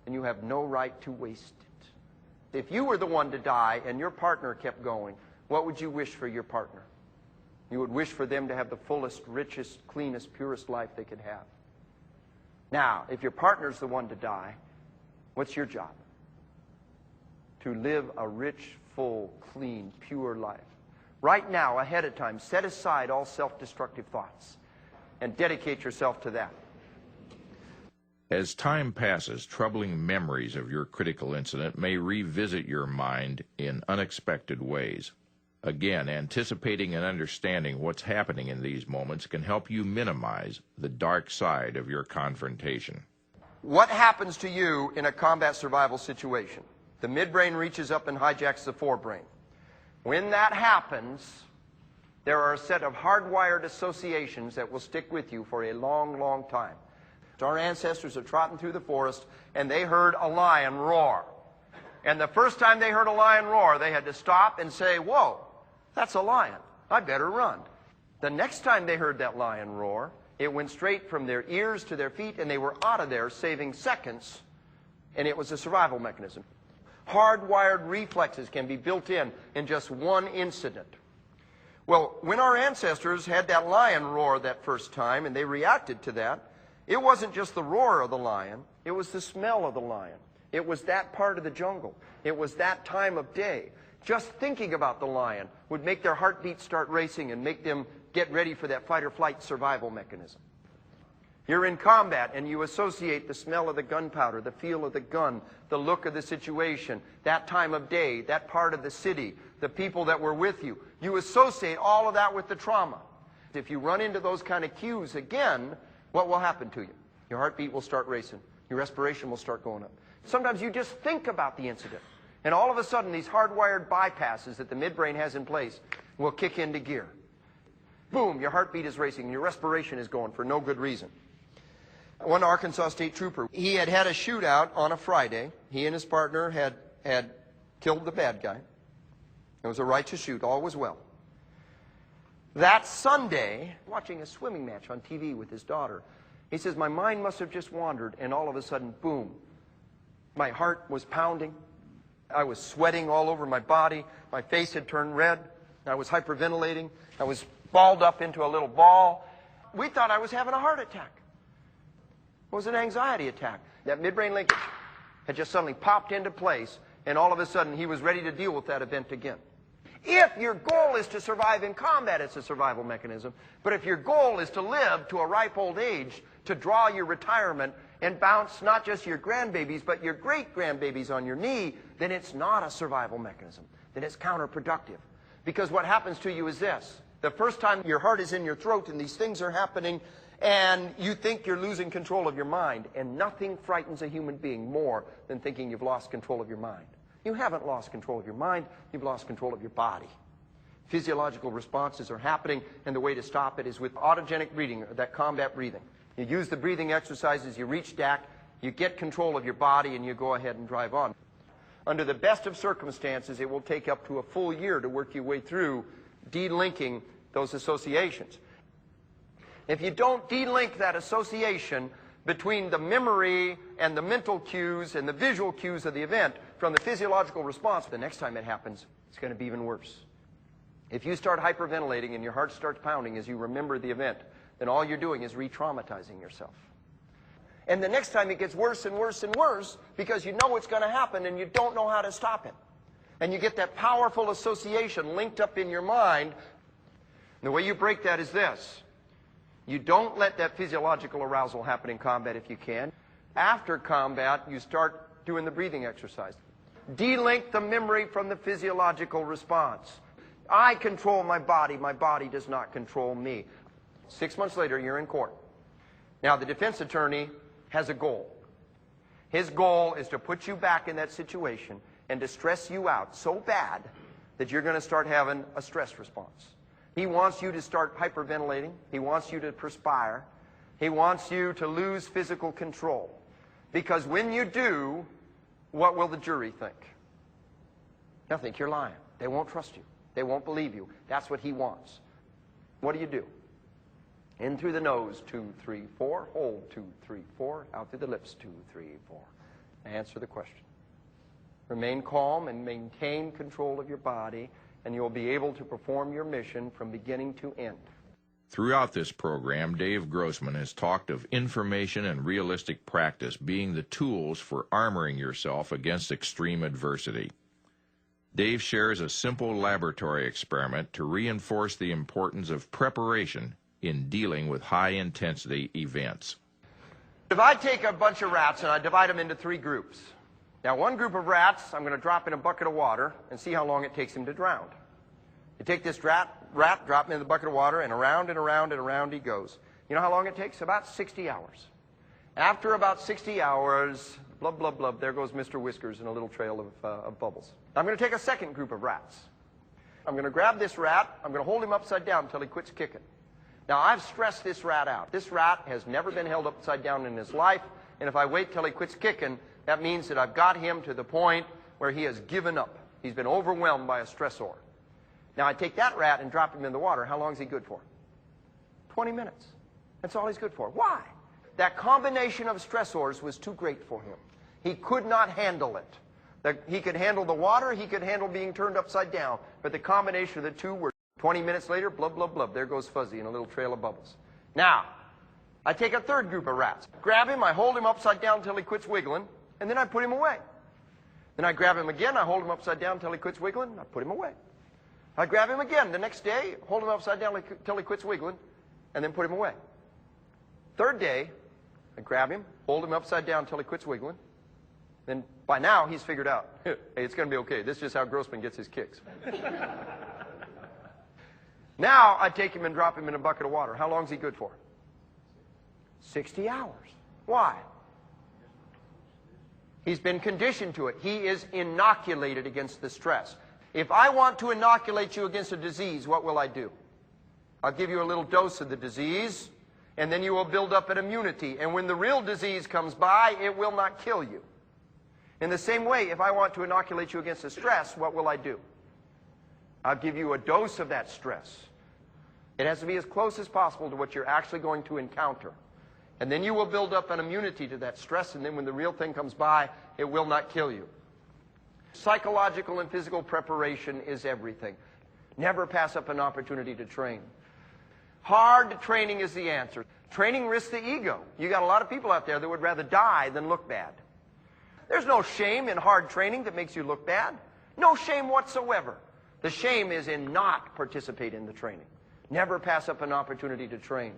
then you have no right to waste it. If you were the one to die and your partner kept going, what would you wish for your partner? You would wish for them to have the fullest, richest, cleanest, purest life they could have. Now, if your partner's the one to die, what's your job? To live a rich, full, clean, pure life. Right now, ahead of time, set aside all self-destructive thoughts and dedicate yourself to that. As time passes, troubling memories of your critical incident may revisit your mind in unexpected ways. Again, anticipating and understanding what's happening in these moments can help you minimize the dark side of your confrontation. What happens to you in a combat survival situation? The midbrain reaches up and hijacks the forebrain. When that happens, there are a set of hardwired associations that will stick with you for a long, long time. Our ancestors are trotting through the forest, and they heard a lion roar. And the first time they heard a lion roar, they had to stop and say, whoa, that's a lion. I better run. The next time they heard that lion roar, it went straight from their ears to their feet, and they were out of there saving seconds, and it was a survival mechanism. Hardwired reflexes can be built in just one incident. Well, when our ancestors had that lion roar that first time, and they reacted to that, it wasn't just the roar of the lion, it was the smell of the lion. It was that part of the jungle. It was that time of day. Just thinking about the lion would make their heartbeat start racing and make them get ready for that fight or flight survival mechanism. You're in combat and you associate the smell of the gunpowder, the feel of the gun, the look of the situation, that time of day, that part of the city, the people that were with you. You associate all of that with the trauma. If you run into those kind of cues again, what will happen to you? Your heartbeat will start racing. Your respiration will start going up. Sometimes you just think about the incident, And all of a sudden, these hardwired bypasses that the midbrain has in place will kick into gear. Boom, your heartbeat is racing, and your respiration is going for no good reason. One Arkansas State Trooper, he had had a shootout on a Friday. He and his partner had killed the bad guy. It was a right to shoot. All was well. That Sunday, watching a swimming match on TV with his daughter, he says, my mind must have just wandered, and all of a sudden, boom, my heart was pounding. I was sweating all over my body. My face had turned red. I was hyperventilating. I was balled up into a little ball. We thought I was having a heart attack. It was an anxiety attack. That midbrain linkage had just suddenly popped into place, and all of a sudden he was ready to deal with that event again. If your goal is to survive in combat, it's a survival mechanism. But if your goal is to live to a ripe old age, to draw your retirement and bounce not just your grandbabies, but your great-grandbabies on your knee, then it's not a survival mechanism. Then it's counterproductive. Because what happens to you is this. The first time your heart is in your throat and these things are happening, and you think you're losing control of your mind, and nothing frightens a human being more than thinking you've lost control of your mind. You haven't lost control of your mind, you've lost control of your body. Physiological responses are happening, and the way to stop it is with autogenic breathing, or that combat breathing. You use the breathing exercises, you reach DAC, you get control of your body, and you go ahead and drive on. Under the best of circumstances, it will take up to a full year to work your way through delinking those associations. If you don't delink that association between the memory and the mental cues and the visual cues of the event from the physiological response, the next time it happens, it's going to be even worse. If you start hyperventilating and your heart starts pounding as you remember the event, then all you're doing is re-traumatizing yourself. And the next time it gets worse and worse and worse because you know it's going to happen and you don't know how to stop it. And you get that powerful association linked up in your mind. And the way you break that is this. You don't let that physiological arousal happen in combat if you can. After combat, you start doing the breathing exercise. Delink the memory from the physiological response. I control my body does not control me. 6 months later, you're in court. Now, the defense attorney has a goal. His goal is to put you back in that situation and to stress you out so bad that you're going to start having a stress response. He wants you to start hyperventilating. He wants you to perspire. He wants you to lose physical control. Because when you do, what will the jury think? They'll think you're lying. They won't trust you. They won't believe you. That's what he wants. What do? In through the nose, 2, 3, 4. Hold, 2, 3, 4. Out through the lips, 2, 3, 4. Answer the question. Remain calm and maintain control of your body, and you'll be able to perform your mission from beginning to end. Throughout this program, Dave Grossman has talked of information and realistic practice being the tools for armoring yourself against extreme adversity. Dave shares a simple laboratory experiment to reinforce the importance of preparation in dealing with high-intensity events. If I take a bunch of rats and I divide them into 3 groups. Now, one group of rats, I'm going to drop in a bucket of water and see how long it takes him to drown. You take this rat, drop him in the bucket of water, and around and around and around he goes. You know how long it takes? About 60 hours. After about 60 hours, blub, blub, blub, there goes Mr. Whiskers in a little trail of bubbles. I'm going to take a second group of rats. I'm going to grab this rat. I'm going to hold him upside down until he quits kicking. Now, I've stressed this rat out. This rat has never been held upside down in his life, and if I wait till he quits kicking, that means that I've got him to the point where he has given up. He's been overwhelmed by a stressor. Now, I take that rat and drop him in the water. How long is he good for? 20 minutes. That's all he's good for. Why? That combination of stressors was too great for him. He could not handle it. He could handle the water, he could handle being turned upside down, but the combination of the two were 20 minutes later, blub, blub, blub, there goes Fuzzy in a little trail of bubbles. Now, I take a third group of rats. Grab him, I hold him upside down until he quits wiggling, and then I put him away. Then I grab him again, I hold him upside down until he quits wiggling, and I put him away. I grab him again the next day, hold him upside down until he quits wiggling, and then put him away. Third day, I grab him, hold him upside down until he quits wiggling. Then by now, he's figured out, hey, it's going to be okay. This is just how Grossman gets his kicks. Now, I take him and drop him in a bucket of water. How long is he good for? 60 hours. Why? He's been conditioned to it. He is inoculated against the stress. If I want to inoculate you against a disease, what will I do? I'll give you a little dose of the disease, and then you will build up an immunity. And when the real disease comes by, it will not kill you. In the same way, if I want to inoculate you against a stress, what will I do? I'll give you a dose of that stress. It has to be as close as possible to what you're actually going to encounter. And then you will build up an immunity to that stress, and then when the real thing comes by, it will not kill you. Psychological and physical preparation is everything. Never pass up an opportunity to train. Hard training is the answer. Training risks the ego. You got a lot of people out there that would rather die than look bad. There's no shame in hard training that makes you look bad. No shame whatsoever. The shame is in not participating in the training. Never pass up an opportunity to train.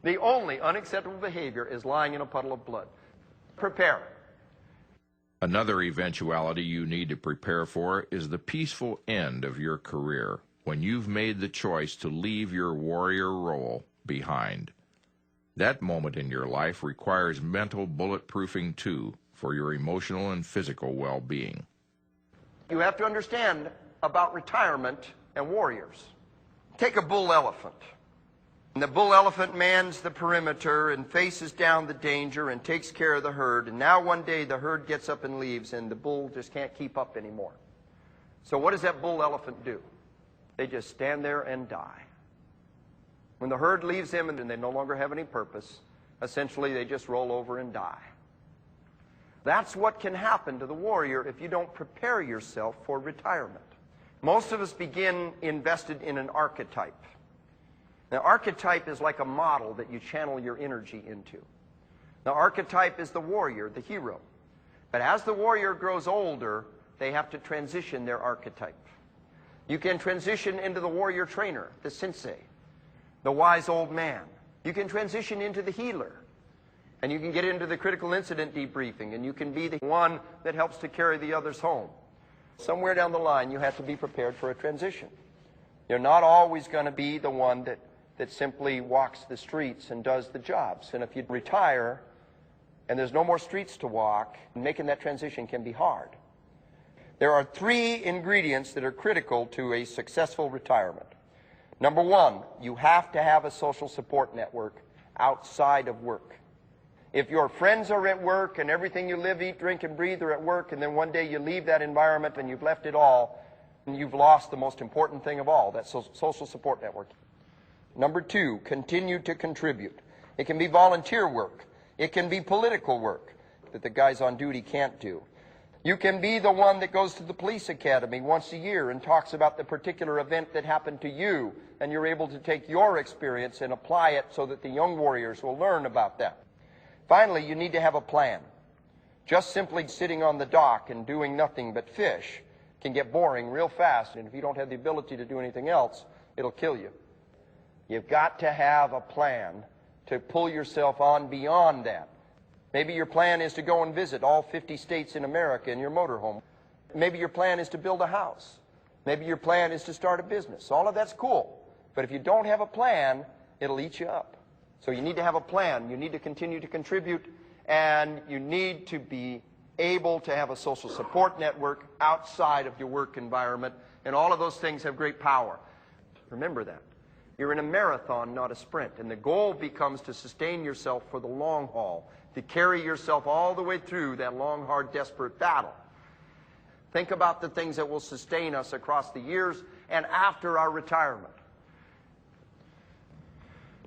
The only unacceptable behavior is lying in a puddle of blood. Prepare. Another eventuality you need to prepare for is the peaceful end of your career, when you've made the choice to leave your warrior role behind. That moment in your life requires mental bulletproofing too, for your emotional and physical well-being. You have to understand about retirement and warriors. Take a bull elephant. And the bull elephant mans the perimeter and faces down the danger and takes care of the herd. And now one day the herd gets up and leaves, and the bull just can't keep up anymore. So what does that bull elephant do? They just stand there and die. When the herd leaves them and they no longer have any purpose, essentially they just roll over and die. That's what can happen to the warrior if you don't prepare yourself for retirement. Most of us begin invested in an archetype. Now, archetype is like a model that you channel your energy into. Now, archetype is the warrior, the hero. But as the warrior grows older, they have to transition their archetype. You can transition into the warrior trainer, the sensei, the wise old man. You can transition into the healer. And you can get into the critical incident debriefing, and you can be the one that helps to carry the others home. Somewhere down the line, you have to be prepared for a transition. You're not always going to be the one that simply walks the streets and does the jobs. And if you retire and there's no more streets to walk, making that transition can be hard. There are 3 ingredients that are critical to a successful retirement. Number 1, you have to have a social support network outside of work. If your friends are at work and everything you live, eat, drink, and breathe are at work, and then one day you leave that environment and you've left it all, and you've lost the most important thing of all, that social support network. Number 2, continue to contribute. It can be volunteer work. It can be political work that the guys on duty can't do. You can be the one that goes to the police academy once a year and talks about the particular event that happened to you, and you're able to take your experience and apply it so that the young warriors will learn about that. Finally, you need to have a plan. Just simply sitting on the dock and doing nothing but fish can get boring real fast, and if you don't have the ability to do anything else, it'll kill you. You've got to have a plan to pull yourself on beyond that. Maybe your plan is to go and visit all 50 states in America in your motorhome. Maybe your plan is to build a house. Maybe your plan is to start a business. All of that's cool. But if you don't have a plan, it'll eat you up. So you need to have a plan. You need to continue to contribute, and you need to be able to have a social support network outside of your work environment, and all of those things have great power. Remember that. You're in a marathon, not a sprint, and the goal becomes to sustain yourself for the long haul, to carry yourself all the way through that long, hard, desperate battle. Think about the things that will sustain us across the years and after our retirement.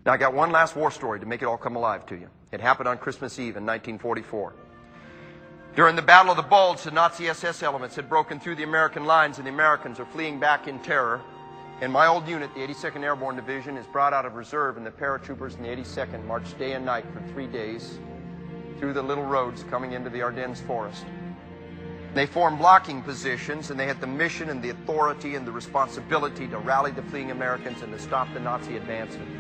Now, I got one last war story to make it all come alive to you. It happened on Christmas Eve in 1944. During the Battle of the Bulge, the Nazi SS elements had broken through the American lines, and the Americans are fleeing back in terror. And my old unit, the 82nd Airborne Division, is brought out of reserve, and the paratroopers in the 82nd marched day and night for 3 days through the little roads coming into the Ardennes forest. They formed blocking positions, and they had the mission and the authority and the responsibility to rally the fleeing Americans and to stop the Nazi advancement.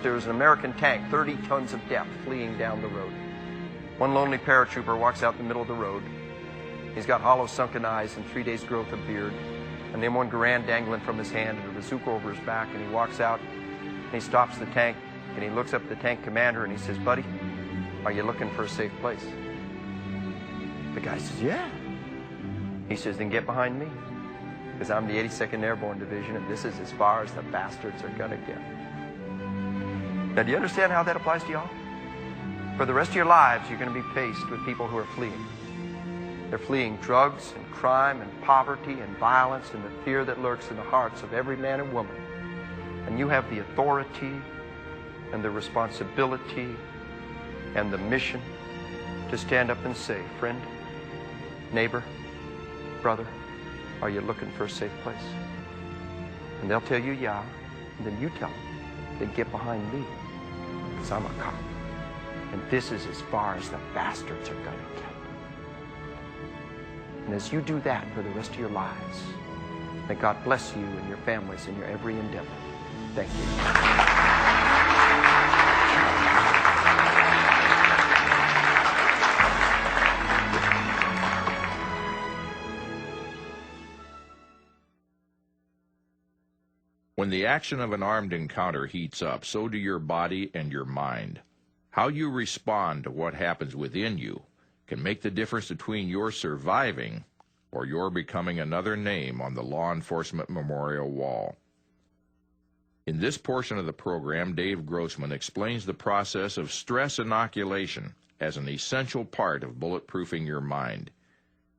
There was an American tank, 30 tons of depth, fleeing down the road. One lonely paratrooper walks out in the middle of the road. He's got hollow, sunken eyes and 3 days' growth of beard, an M1 Garand dangling from his hand and a bazooka over his back, and he walks out and he stops the tank and he looks up at the tank commander and he says, "Buddy, are you looking for a safe place?" The guy says, yeah. He says, then get behind me, because I'm the 82nd Airborne Division, and this is as far as the bastards are going to get. Now, do you understand how that applies to y'all? For the rest of your lives, you're going to be faced with people who are fleeing. They're fleeing drugs and crime and poverty and violence and the fear that lurks in the hearts of every man and woman. And you have the authority and the responsibility and the mission to stand up and say, friend, neighbor, brother, are you looking for a safe place? And they'll tell you, yeah. And then you tell them, then get behind me, because I'm a cop. And this is as far as the bastards are going to get. And as you do that for the rest of your lives, may God bless you and your families in your every endeavor. Thank you. When the action of an armed encounter heats up, so do your body and your mind. How you respond to what happens within you can make the difference between your surviving or your becoming another name on the law enforcement memorial wall. In this portion of the program, Dave Grossman explains the process of stress inoculation as an essential part of bulletproofing your mind.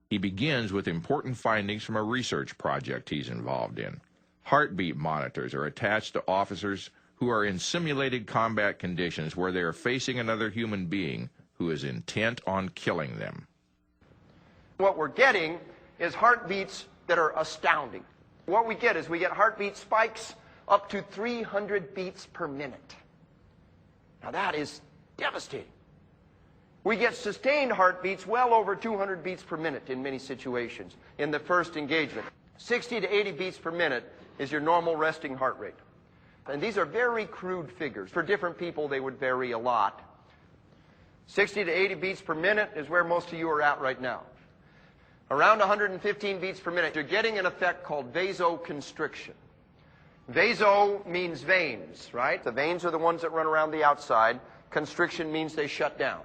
He begins with important findings from a research project he's involved in. Heartbeat monitors are attached to officers who are in simulated combat conditions where they are facing another human being who is intent on killing them. What we're getting is heartbeats that are astounding. What we get is we get heartbeat spikes up to 300 beats per minute. Now that is devastating. We get sustained heartbeats well over 200 beats per minute in many situations in the first engagement. 60 to 80 beats per minute is your normal resting heart rate. And these are very crude figures. For different people, they would vary a lot. 60 to 80 beats per minute is where most of you are at right now. Around 115 beats per minute, you're getting an effect called vasoconstriction. Vaso means veins, right? The veins are the ones that run around the outside. Constriction means they shut down.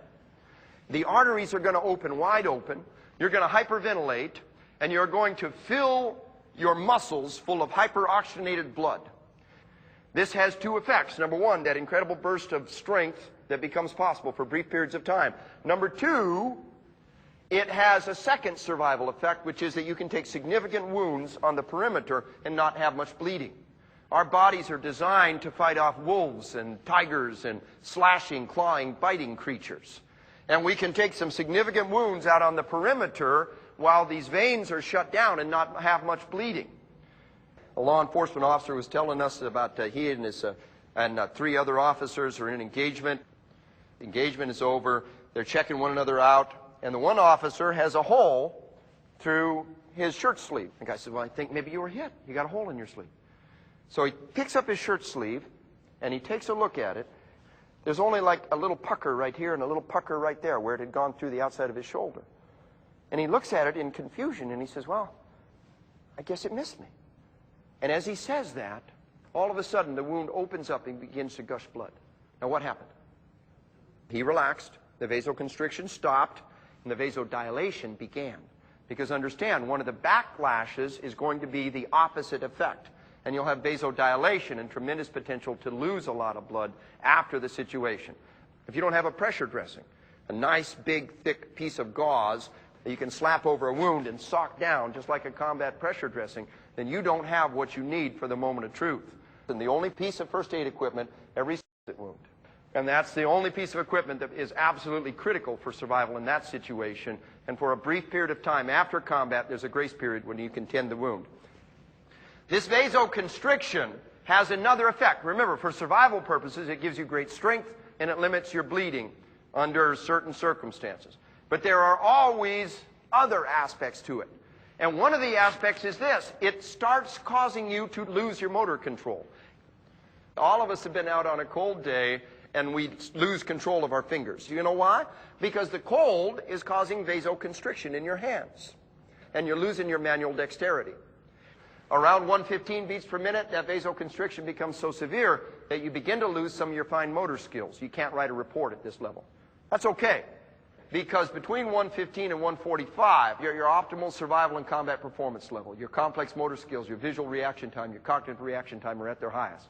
The arteries are going to open wide open. You're going to hyperventilate, and you're going to fill your muscles full of hyperoxygenated blood. This has two effects. Number one, that incredible burst of strength that becomes possible for brief periods of time. Number two, it has a second survival effect, which is that you can take significant wounds on the perimeter and not have much bleeding. Our bodies are designed to fight off wolves and tigers and slashing, clawing, biting creatures. And we can take some significant wounds out on the perimeter while these veins are shut down and not have much bleeding. A law enforcement officer was telling us about he and his three other officers are in engagement. The engagement is over. They're checking one another out. And the one officer has a hole through his shirt sleeve. The guy said, well, I think maybe you were hit. You got a hole in your sleeve. So he picks up his shirt sleeve and he takes a look at it. There's only like a little pucker right here and a little pucker right there where it had gone through the outside of his shoulder. And he looks at it in confusion and he says, well, I guess it missed me. And as he says that, all of a sudden the wound opens up and begins to gush blood. Now what happened? He relaxed, the vasoconstriction stopped, and the vasodilation began. Because understand, one of the backlashes is going to be the opposite effect. And you'll have vasodilation and tremendous potential to lose a lot of blood after the situation. If you don't have a pressure dressing, a nice big thick piece of gauze that you can slap over a wound and sock down just like a combat pressure dressing, then you don't have what you need for the moment of truth. And the only piece of first aid equipment, every wound. And that's the only piece of equipment that is absolutely critical for survival in that situation. And for a brief period of time after combat, there's a grace period when you can tend the wound. This vasoconstriction has another effect. Remember, for survival purposes, it gives you great strength and it limits your bleeding under certain circumstances. But there are always other aspects to it. And one of the aspects is this. It starts causing you to lose your motor control. All of us have been out on a cold day and we lose control of our fingers. Do you know why? Because the cold is causing vasoconstriction in your hands. And you're losing your manual dexterity. Around 115 beats per minute, that vasoconstriction becomes so severe that you begin to lose some of your fine motor skills. You can't write a report at this level. That's okay. Because between 115 and 145, your optimal survival and combat performance level, your complex motor skills, your visual reaction time, your cognitive reaction time are at their highest.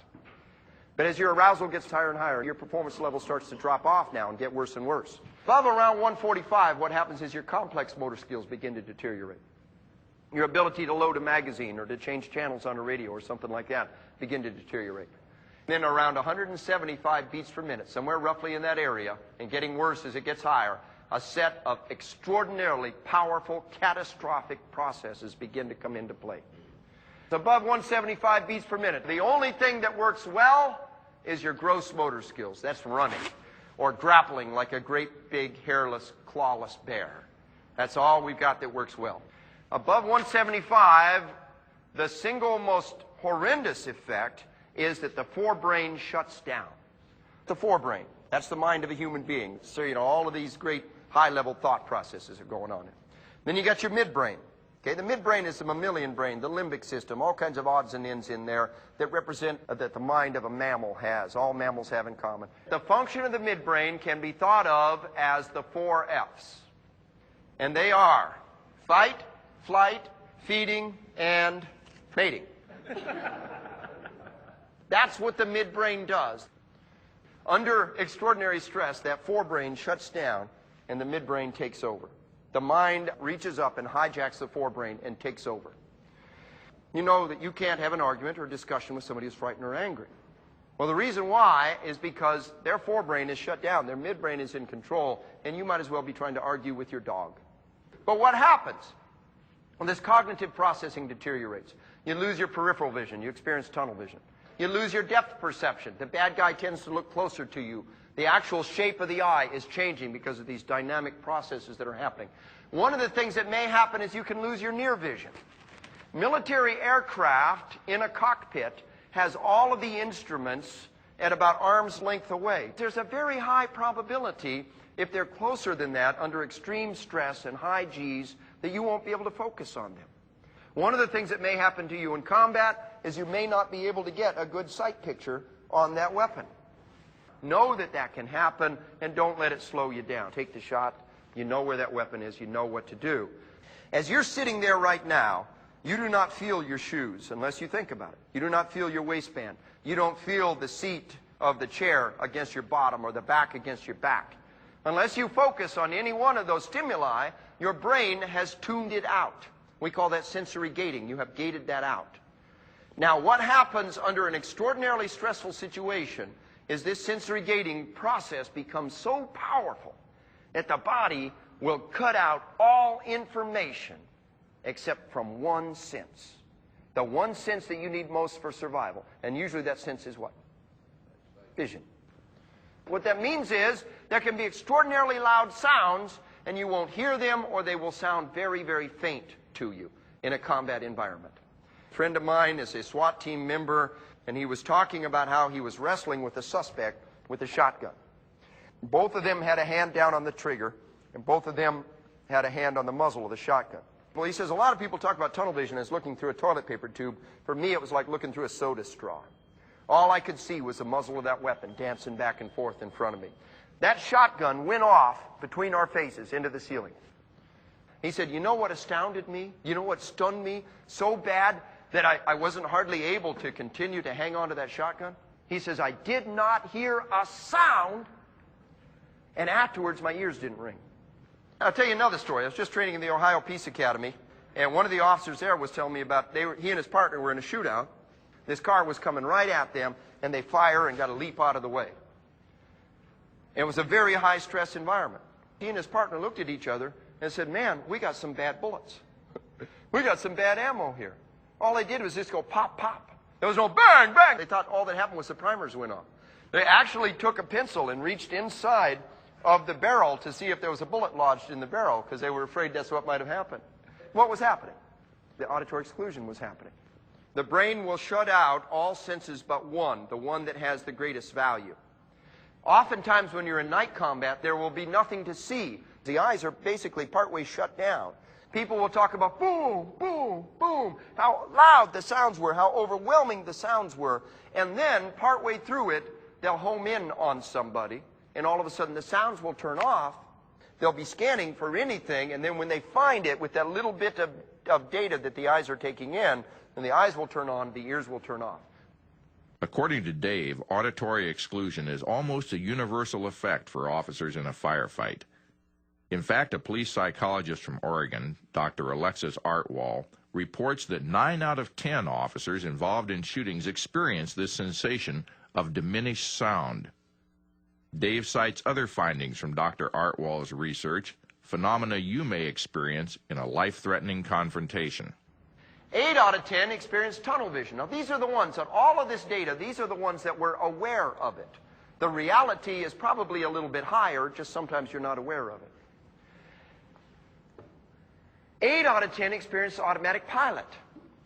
But as your arousal gets higher and higher, your performance level starts to drop off now and get worse and worse. Above around 145, what happens is your complex motor skills begin to deteriorate. Your ability to load a magazine or to change channels on a radio or something like that begin to deteriorate. Then around 175 beats per minute, somewhere roughly in that area, and getting worse as it gets higher, a set of extraordinarily powerful, catastrophic processes begin to come into play. Above 175 beats per minute, the only thing that works well is your gross motor skills. That's running or grappling like a great big hairless, clawless bear. That's all we've got that works well. Above 175, the single most horrendous effect is that the forebrain shuts down. The forebrain, that's the mind of a human being. So, all of these great high-level thought processes are going on. Then you got your midbrain. Okay, the midbrain is the mammalian brain, the limbic system, all kinds of odds and ends in there that represent that the mind of a mammal has, all mammals have in common. The function of the midbrain can be thought of as the 4 F's. And they are fight, flight, feeding, and mating. That's what the midbrain does. Under extraordinary stress, that forebrain shuts down and the midbrain takes over. The mind reaches up and hijacks the forebrain and takes over. You know that you can't have an argument or discussion with somebody who's frightened or angry. Well, the reason why is because their forebrain is shut down, their midbrain is in control, and you might as well be trying to argue with your dog. But what happens? Well, this cognitive processing deteriorates. You lose your peripheral vision, you experience tunnel vision. You lose your depth perception. The bad guy tends to look closer to you. The actual shape of the eye is changing because of these dynamic processes that are happening. One of the things that may happen is you can lose your near vision. Military aircraft in a cockpit has all of the instruments at about arm's length away. There's a very high probability, if they're closer than that, under extreme stress and high Gs, that you won't be able to focus on them. One of the things that may happen to you in combat is you may not be able to get a good sight picture on that weapon. Know that that can happen, and don't let it slow you down. Take the shot. You know where that weapon is. You know what to do. As you're sitting there right now, you do not feel your shoes unless you think about it. You do not feel your waistband. You don't feel the seat of the chair against your bottom or the back against your back. Unless you focus on any one of those stimuli, your brain has tuned it out. We call that sensory gating. You have gated that out. Now, what happens under an extraordinarily stressful situation is this sensory gating process becomes so powerful that the body will cut out all information except from one sense. The one sense that you need most for survival. And usually that sense is what? Vision. What that means is there can be extraordinarily loud sounds and you won't hear them, or they will sound very, very faint to you in a combat environment. A friend of mine is a SWAT team member, and he was talking about how he was wrestling with a suspect with a shotgun. Both of them had a hand down on the trigger, and both of them had a hand on the muzzle of the shotgun. Well, he says, a lot of people talk about tunnel vision as looking through a toilet paper tube. For me, it was like looking through a soda straw. All I could see was the muzzle of that weapon dancing back and forth in front of me. That shotgun went off between our faces into the ceiling. He said, you know what astounded me? You know what stunned me so bad that I wasn't hardly able to continue to hang on to that shotgun? He says, I did not hear a sound, and afterwards my ears didn't ring. I'll tell you another story. I was just training in the Ohio Peace Academy, and one of the officers there was telling me about, he and his partner were in a shootout. This car was coming right at them, and they fire and got to leap out of the way. It was a very high-stress environment. He and his partner looked at each other and said, man, we got some bad bullets. We got some bad ammo here. All they did was just go pop, pop. There was no bang, bang. They thought all that happened was the primers went off. They actually took a pencil and reached inside of the barrel to see if there was a bullet lodged in the barrel because they were afraid that's what might have happened. What was happening? The auditory exclusion was happening. The brain will shut out all senses but one, the one that has the greatest value. Oftentimes when you're in night combat, there will be nothing to see. The eyes are basically partway shut down. People will talk about boom, boom, boom, how loud the sounds were, how overwhelming the sounds were. And then partway through it, they'll home in on somebody, and all of a sudden the sounds will turn off, They'll be scanning for anything, and then when they find it with that little bit of data that the eyes are taking in, then the eyes will turn on, the ears will turn off. According to Dave, auditory exclusion is almost a universal effect for officers in a firefight. In fact, a police psychologist from Oregon, Dr. Alexis Artwall, reports that 9 out of 10 officers involved in shootings experience this sensation of diminished sound. Dave cites other findings from Dr. Artwall's research, phenomena you may experience in a life-threatening confrontation. 8 out of 10 experience tunnel vision. Now, these are the ones, on all of this data, these are the ones that were aware of it. The reality is probably a little bit higher, just sometimes you're not aware of it. 8 out of 10 experience automatic pilot.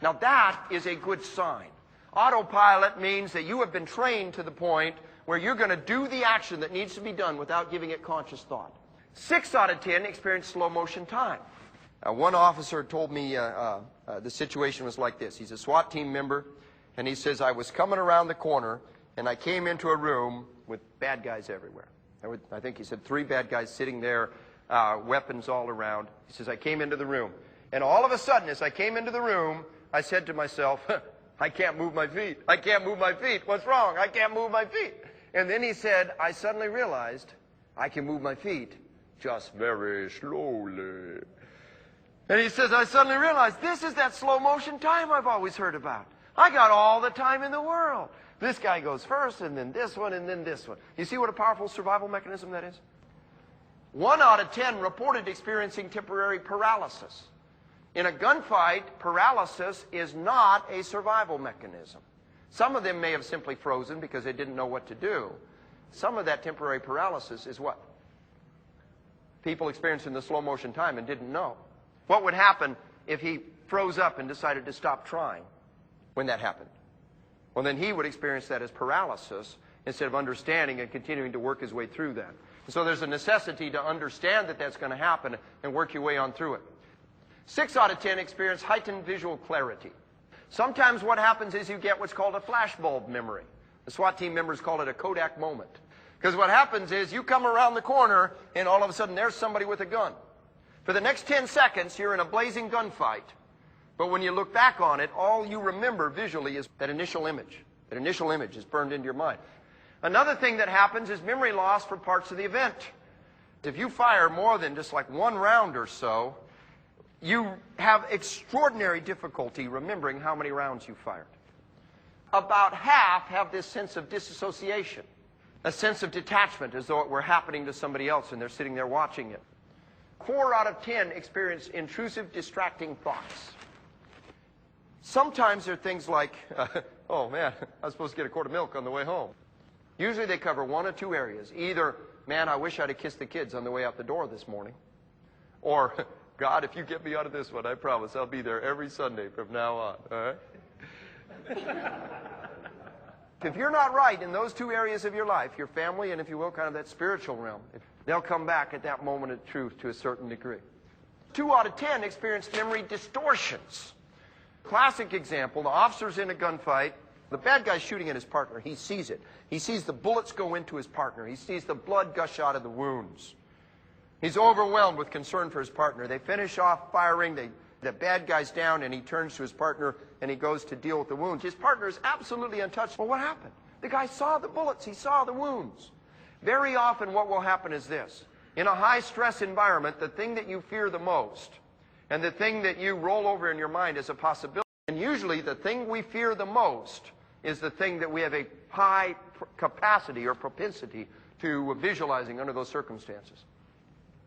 Now, that is a good sign. Autopilot means that you have been trained to the point where you're going to do the action that needs to be done without giving it conscious thought. 6 out of 10 experience slow motion time. One officer told me the situation was like this. He's a SWAT team member, and he says, I was coming around the corner, and I came into a room with bad guys everywhere. I think he said 3 bad guys sitting there, weapons all around. He says, I came into the room, and all of a sudden, as I came into the room, I said to myself, I can't move my feet. I can't move my feet. What's wrong? I can't move my feet. And then he said, I suddenly realized I can move my feet just very slowly. And he says, I suddenly realized this is that slow motion time I've always heard about. I got all the time in the world. This guy goes first, and then this one, and then this one. You see what a powerful survival mechanism that is? 1 out of 10 reported experiencing temporary paralysis. In a gunfight, paralysis is not a survival mechanism. Some of them may have simply frozen because they didn't know what to do. Some of that temporary paralysis is what? People experiencing the slow motion time and didn't know. What would happen if he froze up and decided to stop trying when that happened? Well, then he would experience that as paralysis instead of understanding and continuing to work his way through that. And so there's a necessity to understand that that's going to happen and work your way on through it. 6 out of 10 experience heightened visual clarity. Sometimes what happens is you get what's called a flashbulb memory. The SWAT team members call it a Kodak moment. Because what happens is you come around the corner and all of a sudden there's somebody with a gun. For the next 10 seconds you're in a blazing gunfight. But when you look back on it, all you remember visually is that initial image. That initial image is burned into your mind. Another thing that happens is memory loss for parts of the event. If you fire more than just like 1 round or so, you have extraordinary difficulty remembering how many rounds you fired. About half have this sense of disassociation, a sense of detachment as though it were happening to somebody else and they're sitting there watching it. 4 out of 10 experience intrusive, distracting thoughts. Sometimes they're things like, oh man, I was supposed to get a quart of milk on the way home. Usually they cover 1 or 2 areas. Either, man, I wish I'd have kissed the kids on the way out the door this morning. Or, God, if you get me out of this one, I promise I'll be there every Sunday from now on. All right? If you're not right in those 2 areas of your life, your family and, if you will, kind of that spiritual realm, they'll come back at that moment of truth to a certain degree. 2 out of 10 experience memory distortions. Classic example, the officer's in a gunfight. The bad guy's shooting at his partner. He sees it. He sees the bullets go into his partner. He sees the blood gush out of the wounds. He's overwhelmed with concern for his partner. They finish off firing. The bad guy's down, and he turns to his partner, and he goes to deal with the wounds. His partner is absolutely untouched. Well, what happened? The guy saw the bullets. He saw the wounds. Very often what will happen is this. In a high-stress environment, the thing that you fear the most and the thing that you roll over in your mind as a possibility, and usually the thing we fear the most is the thing that we have a high capacity or propensity to visualizing under those circumstances.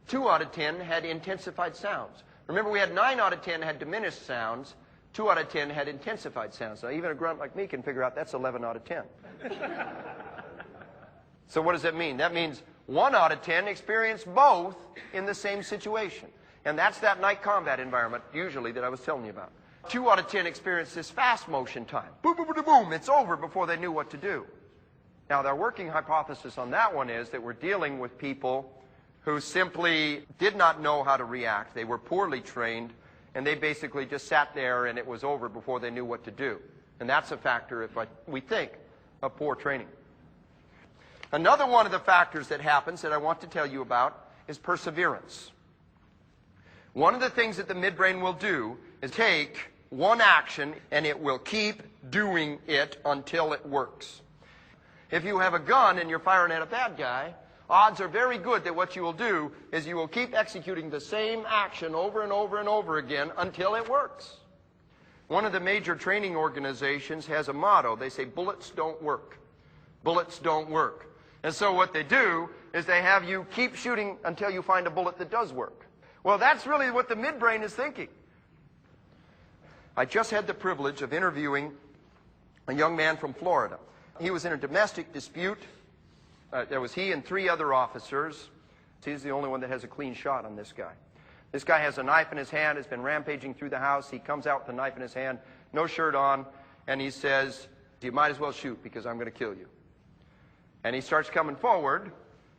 2 out of 10 had intensified sounds. Remember, we had 9 out of 10 had diminished sounds. 2 out of 10 had intensified sounds. Now, even a grunt like me can figure out that's 11 out of 10. So what does that mean? That means 1 out of 10 experienced both in the same situation. And that's that night combat environment, usually, that I was telling you about. 2 out of 10 experienced this fast motion time. Boom, boom, boom, boom. It's over before they knew what to do. Now, their working hypothesis on that one is that we're dealing with people who simply did not know how to react. They were poorly trained, and they basically just sat there, and it was over before they knew what to do. And that's a factor, if we think, of poor training. Another one of the factors that happens that I want to tell you about is perseverance. One of the things that the midbrain will do is take one action and it will keep doing it until it works. If you have a gun and you're firing at a bad guy, odds are very good that what you will do is you will keep executing the same action over and over and over again until it works. One of the major training organizations has a motto. They say, bullets don't work. Bullets don't work. And so what they do is they have you keep shooting until you find a bullet that does work. Well, that's really what the midbrain is thinking. I just had the privilege of interviewing a young man from Florida. He was in a domestic dispute. There was he and 3 other officers. He's the only one that has a clean shot on this guy. This guy has a knife in his hand, has been rampaging through the house. He comes out with the knife in his hand, no shirt on, and he says, you might as well shoot because I'm going to kill you. And he starts coming forward,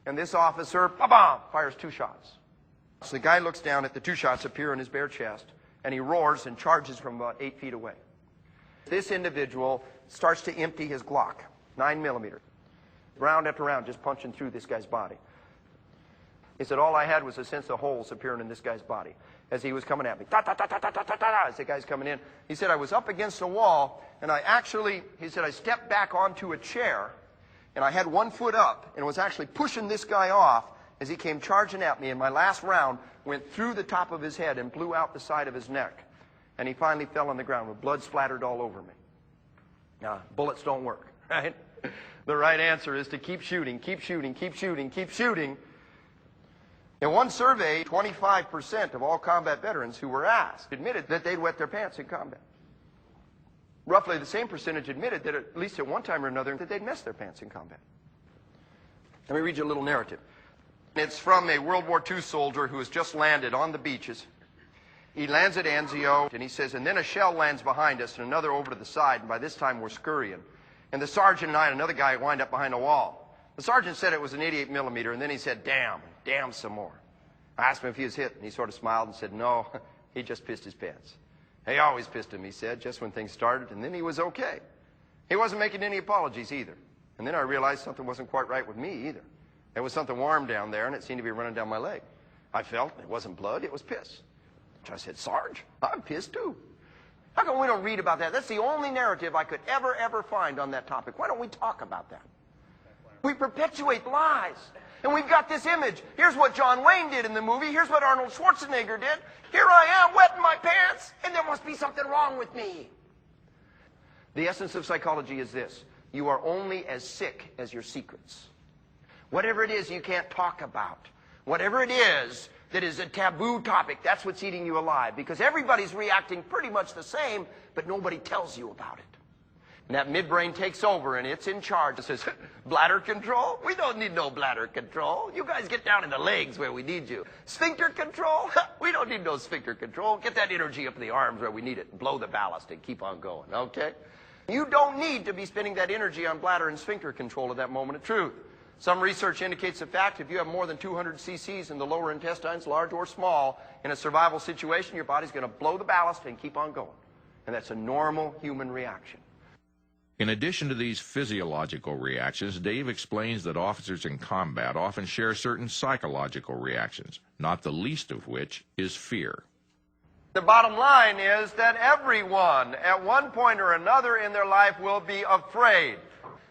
and this officer, ba-bam, fires 2 shots. So the guy looks down at the 2 shots appear in his bare chest, and he roars and charges from about 8 feet away. This individual starts to empty his Glock, 9mm, round after round, just punching through this guy's body. He said, all I had was a sense of holes appearing in this guy's body as he was coming at me. As the guy's coming in. He said, I was up against a wall, and he said, I stepped back onto a chair, and I had 1 foot up, and was actually pushing this guy off as he came charging at me, and my last round went through the top of his head and blew out the side of his neck. And he finally fell on the ground with blood splattered all over me. Now, bullets don't work, right? The right answer is to keep shooting, keep shooting, keep shooting, keep shooting. In one survey, 25% of all combat veterans who were asked admitted that they'd wet their pants in combat. Roughly the same percentage admitted that at least at one time or another that they'd messed their pants in combat. Let me read you a little narrative. It's from a World War II soldier who has just landed on the beaches. He lands at Anzio, and he says, and then a shell lands behind us and another over to the side, and by this time we're scurrying. And the sergeant and I and another guy wind up behind a wall. The sergeant said it was an 88mm, and then he said, damn, damn some more. I asked him if he was hit, and he sort of smiled and said, no, he just pissed his pants. He always pissed him, he said, just when things started, and then he was okay. He wasn't making any apologies either. And then I realized something wasn't quite right with me either. There was something warm down there, and it seemed to be running down my leg. I felt it wasn't blood, it was piss. I said, Sarge, I'm pissed too. How come we don't read about that? That's the only narrative I could ever find on that topic. Why don't we talk about that? We perpetuate lies. And we've got this image. Here's what John Wayne did in the movie. Here's what Arnold Schwarzenegger did. Here I am, wetting my pants, and there must be something wrong with me. The essence of psychology is this. You are only as sick as your secrets. Whatever it is you can't talk about, whatever it is that is a taboo topic, that's what's eating you alive. Because everybody's reacting pretty much the same, but nobody tells you about it. And that midbrain takes over, and it's in charge. It says, bladder control? We don't need no bladder control. You guys get down in the legs where we need you. Sphincter control? We don't need no sphincter control. Get that energy up in the arms where we need it, and blow the ballast and keep on going, okay? You don't need to be spending that energy on bladder and sphincter control at that moment of truth. Some research indicates the fact if you have more than 200 cc's in the lower intestines, large or small, in a survival situation, your body's going to blow the ballast and keep on going. And that's a normal human reaction. In addition to these physiological reactions, Dave explains that officers in combat often share certain psychological reactions, not the least of which is fear. The bottom line is that everyone, at one point or another in their life, will be afraid.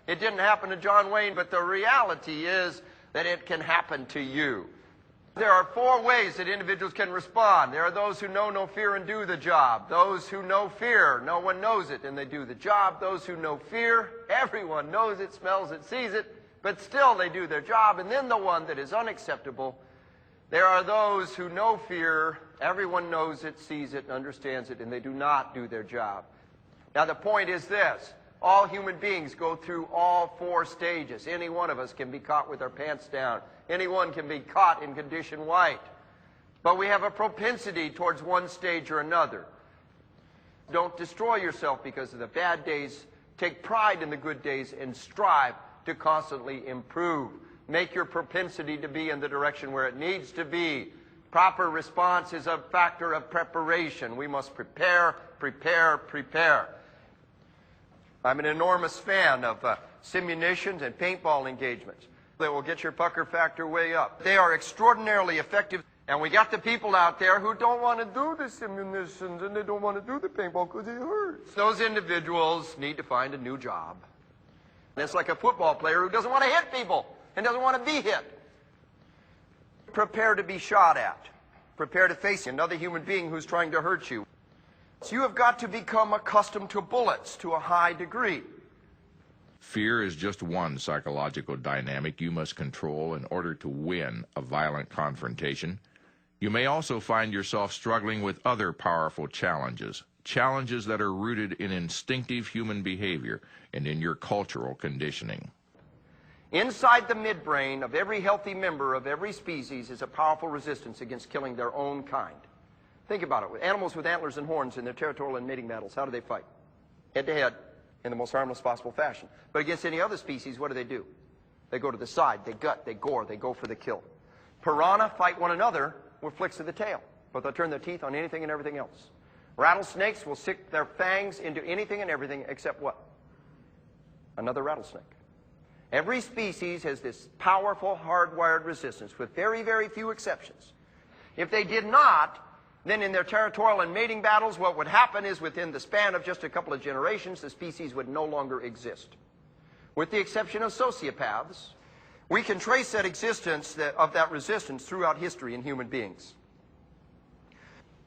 It didn't happen to John Wayne, but the reality is that it can happen to you. There are 4 ways that individuals can respond. There are those who know no fear and do the job. Those who know fear, no one knows it, and they do the job. Those who know fear, everyone knows it, smells it, sees it, but still they do their job. And then the one that is unacceptable, there are those who know fear, everyone knows it, sees it, understands it, and they do not do their job. Now the point is this. All human beings go through all 4 stages. Any one of us can be caught with our pants down. Anyone can be caught in condition white. But we have a propensity towards one stage or another. Don't destroy yourself because of the bad days. Take pride in the good days and strive to constantly improve. Make your propensity to be in the direction where it needs to be. Proper response is a factor of preparation. We must prepare, prepare, prepare. I'm an enormous fan of simunitions and paintball engagements. They will get your pucker factor way up. They are extraordinarily effective. And we got the people out there who don't want to do the simulations and they don't want to do the paintball because it hurts. Those individuals need to find a new job. And it's like a football player who doesn't want to hit people and doesn't want to be hit. Prepare to be shot at. Prepare to face another human being who's trying to hurt you. So you have got to become accustomed to bullets to a high degree. Fear is just one psychological dynamic you must control in order to win a violent confrontation. You may also find yourself struggling with other powerful challenges that are rooted in instinctive human behavior and in your cultural conditioning. Inside the midbrain of every healthy member of every species is a powerful resistance against killing their own kind. Think about it. With animals with antlers and horns in their territorial and mating battles, how do they fight? Head to head in the most harmless possible fashion. But against any other species, what do? They go to the side, they gut, they gore, they go for the kill. Piranha fight one another with flicks of the tail, but they'll turn their teeth on anything and everything else. Rattlesnakes will stick their fangs into anything and everything except what? Another rattlesnake. Every species has this powerful, hardwired resistance with very, very few exceptions. If they did not, then in their territorial and mating battles, what would happen is within the span of just a couple of generations, the species would no longer exist. With the exception of sociopaths, we can trace that existence of that resistance throughout history in human beings.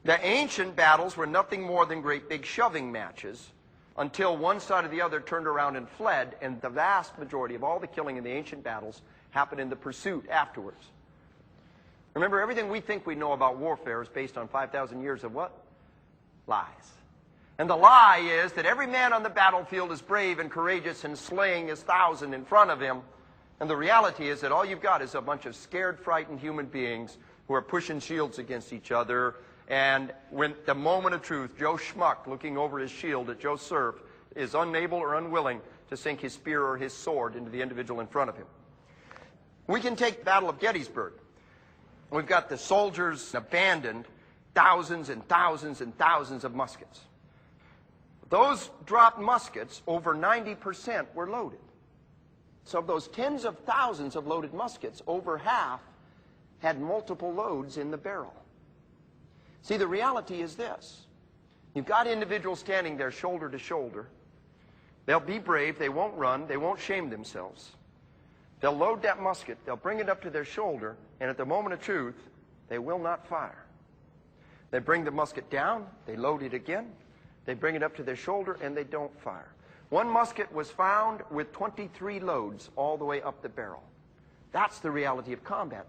The ancient battles were nothing more than great big shoving matches until one side or the other turned around and fled, and the vast majority of all the killing in the ancient battles happened in the pursuit afterwards. Remember, everything we think we know about warfare is based on 5,000 years of what? Lies. And the lie is that every man on the battlefield is brave and courageous and slaying his thousand in front of him. And the reality is that all you've got is a bunch of scared, frightened human beings who are pushing shields against each other. And when the moment of truth, Joe Schmuck, looking over his shield at Joe Surf, is unable or unwilling to sink his spear or his sword into the individual in front of him. We can take the Battle of Gettysburg. We've got the soldiers abandoned thousands and thousands and thousands of muskets. Those dropped muskets, over 90% were loaded. So of those tens of thousands of loaded muskets, over half had multiple loads in the barrel. See, the reality is this. You've got individuals standing there shoulder to shoulder. They'll be brave, they won't run, they won't shame themselves. They'll load that musket, they'll bring it up to their shoulder, and at the moment of truth, they will not fire. They bring the musket down, they load it again, they bring it up to their shoulder, and they don't fire. One musket was found with 23 loads all the way up the barrel. That's the reality of combat.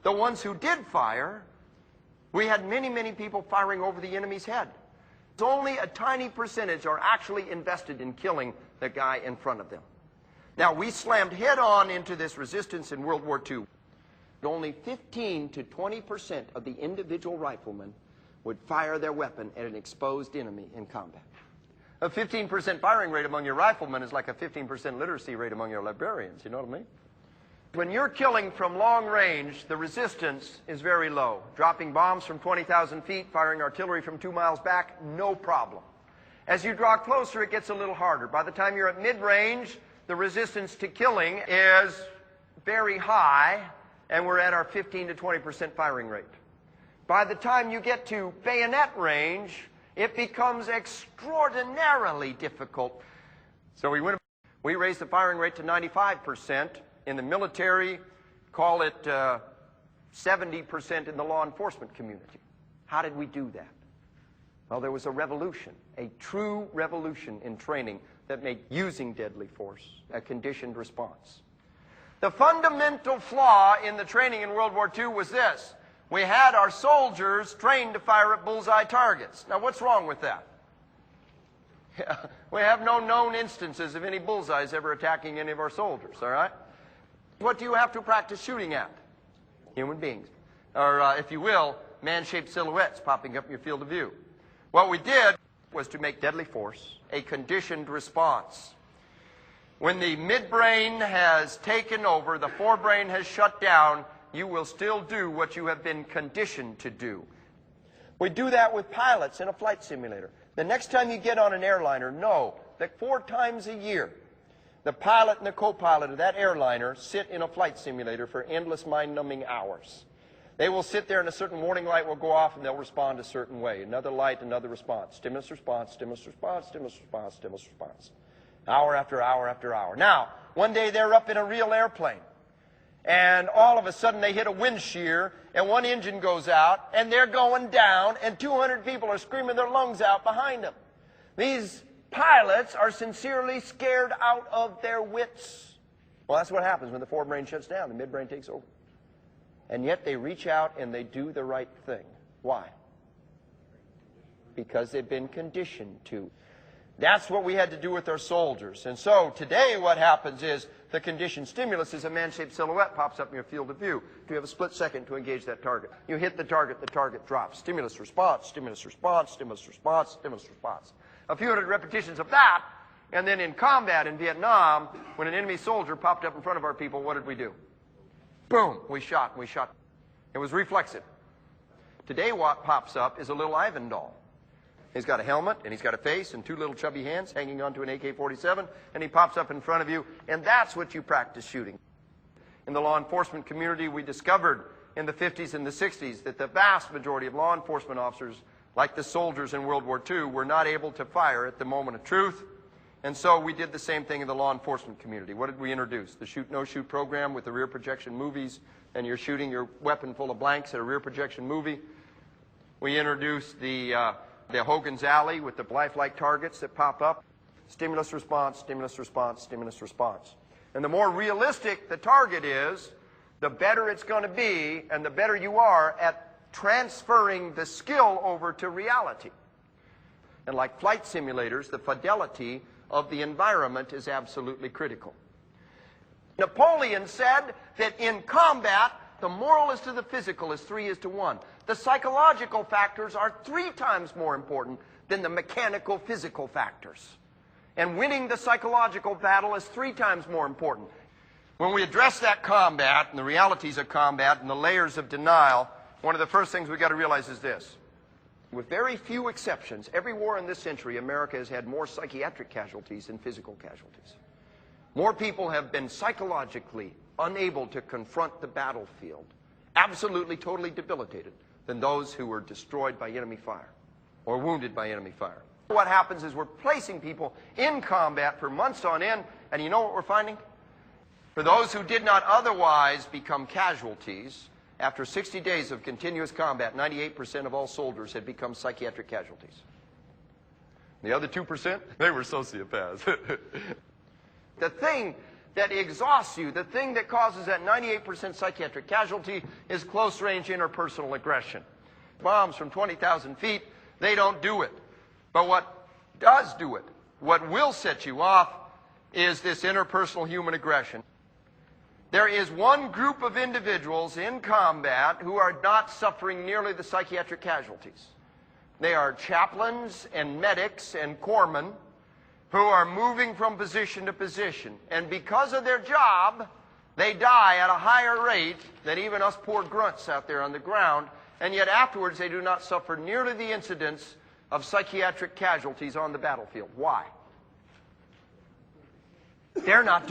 The ones who did fire, we had many, many people firing over the enemy's head. Only a tiny percentage are actually invested in killing the guy in front of them. Now, we slammed head-on into this resistance in World War II. Only 15 to 20% of the individual riflemen would fire their weapon at an exposed enemy in combat. A 15% firing rate among your riflemen is like a 15% literacy rate among your librarians, you know what I mean? When you're killing from long range, the resistance is very low. Dropping bombs from 20,000 feet, firing artillery from 2 miles back, no problem. As you draw closer, it gets a little harder. By the time you're at mid-range, the resistance to killing is very high, and we're at our 15 to 20% firing rate. By the time you get to bayonet range, it becomes extraordinarily difficult. So we raised the firing rate to 95%. In the military, call it 70% in the law enforcement community. How did we do that? Well, there was a revolution, a true revolution in training that made using deadly force a conditioned response. The fundamental flaw in the training in World War II was this. We had our soldiers trained to fire at bullseye targets. Now, what's wrong with that? We have no known instances of any bullseyes ever attacking any of our soldiers, all right? What do you have to practice shooting at? Human beings. Or, if you will, man-shaped silhouettes popping up in your field of view. What we did was to make deadly force a conditioned response. When the midbrain has taken over, the forebrain has shut down, you will still do what you have been conditioned to do. We do that with pilots in a flight simulator. The next time you get on an airliner, know that 4 times a year, The pilot and the co-pilot of that airliner sit in a flight simulator for endless mind-numbing hours. They will sit there and a certain warning light will go off and they'll respond a certain way. Another light, another response. Stimulus response, stimulus response, stimulus response, stimulus response. Hour after hour after hour. Now, one day they're up in a real airplane. And all of a sudden they hit a wind shear and one engine goes out and they're going down and 200 people are screaming their lungs out behind them. These pilots are sincerely scared out of their wits. Well, that's what happens when the forebrain shuts down. The midbrain takes over. And yet they reach out and they do the right thing. Why? Because they've been conditioned to. That's what we had to do with our soldiers. And so today what happens is the conditioned stimulus is a man-shaped silhouette pops up in your field of view. You have a split second to engage that target. You hit the target drops. Stimulus response, stimulus response, stimulus response, stimulus response. A few hundred repetitions of that, and then in combat in Vietnam, when an enemy soldier popped up in front of our people, what did we do? Boom! We shot, and we shot. It was reflexive. Today what pops up is a little Ivan doll. He's got a helmet, and he's got a face, and two little chubby hands hanging onto an AK-47, and he pops up in front of you, and that's what you practice shooting. In the law enforcement community, we discovered in the 50s and the 60s that the vast majority of law enforcement officers, like the soldiers in World War II, were not able to fire at the moment of truth. And so we did the same thing in the law enforcement community. What did we introduce? The shoot-no-shoot program with the rear projection movies, and you're shooting your weapon full of blanks at a rear projection movie. We introduced the Hogan's Alley with the lifelike targets that pop up. Stimulus response, stimulus response, stimulus response. And the more realistic the target is, the better it's going to be, and the better you are at transferring the skill over to reality. And like flight simulators, the fidelity of the environment is absolutely critical. Napoleon said that in combat, the moral is to the physical as 3 is to 1. The psychological factors are 3 times more important than the mechanical physical factors. And winning the psychological battle is 3 times more important. When we address that combat and the realities of combat and the layers of denial, one of the first things we've got to realize is this. With very few exceptions, every war in this century, America has had more psychiatric casualties than physical casualties. More people have been psychologically unable to confront the battlefield, absolutely, totally debilitated, than those who were destroyed by enemy fire or wounded by enemy fire. What happens is we're placing people in combat for months on end, and you know what we're finding? For those who did not otherwise become casualties, after 60 days of continuous combat, 98% of all soldiers had become psychiatric casualties. The other 2%, they were sociopaths. The thing that exhausts you, the thing that causes that 98% psychiatric casualty is close-range interpersonal aggression. Bombs from 20,000 feet, they don't do it. But what does do it, what will set you off, is this interpersonal human aggression. There is one group of individuals in combat who are not suffering nearly the psychiatric casualties. They are chaplains and medics and corpsmen who are moving from position to position. And because of their job, they die at a higher rate than even us poor grunts out there on the ground. And yet afterwards, they do not suffer nearly the incidence of psychiatric casualties on the battlefield. Why? They're not